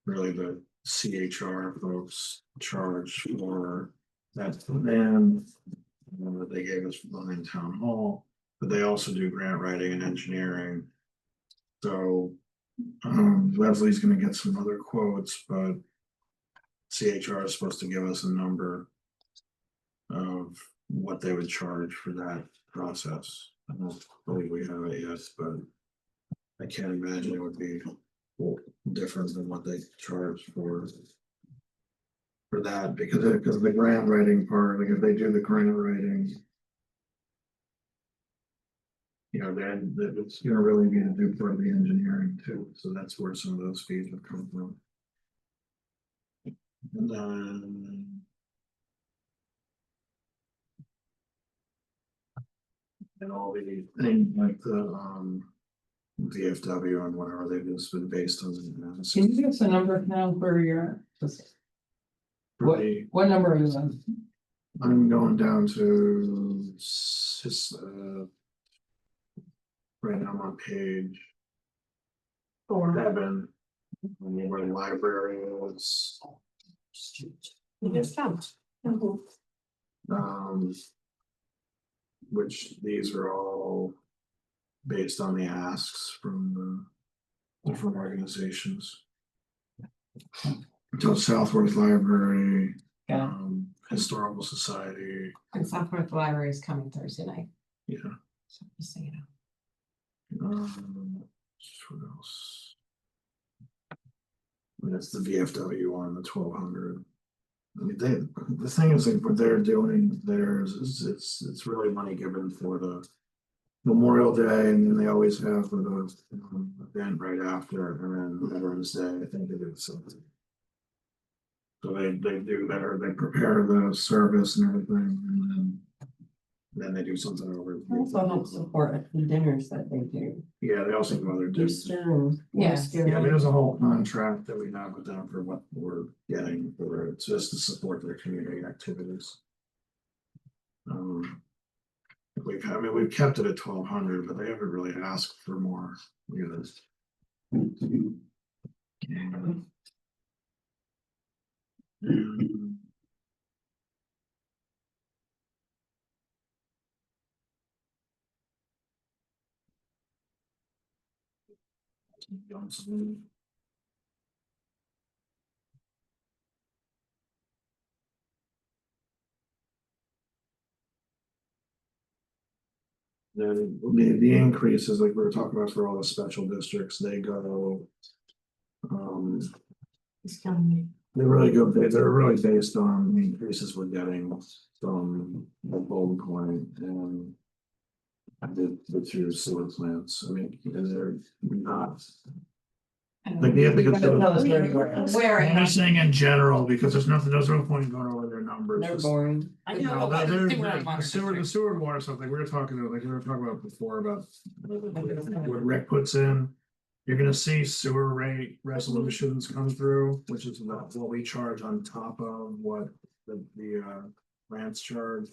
really the CHR folks charge for that van that they gave us behind town hall, but they also do grant writing and engineering. So Leslie's gonna get some other quotes, but CHR is supposed to give us a number of what they would charge for that process. I don't believe we have it yet, but I can't imagine it would be different than what they charge for that, because of the grant writing part, like if they do the grant writing. You know, then it's gonna really be to do part of the engineering too, so that's where some of those fees would come from. And then. And all the things like the VFW and whatever they've just been based on. Can you give us a number now for your, For what number are you on? I'm going down to right now I'm on page 7, where the library is. Which these are all based on the asks from the different organizations. So Southworth Library, Yeah. Historical Society, And Southworth Library is coming Thursday night, yeah. so just so you know. What else? That's the VFW one, the 1200. I mean, the thing is, like, what they're doing there is it's really money given for the Memorial Day, and then they always have the event right after, and then Veterans Day, I think they do something. So they do better, they prepare the service and everything, and then they do something over. Also help support the dinners that they do. Yeah, they also do other dinners. Yes. Yeah, I mean, there's a whole contract that we have with them for what we're getting for it, just to support their community activities. We've kept it at 1200, but they haven't really asked for more. You know. Johnson. Then the increases, like we were talking about for all the special districts, they go. It's killing me. They're really good, they're really based on the increases we're getting from the Golden Point and. The two sewer plants, I mean, they're not. Like, yeah, because I'm just saying in general, because there's no point in going over their numbers. They're boring. I You know. know, Sewer the sewer and water stuff, like we were talking about before about what Rick puts in. You're gonna see sewer rate resolutions come through, which is about what we charge on top of what the grants charge.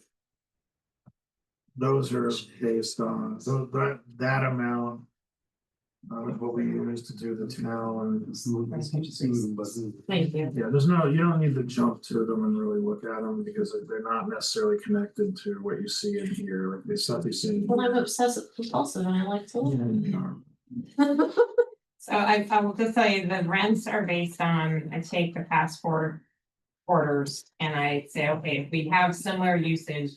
Those are based on, so that amount. What we use to do the town. Thank you. Yeah, you don't need to jump to them and really look at them because they're not necessarily connected to what you see in here, like the stuff you see. Well, I'm obsessive compulsive and I like to look. So I will just tell you, the rents are based on, I take the past 4 quarters and I say, okay, if we have similar usage.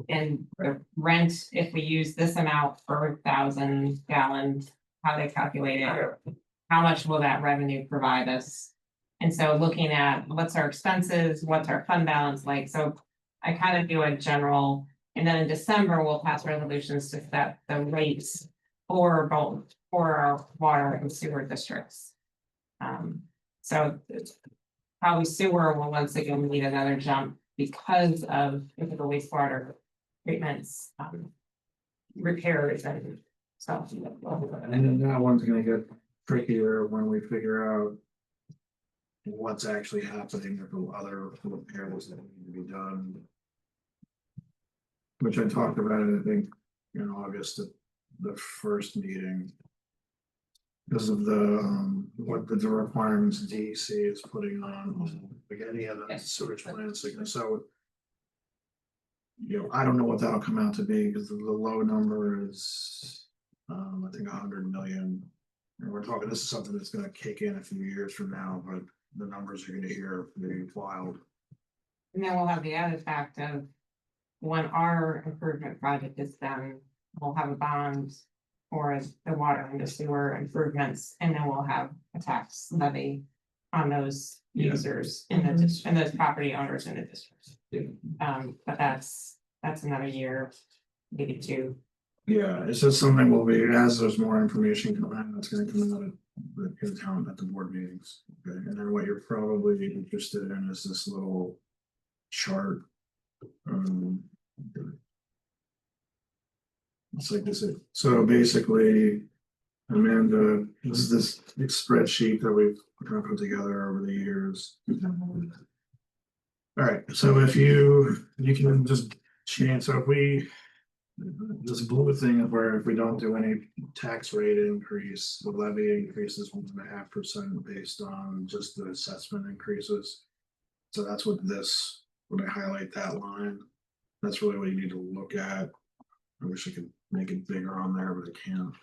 And the rent, if we use this amount per 1,000 gallons, how they calculate it, how much will that revenue provide us? And so looking at what's our expenses, what's our fund balance like, so I kind of do a general, and then in December, we'll pass resolutions to set the rates for both, for our water and sewer districts. So it's probably sewer will once again need another jump because of the wastewater treatments, repairs and stuff. And then that one's gonna get trickier when we figure out. What's actually happening with the other repairs that need to be done. Which I talked about, I think, in August at the first meeting. Because of the what the requirements DEC is putting on, like any of the sewage plants, like, so. You know, I don't know what that'll come out to be, because the low number is, I think 100 million. And we're talking, this is something that's gonna kick in a few years from now, but the numbers you're gonna hear are pretty wild. And then we'll have the added fact of when our improvement project is done, we'll have a bond for the water and the sewer improvements, and then we'll have a tax levy on those Yeah. users in the district, and those property owners in the district. Yeah. But that's another year, maybe two. Yeah, it's just something will be, as there's more information coming out, it's gonna come out at the town at the board meetings. Okay, and then what you're probably interested in is this little chart. It's like this, so basically, Amanda, this is this big spreadsheet that we've kind of put together over the years. All right, so if you can just change, so if we. This blue thing is where if we don't do any tax rate increase, the levy increases 1.5% based on just the assessment increases. So that's what this, when I highlight that line, that's really what you need to look at. I wish I could make it bigger on there, but I can't.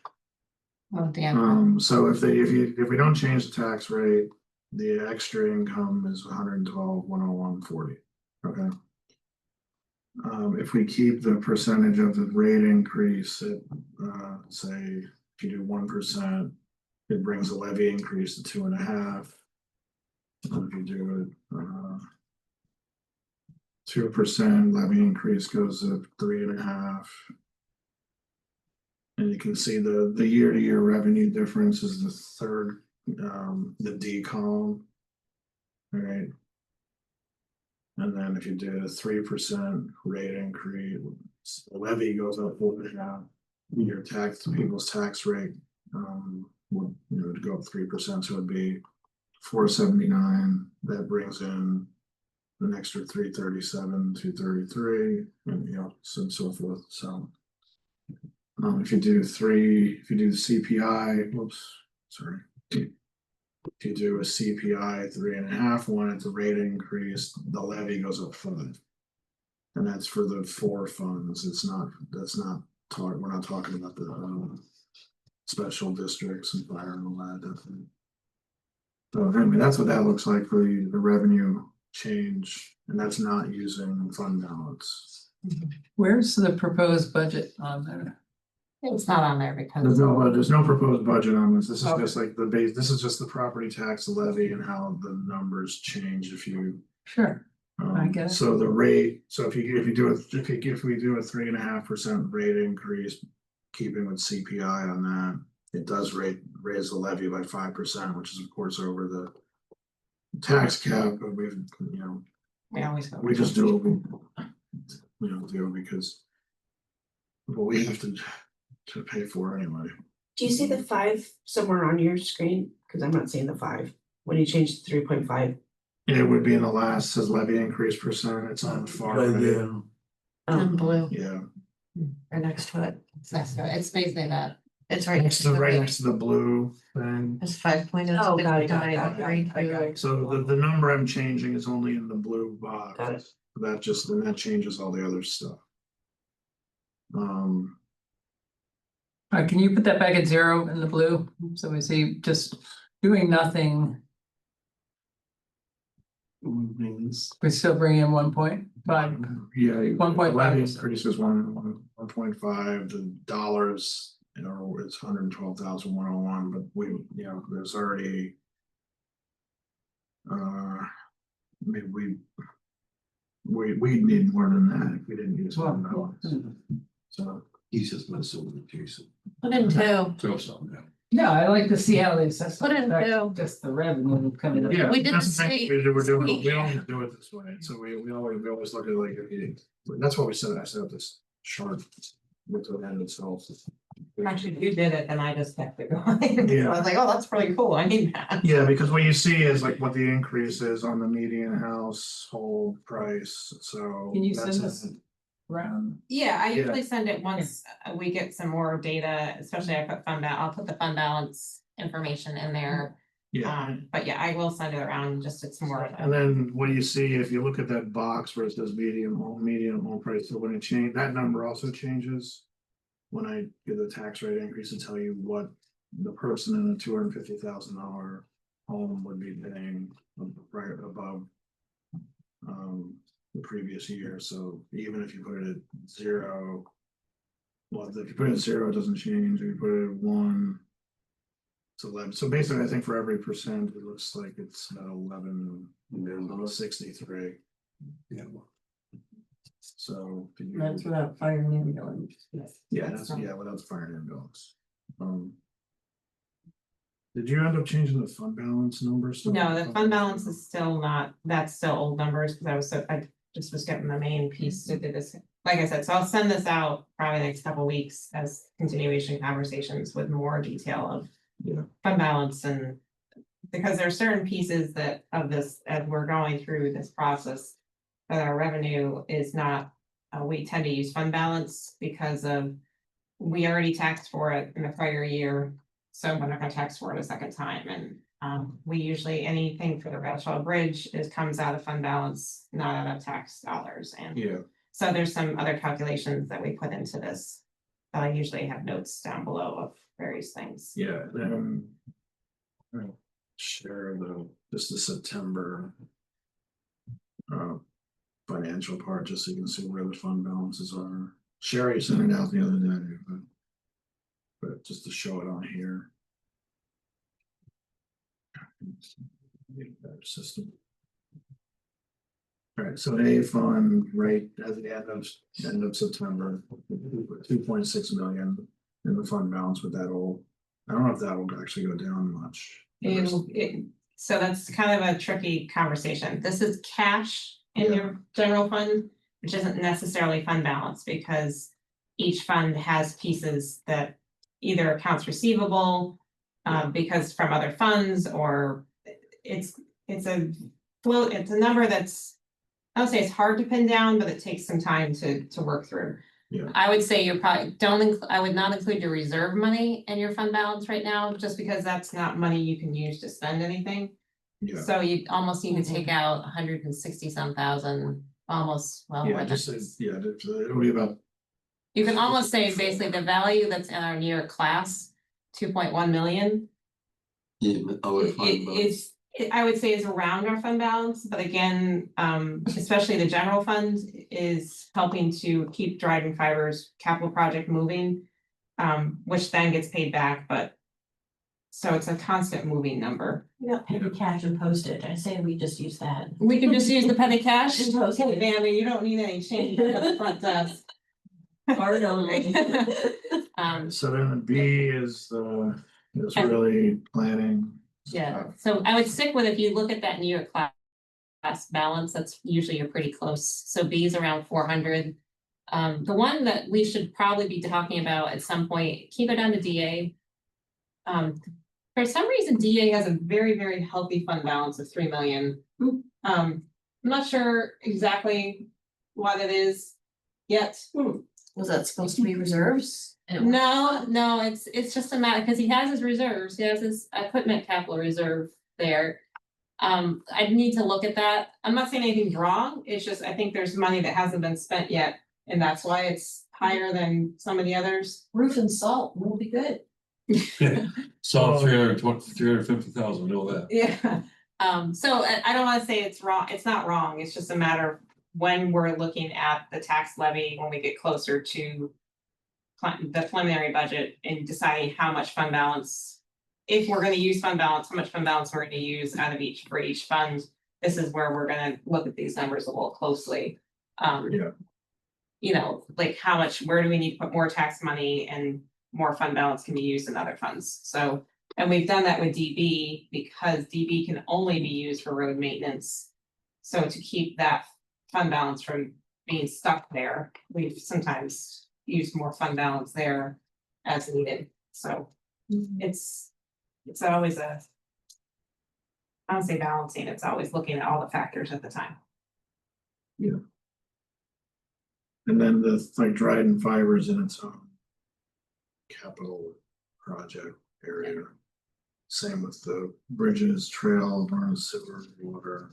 Oh, Dan. So if we don't change the tax rate, the extra income is 112,101.40. Okay. If we keep the percentage of the rate increase at, say, if you do 1%, it brings the levy increase to 2.5. If you do it, 2% levy increase goes to 3.5. And you can see the year-to-year revenue difference is the third, the D column. All right. And then if you did a 3% rate increase, the levy goes up 4.5. Your people's tax rate would go up 3%, so it'd be 479. That brings in an extra 337, 233, and so forth. So if you do the CPI, sorry. If you do a CPI 3.5 one, it's a rate increase, the levy goes up 5. And that's for the 4 funds. We're not talking about the special districts and fire and all that. Definitely. So anyway, that's what that looks like for the revenue change, and that's not using fund balance. Where's the proposed budget on there? It's not on there because. There's no proposed budget on this. This is Okay. just like the base, this is just the property tax levy and how the numbers change if you. Sure. I get it. So the rate, so if we do a 3.5% rate increase, keeping with CPI on that, it does raise the levy by 5%, which is of course over the tax cap, but we always go. we just do it. We don't do it because we have to pay for anyway. Do you see the 5 somewhere on your screen? Because I'm not seeing the 5. When you change to 3.5. It would be in the last, says levy increase percent, it's on the far right. In blue, Yeah, or next to it. It's basically that. It's right next to the blue thing. It's 5.0. Oh, got it. I got it. So the number I'm changing is only in the blue box. Got it. That changes all the other stuff. Can you put that back at 0 in the blue? So we see just doing nothing, we still bring in 1.5. Yeah. 1.5. Levy increases 1.5, the dollars, it's 112,101, but there's already. Maybe we need more than that if we didn't use fund balance. So. He's just messing with Jason. Put in 2. Throw something down. Yeah, I like to see how they assess. Put in affect 2. Just the revenue coming up. Yeah, We did that's the the thing state- we always state. do it this way, so we always look at it like, that's what I set up this chart with the end itself. Actually, you did it and I just kept it going. Yeah. So I was like, oh, that's really cool. I need that. Yeah, because what you see is like what the increase is on the median household price, so. Can you that's send us it. around? Yeah, I Yeah. usually send it once we get some more data, especially I'll put the fund balance information in there. Yeah, But yeah, I will send it around, just it's more. and then what you see, if you look at that box where it says median home price, so when it change, that number also changes. When I give the tax rate increase to tell you what the person in a $250,000 home would be paying right above. The previous year, so even if you put it at 0. Well, if you put it 0, it doesn't change, if you put it at 1. It's 11, so basically, I think for every percent, it looks like it's 11, almost 63, Yeah. so. if you- That's without fire and ambulance. Yeah, without the fire and ambulance. Did you end up changing the fund balance numbers? No, the fund balance is still not, that's still old numbers, because I just was getting the main piece to do this. Like I said, so I'll send this out probably the next couple of weeks as continuation conversations with more detail of Yeah. fund balance and. Because there are certain pieces that of this, as we're going through this process. That our revenue is not, we tend to use fund balance because of. We already taxed for it in the prior year, so we're not gonna tax for it a second time, and we usually, anything for the rail trail bridge comes out of fund balance, not out of tax dollars, and. Yeah, So there's some other calculations that we put into this. I usually have notes down below of various things. yeah, I'll share just the September. Financial part, just so you can see where the fund balances are. Sherry sent it out the other day, but just to show it on here. System. All right, so A fund right at the end of September, 2.6 million in the fund balance with that old. I don't know if that will actually go down much. So that's kind of a tricky conversation. This is cash in your general fund, which isn't necessarily fund balance, because each fund has pieces that either accounts receivable, because from other funds, or it's a float, it's a number that's, I would say it's hard to pin down, but it takes some time to work through. Yeah. I would say you're probably, I would not include your reserve money in your fund balance right now, just because that's not money you can use to spend anything. Yeah, So you almost need to take out 160 some thousand, almost, well. yeah, more just, than- it'll be about, You can almost say basically the value that's in our New York class, 2.1 million. Yeah, our fund It balance. is, I would say is around our fund balance, but again, especially the general fund is helping to keep Dryden Fiber's capital project moving. Which then gets paid back, but. So it's a constant moving number. We got paper cash and postage, I say we just use that. We can just use the petty cash. And post it. Vandy, you don't need any change at the front desk. Or no. so then the B is really planning. Yeah, so I would stick with, if you look at that New York class balance, that's usually you're pretty close. So B is around 400. The one that we should probably be talking about at some point, keep it down to DA. For some reason, DA has a very, very healthy fund balance of 3 million. I'm not sure exactly what it is yet. Was that supposed to be reserves? No, it's just a matter, because he has his reserves, he has his equipment capital reserve there. I need to look at that. I'm not saying anything's wrong, it's just, I think there's money that hasn't been spent yet, and that's why it's higher than some of the others. Roof and salt will be good. So 350,000, know that. Yeah, so I don't wanna say it's wrong, it's not wrong, it's just a matter of when we're looking at the tax levy, when we get closer to the preliminary budget and deciding how much fund balance, if we're gonna use fund balance, how much fund balance we're gonna use out of for each fund. This is where we're gonna look at these numbers a little closely. Yeah. You know, like how much, where do we need to put more tax money, and more fund balance can be used in other funds, so. And we've done that with DB, because DB can only be used for road maintenance. So to keep that fund balance from being stuck there, we've sometimes used more fund balance there as needed, so. It's always I don't say balancing, it's always looking at all the factors at the time. And then like Dryden Fibers in its own capital project area. Same with the bridges, trail, burn sewer, water.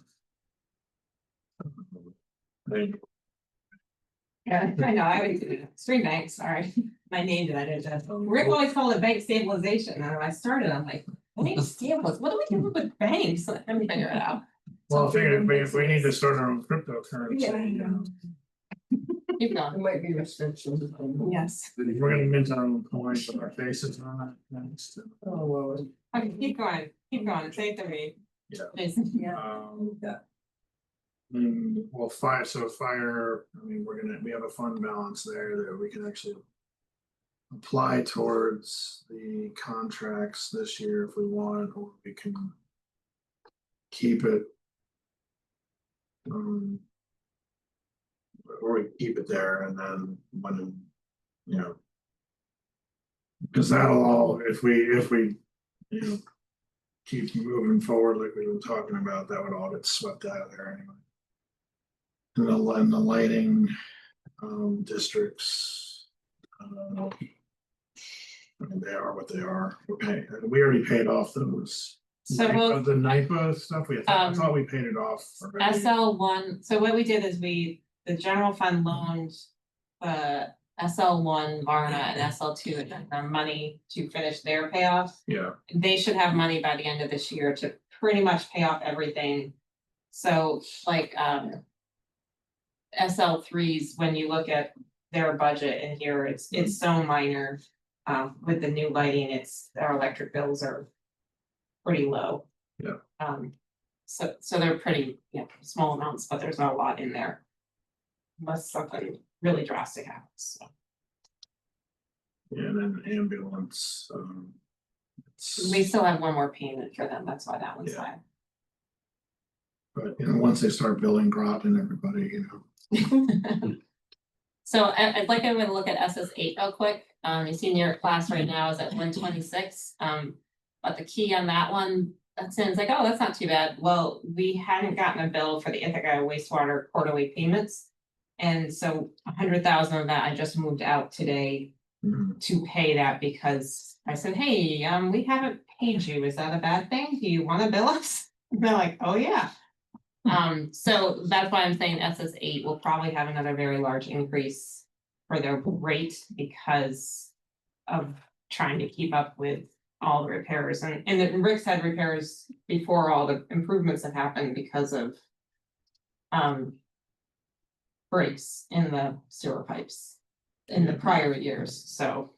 Yeah, I know, I would do it. Stream banks, sorry, my name that is, Rick always called it bank stabilization, and when I started, I'm like, bank stabilization, what do we do with banks? Let me figure it out. Well, if we need to start our own cryptocurrency. Yeah, I know. Keep There going. might be restrictions. Yes. We're gonna mint our own coins with our faces on it next. Oh, well. Okay, keep going, say it to me. Yeah. Please. Yeah. Yeah. Well, fire, I mean, we have a fund balance there that we can actually apply towards the contracts this year if we want, or we can keep it. Or we keep it there and then when, you know. Cause that'll all, if we, you know, keep moving forward like we've been talking about, that would all get swept out of there anyway. And the lighting, districts. I mean, they are what they are. We already paid off those. So we'll- The NIPA stuff, I thought we paid it off already. SL1, so what we did is the general fund loaned SL1, Varna and SL2 and their money to finish their payoffs. Yeah, They should have money by the end of this year to pretty much pay off everything. So like SL3s, when you look at their budget in here, it's so minor. With the new lighting, our electric bills are pretty low. Yeah. So they're pretty, small amounts, but there's not a lot in there. Unless something really drastic happens, so. yeah, and then ambulance, We still have one more payment for them, that's why that one's Yeah. high. but you know, once they start billing Groton, everybody, you know. So I'd like everyone to look at SS8 real quick. Your senior class right now is at 126. But the key on that one, that sounds like, oh, that's not too bad. Well, we hadn't gotten a bill for the Ithaca wastewater quarterly payments. And so 100,000 of that I just moved out today to pay that because I said, hey, we haven't paid you. Is that a bad thing? Do you want to bill us? And they're like, oh, yeah. So that's why I'm saying SS8 will probably have another very large increase for their rate because of trying to keep up with all the repairs and Rick's had repairs before all the improvements have happened because of breaks in the sewer pipes in the prior years, so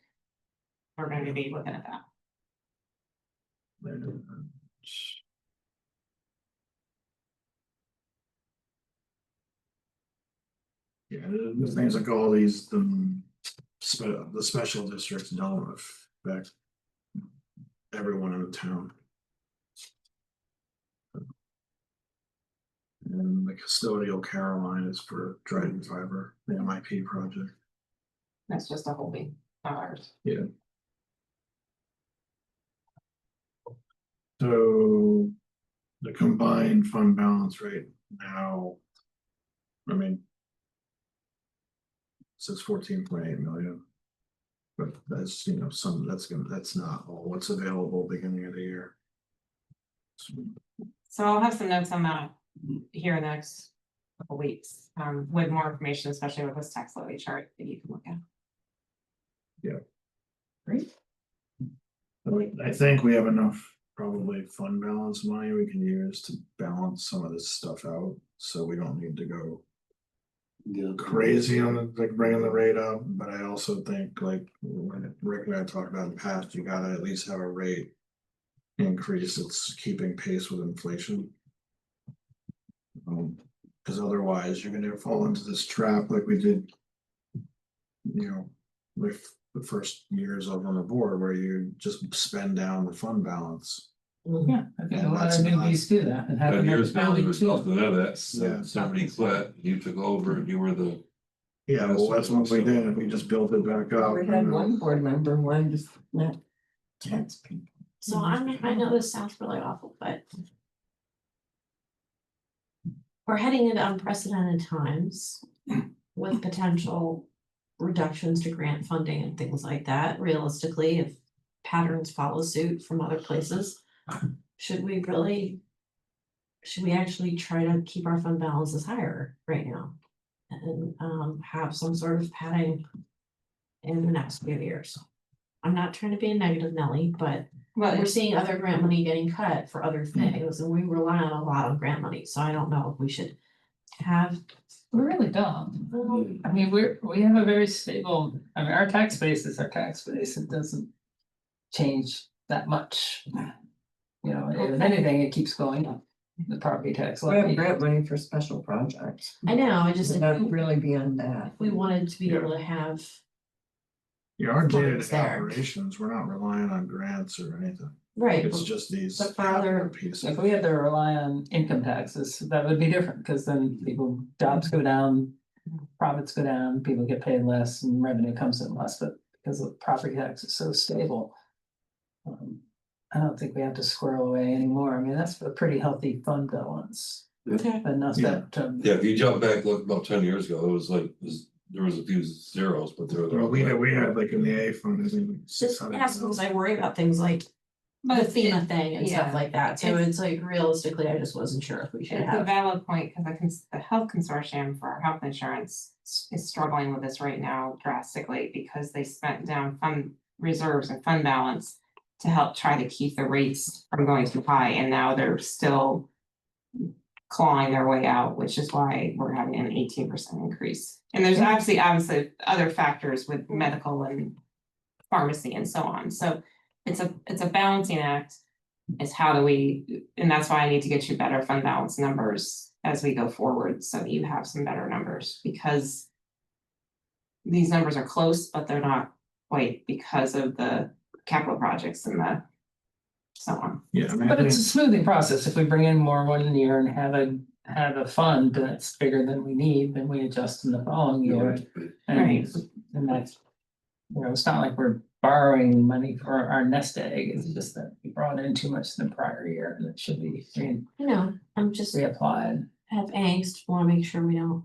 we're going to be looking at that. Yeah, the things like all these, the special districts don't affect everyone in the town. And the custodial Caroline is for Dryden Fiber, the MIP project. That's just a holding, not ours. So the combined fund balance right now, I mean, says 14.8 million. But that's, you know, that's not all what's available beginning of the year. So I'll have some notes on that here in the next couple weeks, with more information, especially with this tax levy chart that you can look at. Great. I think we have enough probably fund balance money we can use to balance some of this stuff out, so we don't need to go crazy on the, like bringing the rate up, but I also think like when Rick and I talked about in the past, you gotta at least have a rate increase that's keeping pace with inflation. Cause otherwise you're gonna fall into this trap like we did, you know, with the first years of on the board where you just spend down the fund balance. Yeah, I think a And lot of that's not- newbies do that and have. And another years ago, there building was too. nothing of that, Yeah. somebody quit, you took over and you were the. Yeah, well, that's what we did, we just built it back up. We had one board member, one just not tax people. So I know this sounds really awful, but we're heading into unprecedented times with potential reductions to grant funding and things like that. Realistically, if patterns follow suit from other places, should we actually try to keep our fund balances higher right now? And have some sort of padding in the next few years. I'm not trying to be a negative Nelly, but Well, we're seeing other grant money getting cut for other things, and we rely on a lot of grant money, so I don't know if we should have. We really don't. I mean, we have a very stable, I mean, our tax base is our tax base. It doesn't change that much. You know, if anything, it keeps going up, the property tax We have levy. grant money for special projects. I know, I just, It's if not we really beyond that. wanted to be able to have, Yeah, our Funds day-to-day there. operations, we're not relying on grants or anything. right, It's just these. but for other- pieces. If we had to rely on income taxes, that would be different, because then people, jobs go down, profits go down, people get paid less and revenue comes in less, but because the property tax is so stable. I don't think we have to squirrel away anymore. I mean, that's a pretty healthy fund balance. Okay. Enough that, Yeah, if you jump back, look about 10 years ago, it was like, there was a few zeros, but there Well, were. we had like in the A fund, I think. just 600,000. ask, because I worry about things like the But FEMA thing and stuff yeah. like that, so it's like realistically, I just wasn't sure if we should It's a have. valid point, because the health consortium for our health insurance is struggling with this right now drastically, because they spent down fund reserves and fund balance to help try to keep the rates from going too high, and now they're still clawing their way out, which is why we're having an 18% increase. And there's obviously other factors with medical and pharmacy and so on, so it's a balancing act. Is how do we, and that's why I need to get you better fund balance numbers as we go forward, so you have some better numbers, because these numbers are close, but they're not quite because of the capital projects and the so on. Yeah, I mean, I but think, it's a smoothing process. If we bring in more one year and have a fund that's bigger than we need, then we adjust in the following year. Right. And that's, you know, it's not like we're borrowing money for our nest egg. It's just that we brought in too much in the prior year, and it should be You know, I'm just reapplied. have angst, wanna make sure we don't.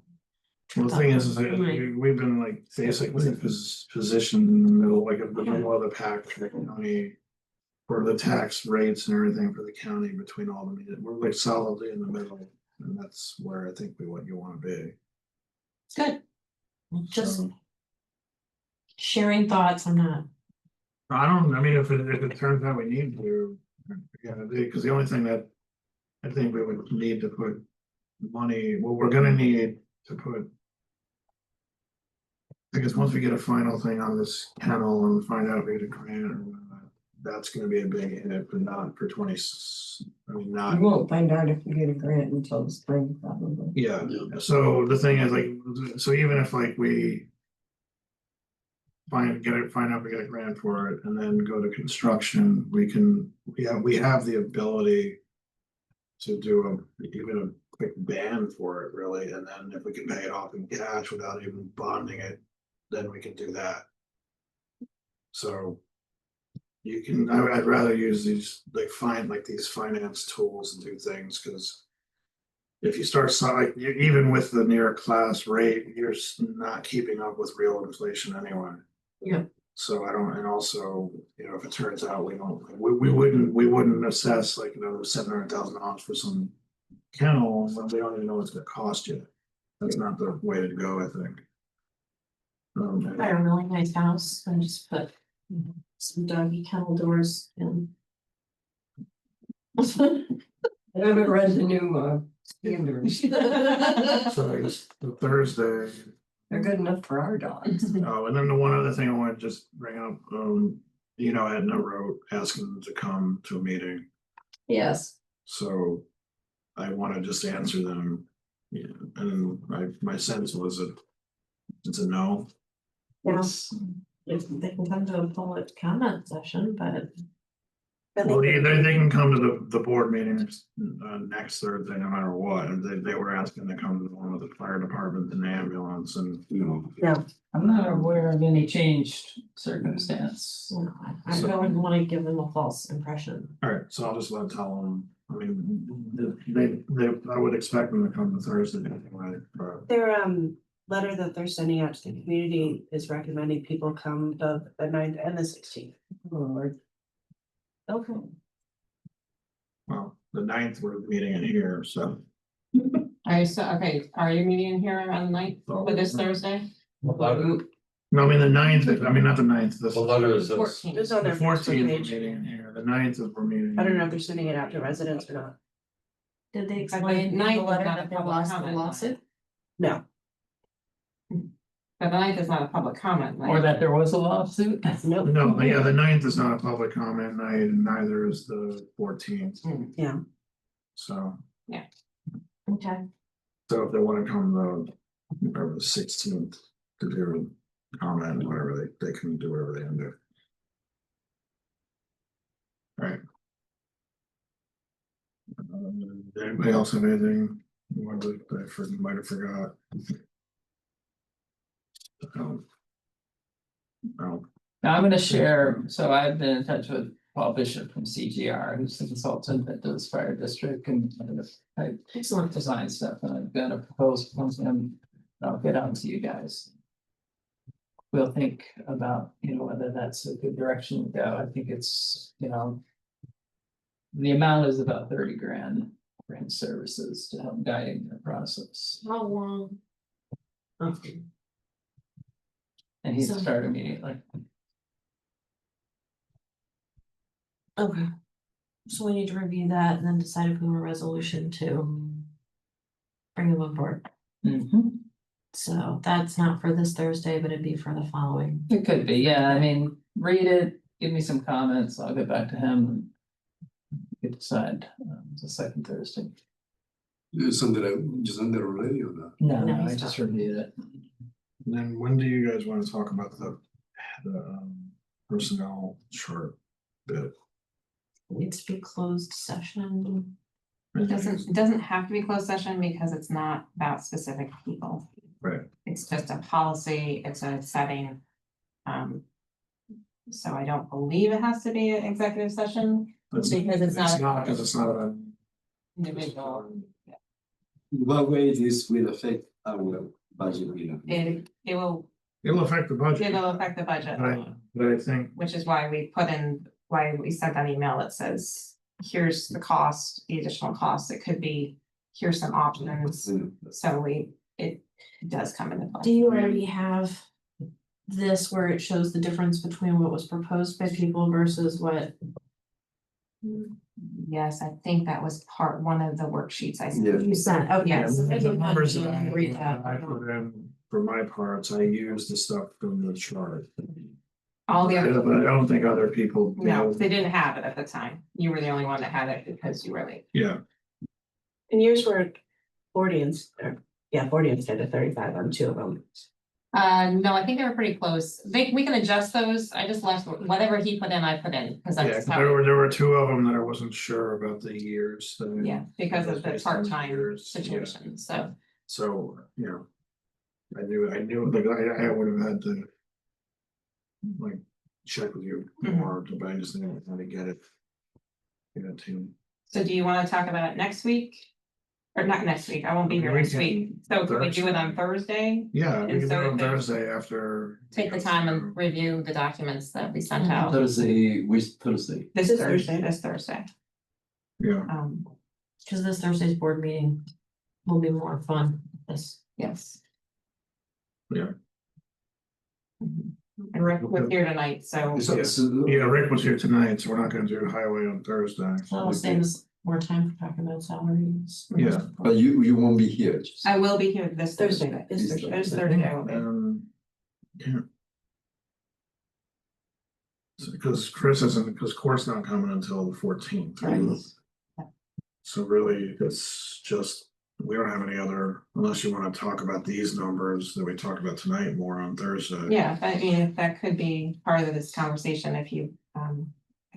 well, the thing is that we've been like basically in position in the middle, like in the middle of the pack for the county. For the tax rates and everything for the county between all the, we're like solidly in the middle, and that's where I think what you wanna be. It's good. Just So, sharing thoughts, I'm not. I mean, if it turns out we need to, yeah, because the only thing that. I think we would need to put money, well, we're gonna need to put. I guess once we get a final thing on this kennel and find out if we get a grant or whatnot, that's gonna be a big hit, but not for I mean, not. We won't find out if we get a grant until the spring, probably. Yeah, so the thing is like, so even if like we. Find out we get a grant for it and then go to construction, we have the ability. To do even a quick ban for it really, and then if we can pay it off in cash without even bonding it, then we can do that. So. You can, I'd rather use these, like these finance tools and do things, cause. If you start, even with the near class rate, you're not keeping up with real inflation anyway. Yeah. So I don't, and also, you know, if it turns out we wouldn't assess like another $700,000 for some kennel, when we don't even know what's gonna cost you. That's not the way to go, I think. Buy a really nice house and just put some doggy kennel doors in. I haven't read the new standards. So I guess the Thursday, They're good enough for our dogs. oh, and then the one other thing I want to just bring up, you know, Edna wrote asking them to come to a meeting. Yes. So I want to just answer them. Yeah, and my sense was it's a no. Yes. If they can come to a public comment session, but. Well, they can come to the board meetings next Thursday, no matter what. And they were asking to come to the one with the fire department and the ambulance and, you know. I'm not aware of any changed circumstance. You know, I don't wanna give them a false impression. All right, so I'll just tell them, I mean, I would expect them to come to Thursday anyway, but. Their letter that they're sending out to the community is recommending people come the 9th and the 16th. Okay. Well, the 9th we're meeting in here, so. Are you are you meeting in here on the 9th for this Thursday? No, I mean the 9th, I mean, not the 9th, What the letter is this? 14th. It's on their Facebook 14th we're page. meeting in here, the 9th is we're meeting. I don't know if they're sending it out to residents or not. Did they the explain in the ninth is letter not a that they public lost the comment line. lawsuit? No, But the ninth is not a public comment. Or like- that there was a lawsuit? nope. No, yeah, the 9th is not a public comment night, and neither is the 14th, Yeah, so. Okay, So if they wanna come the 16th to do comment, whatever, they can do whatever they can do. Alright. Did anybody else have anything? Might have forgot. No. Now I'm gonna share, so I've been in touch with Paul Bishop from CGR, who's the consultant that does fire district and I excellent. design stuff, and I've got a proposal from him. I'll get out to you guys. We'll think about, whether that's a good direction to go. I think it's, the amount is about 30 grand for his services to help guiding the process, How long? Okay. and he'd So- start immediately. Okay. So we need to review that and then decide if we want a resolution to bring them on board. Mhm. So that's not for this Thursday, but it'd be for the following. It could be, yeah, I mean, read it, give me some comments, I'll get back to him. We could decide, the second Thursday. Isn't there already or not? No, No, no, I he's just not. reviewed it. And then when do you guys wanna talk about the personnel chart bit? Needs to be closed session. It doesn't have to be closed session because it's not about specific people. Right. It's just a policy, it's a setting. So I don't believe it has to be an executive session because it's not. Cause it's not a. Individual. What way this will affect our budget, It will, It'll affect the budget. it'll affect the budget, But I think, which is why we sent that email that says, here's the cost, the additional costs, it could be, here's some options. So it does come into play. Do you already have this where it shows the difference between what was proposed by people versus what? Yes, I think that was one of the worksheets I Yeah. sent. You sent, okay. Yes. so maybe the numbers that I'll read that. I put in, for my parts, I use the stuff from the chart. All the other, But I don't think other people. no, do. they didn't have it at the time. You were the only one that had it because you were late. Yeah, and yours were 40 instead of 35 on 2 of them. No, I think they were pretty close. We can adjust those. I just left whatever he put in, I put in, because yeah, that's 'cause how. there were 2 of them that I wasn't sure about the years. that- Yeah, because of the based on part-time years, yeah. situation, so. So, I knew, like, I would have had to. Like, check with you more, but I just didn't know how to get it. So do you wanna talk about it next week? Or not next week, I won't be here We next can week, so can we do it on Thursday? Yeah, we And can do so it on if they- Thursday after. Take the time and review the documents that we sent out Thursday, which Thursday? this This Thursday, Thursday. Yeah, Cause this Thursday's board meeting will be more fun. This, yes. Yeah. Mhm. And Rick was here tonight, so. yeah, Rick was here tonight, so we're not gonna do highway on Thursday. that'll save us more time for talking about salaries. Yeah. But you won't be here. just- I will be here this Thursday, Thursday. it's Thursday. This Thursday I will be. Yeah. Because Chris isn't, because Court's not coming until the 14th. Right. So really, it's just, we don't have any other, unless you wanna talk about these numbers that we talked about tonight more on Thursday. Yeah, I mean, that could be part of this conversation if you, I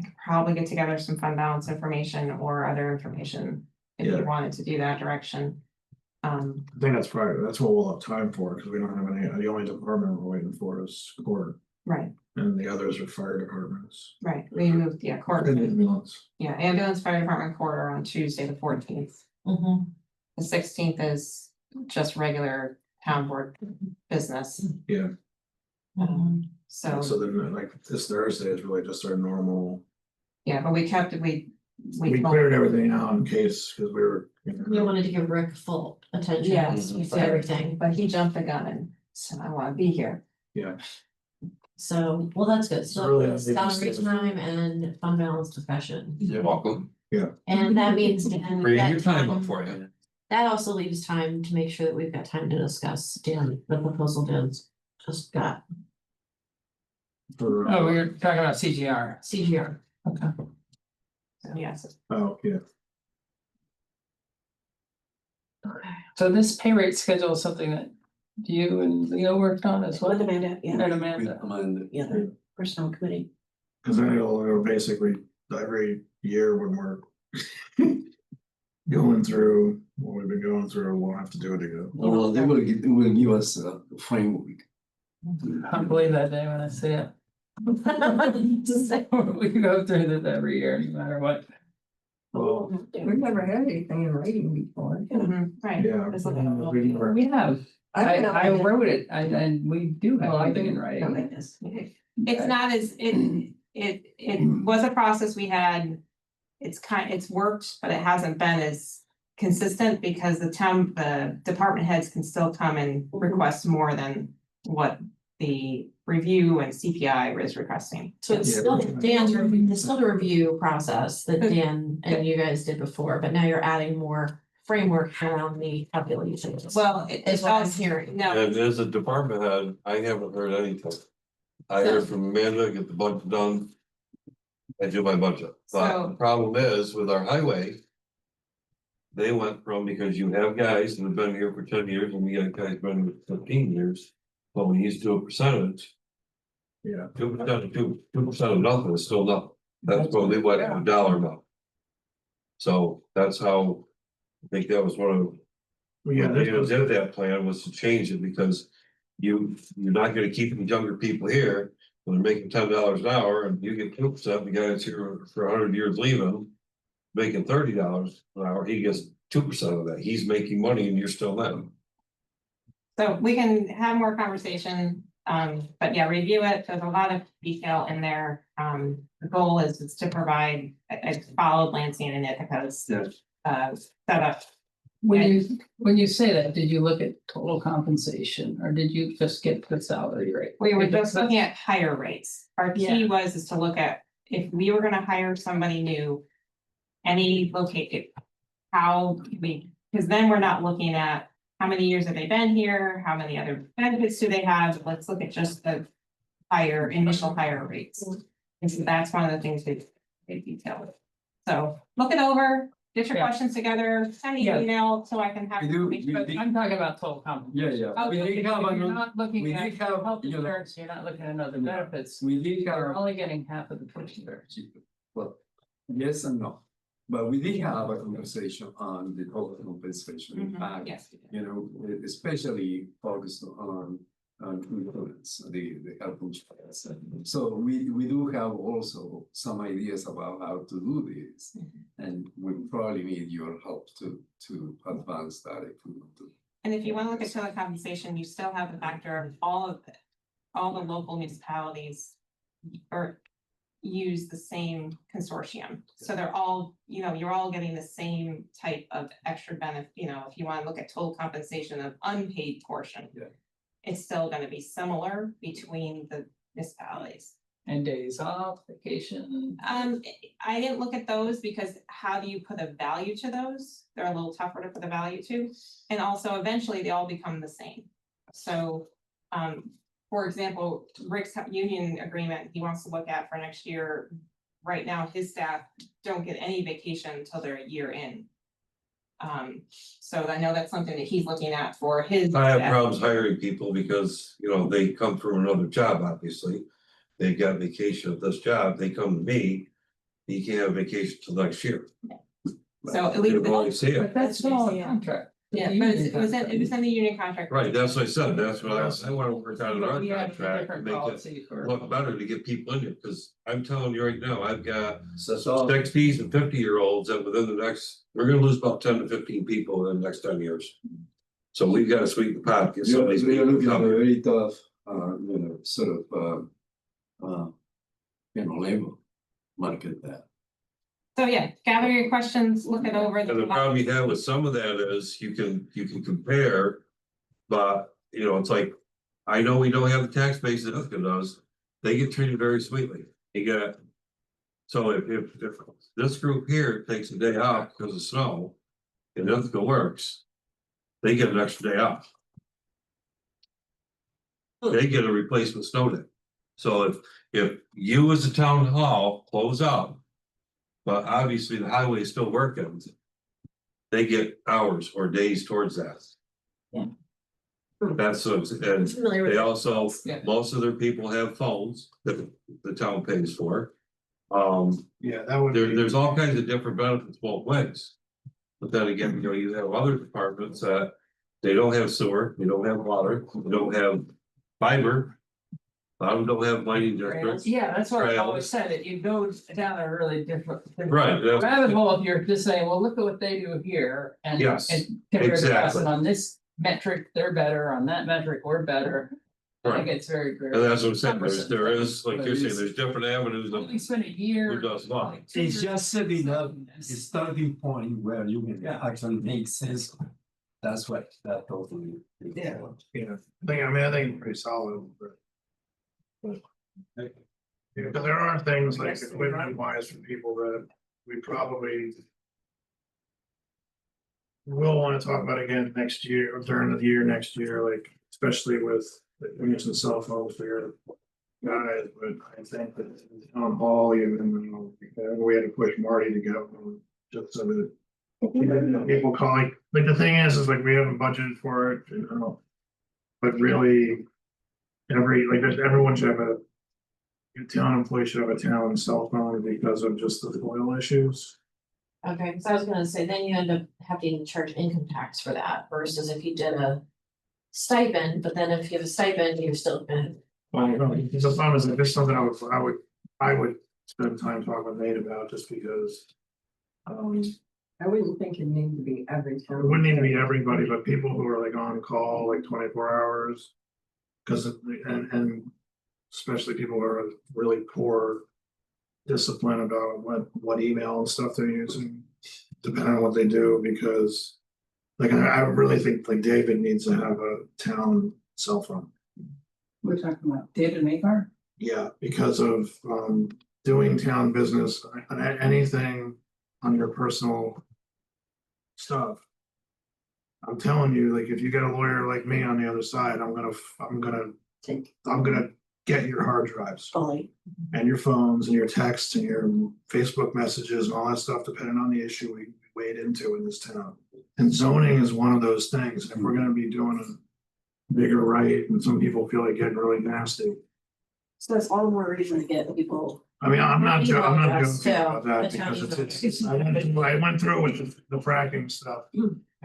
could probably get together some fund balance information or other information. If Yeah. you wanted to do that direction. I think that's probably, that's what we'll have time for, because we don't have any, the only department we're waiting for is Court, Right, and the others are fire departments. right, we moved, court, And ambulance. ambulance, fire department, quarter on Tuesday, the 14th. Mhm. The 16th is just regular town board business, Yeah, so, so then like this Thursday is really just our normal, yeah, but we kept, we. we cleared everything out in case, because we were. You wanted to give Rick full attention. Yes, To everything, But he jumped the gun and said, I wanna be here. Yeah, so, well, that's good, It's so really a big salary mistake. time and fund balance discussion. You're welcome. Yeah. And that means Dan. Bring that your time up time- for you. That also leaves time to make sure that we've got time to discuss Dan, the proposal Dan's just got, For, Oh, we were talking about CGR. CGR. Okay. So, yes, oh, yeah, Okay. So this pay rate schedule is something that you and Leo worked on as well? With Amanda, yeah, And Amanda. yeah, the personnel committee. cause they're basically every year when we're. Going through what we've been going through, we'll have to do it again. Well, they will give us a framework. Can't believe that day when I see it. Just say- We go through this every year, no matter what. Well, We've never had anything in writing before. right. yeah. Just look at We have, I don't know. wrote it, and we do have Well, I something in didn't writing. like this. It's not as, it was a process we had. It's worked, but it hasn't been as consistent because the department heads can still come and request more than what the review and CPI is requesting. So it's Yeah. still Dan's review, it's still the review process that Dan and you guys did before, but now you're adding more framework around the calculations. Well, Is what I'm hearing. No, And as a department head, I haven't heard anything. I heard from Amanda, get the budget done. I do my budget, but the problem is with our highway. They went from, because you have guys that have been here for 10 years and we got guys been here for 15 years. But when you used to do a percentage, Yeah, 2% of 2% of nothing is still nothing. That's what they went to a dollar amount. So that's how, I think that was one of. well, yeah, They this was, did that plan was to change it because you're not gonna keep the younger people here. When they're making $10 an hour and you get 2%, the guy that's here for 100 years leaving. Making $30 an hour, he gets 2% of that. He's making money and you're still not. so we can have more conversation, but yeah, review it, there's a lot of detail in there. The goal is to provide, I followed Lansing and Ithaca's setup. When you say that, did you look at total compensation, or did you just get the salary rate? We were just looking at higher rates. Our key Yeah. was to look at if we were gonna hire somebody new. Any located, how we, because then we're not looking at how many years have they been here, how many other benefits do they have, let's look at just the. Initial higher rates. And so that's one of the things we detailed. So look it over, get your Yeah. questions together, send me Yeah. an email so I can have. We do- information. But I'm talking about total compensation. Yeah, yeah. Oh, We okay. did have You're another, not looking we at did have, health you know- insurance, you're not looking at other No. benefits, we did you're have, only getting half of the push there. well, yes and no. But we did have a conversation on the total compensation Mhm, impact. yes. You know, especially focused on insurance, the health insurance. So we do have also some ideas about how to do this. And we probably need your help to advance that if we want to. And if you want to look at total compensation, you still have the factor of all the local municipalities. Or use the same consortium, so they're all, you're all getting the same type of extra benefit, if you want to look at total compensation of unpaid portion. Yeah. It's still gonna be similar between the municipalities. And days off, vacation. I didn't look at those because how do you put a value to those? They're a little tougher to put a value to, and also eventually they all become the same. So, for example, Rick's union agreement, he wants to look at for next year. Right now, his staff don't get any vacation until they're a year in. So I know that's something that he's looking at for his. I have staff. problems hiring people because, they come from another job, obviously. They got vacation at this job, they come to me, you can't have vacation till next year. So at least- You'll probably see But it. that's all a contract. Yeah, but it was in the union contract. Right, that's what I said, that's what I wanna work on in But our we have a contract, to different make it policy for. look better to get people in here, cause I'm telling you right now, I've got. So, 60s and 50-year-olds that within the next, we're gonna lose about 10 to 15 people in the next 10 years. So we've got to sweeten the pot, get some of you're these you're people looking at a coming. very tough, sort of, labor market there. So yeah, gather your questions, look it over. And the problem you have with some of that is you can compare. But, it's like, I know we don't have the tax base that Ithaca does, they get treated very sweetly. You got So if this group here takes a day off because of snow, and Ithaca works, they get an extra day off. They get a replacement snow day. So if you as a town hall close up, but obviously the highway is still working, they get hours or days towards that. Yeah. That's what, and Familiar with they it. also, Yeah. most of their people have phones that the town pays for. Yeah, that would be. There's all kinds of different benefits both ways. But then again, you know, you have other departments that they don't have sewer, they don't have water, they don't have fiber. A lot of them don't have lighting districts. Yeah, that's what I Trails. always said, that you go down a really different. Right, that's- Rabbit hole, if you're just saying, well, look at what they do here and. Yes, And compare to us, exactly. and on this metric, they're better, on that metric, we're better. I think Right. it's very. And that's what I'm saying, there is, like you're saying, there's different avenues Only of spend a year. who does what. like 2 It's years just setting up doing this. a starting point where you can Yeah. actually make sense. That's what that totally. Yeah. Yeah, I think it's pretty solid, but. Yeah, because there are things like equipment wise for people that we probably. We'll wanna talk about again next year, or during the year, next year, like, especially with, we mentioned cell phones for your. Guys, but I think that town hall, even, we had to push Marty to go, just so that. People calling, like the thing is like we haven't budgeted for it, you know. But really. Everyone should have a town employee should have a town cell phone because of just the oil issues. Okay, because I was gonna say, then you end up having to charge income tax for that versus if you did a stipend, but then if you have a stipend, you're still gonna. The fun is like, this is something I would spend time talking with Nate about just because. I wouldn't think it needed to be every It time. wouldn't need to be everybody, but people who are like on call like 24 hours. Cause and especially people who are really poor. Discipline about what email and stuff they're using, depending on what they do, because. Like, I really think like David needs to have a town cell phone. We're talking about David Maybar? Yeah, because of doing town business, anything on your personal stuff. I'm telling you, like, if you get a lawyer like me on the other side, I'm gonna get your hard drives Fully. and your phones and your texts and your Facebook messages and all that stuff, depending on the issue we wade into in this town. And zoning is one of those things. If we're gonna be doing a bigger right, and some people feel like getting really nasty. So that's all the more reason to get people. I mean, I'm not Email joking address, about that too, the town because email it's, I went through with the fracking stuff.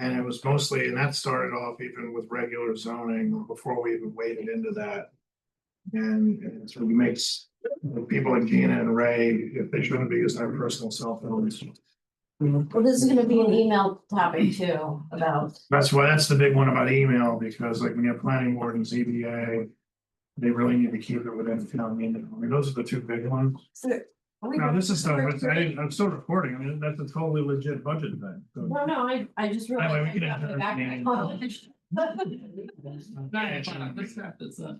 And it was mostly, and that started off even with regular zoning before we even waded into that. And so it makes people like Gina and Ray, if they shouldn't be using their personal cell phones. Well, this is gonna be an email topic too, about. That's the big one about email, because like when you have planning board and ZBA. They really need to keep it within town meeting. I mean, those are the two big ones. Now, this is stuff, I'm still recording. I mean, that's a totally legit budget thing. So- No, I just really. Anyway, we can have that meeting. Let's wrap this up.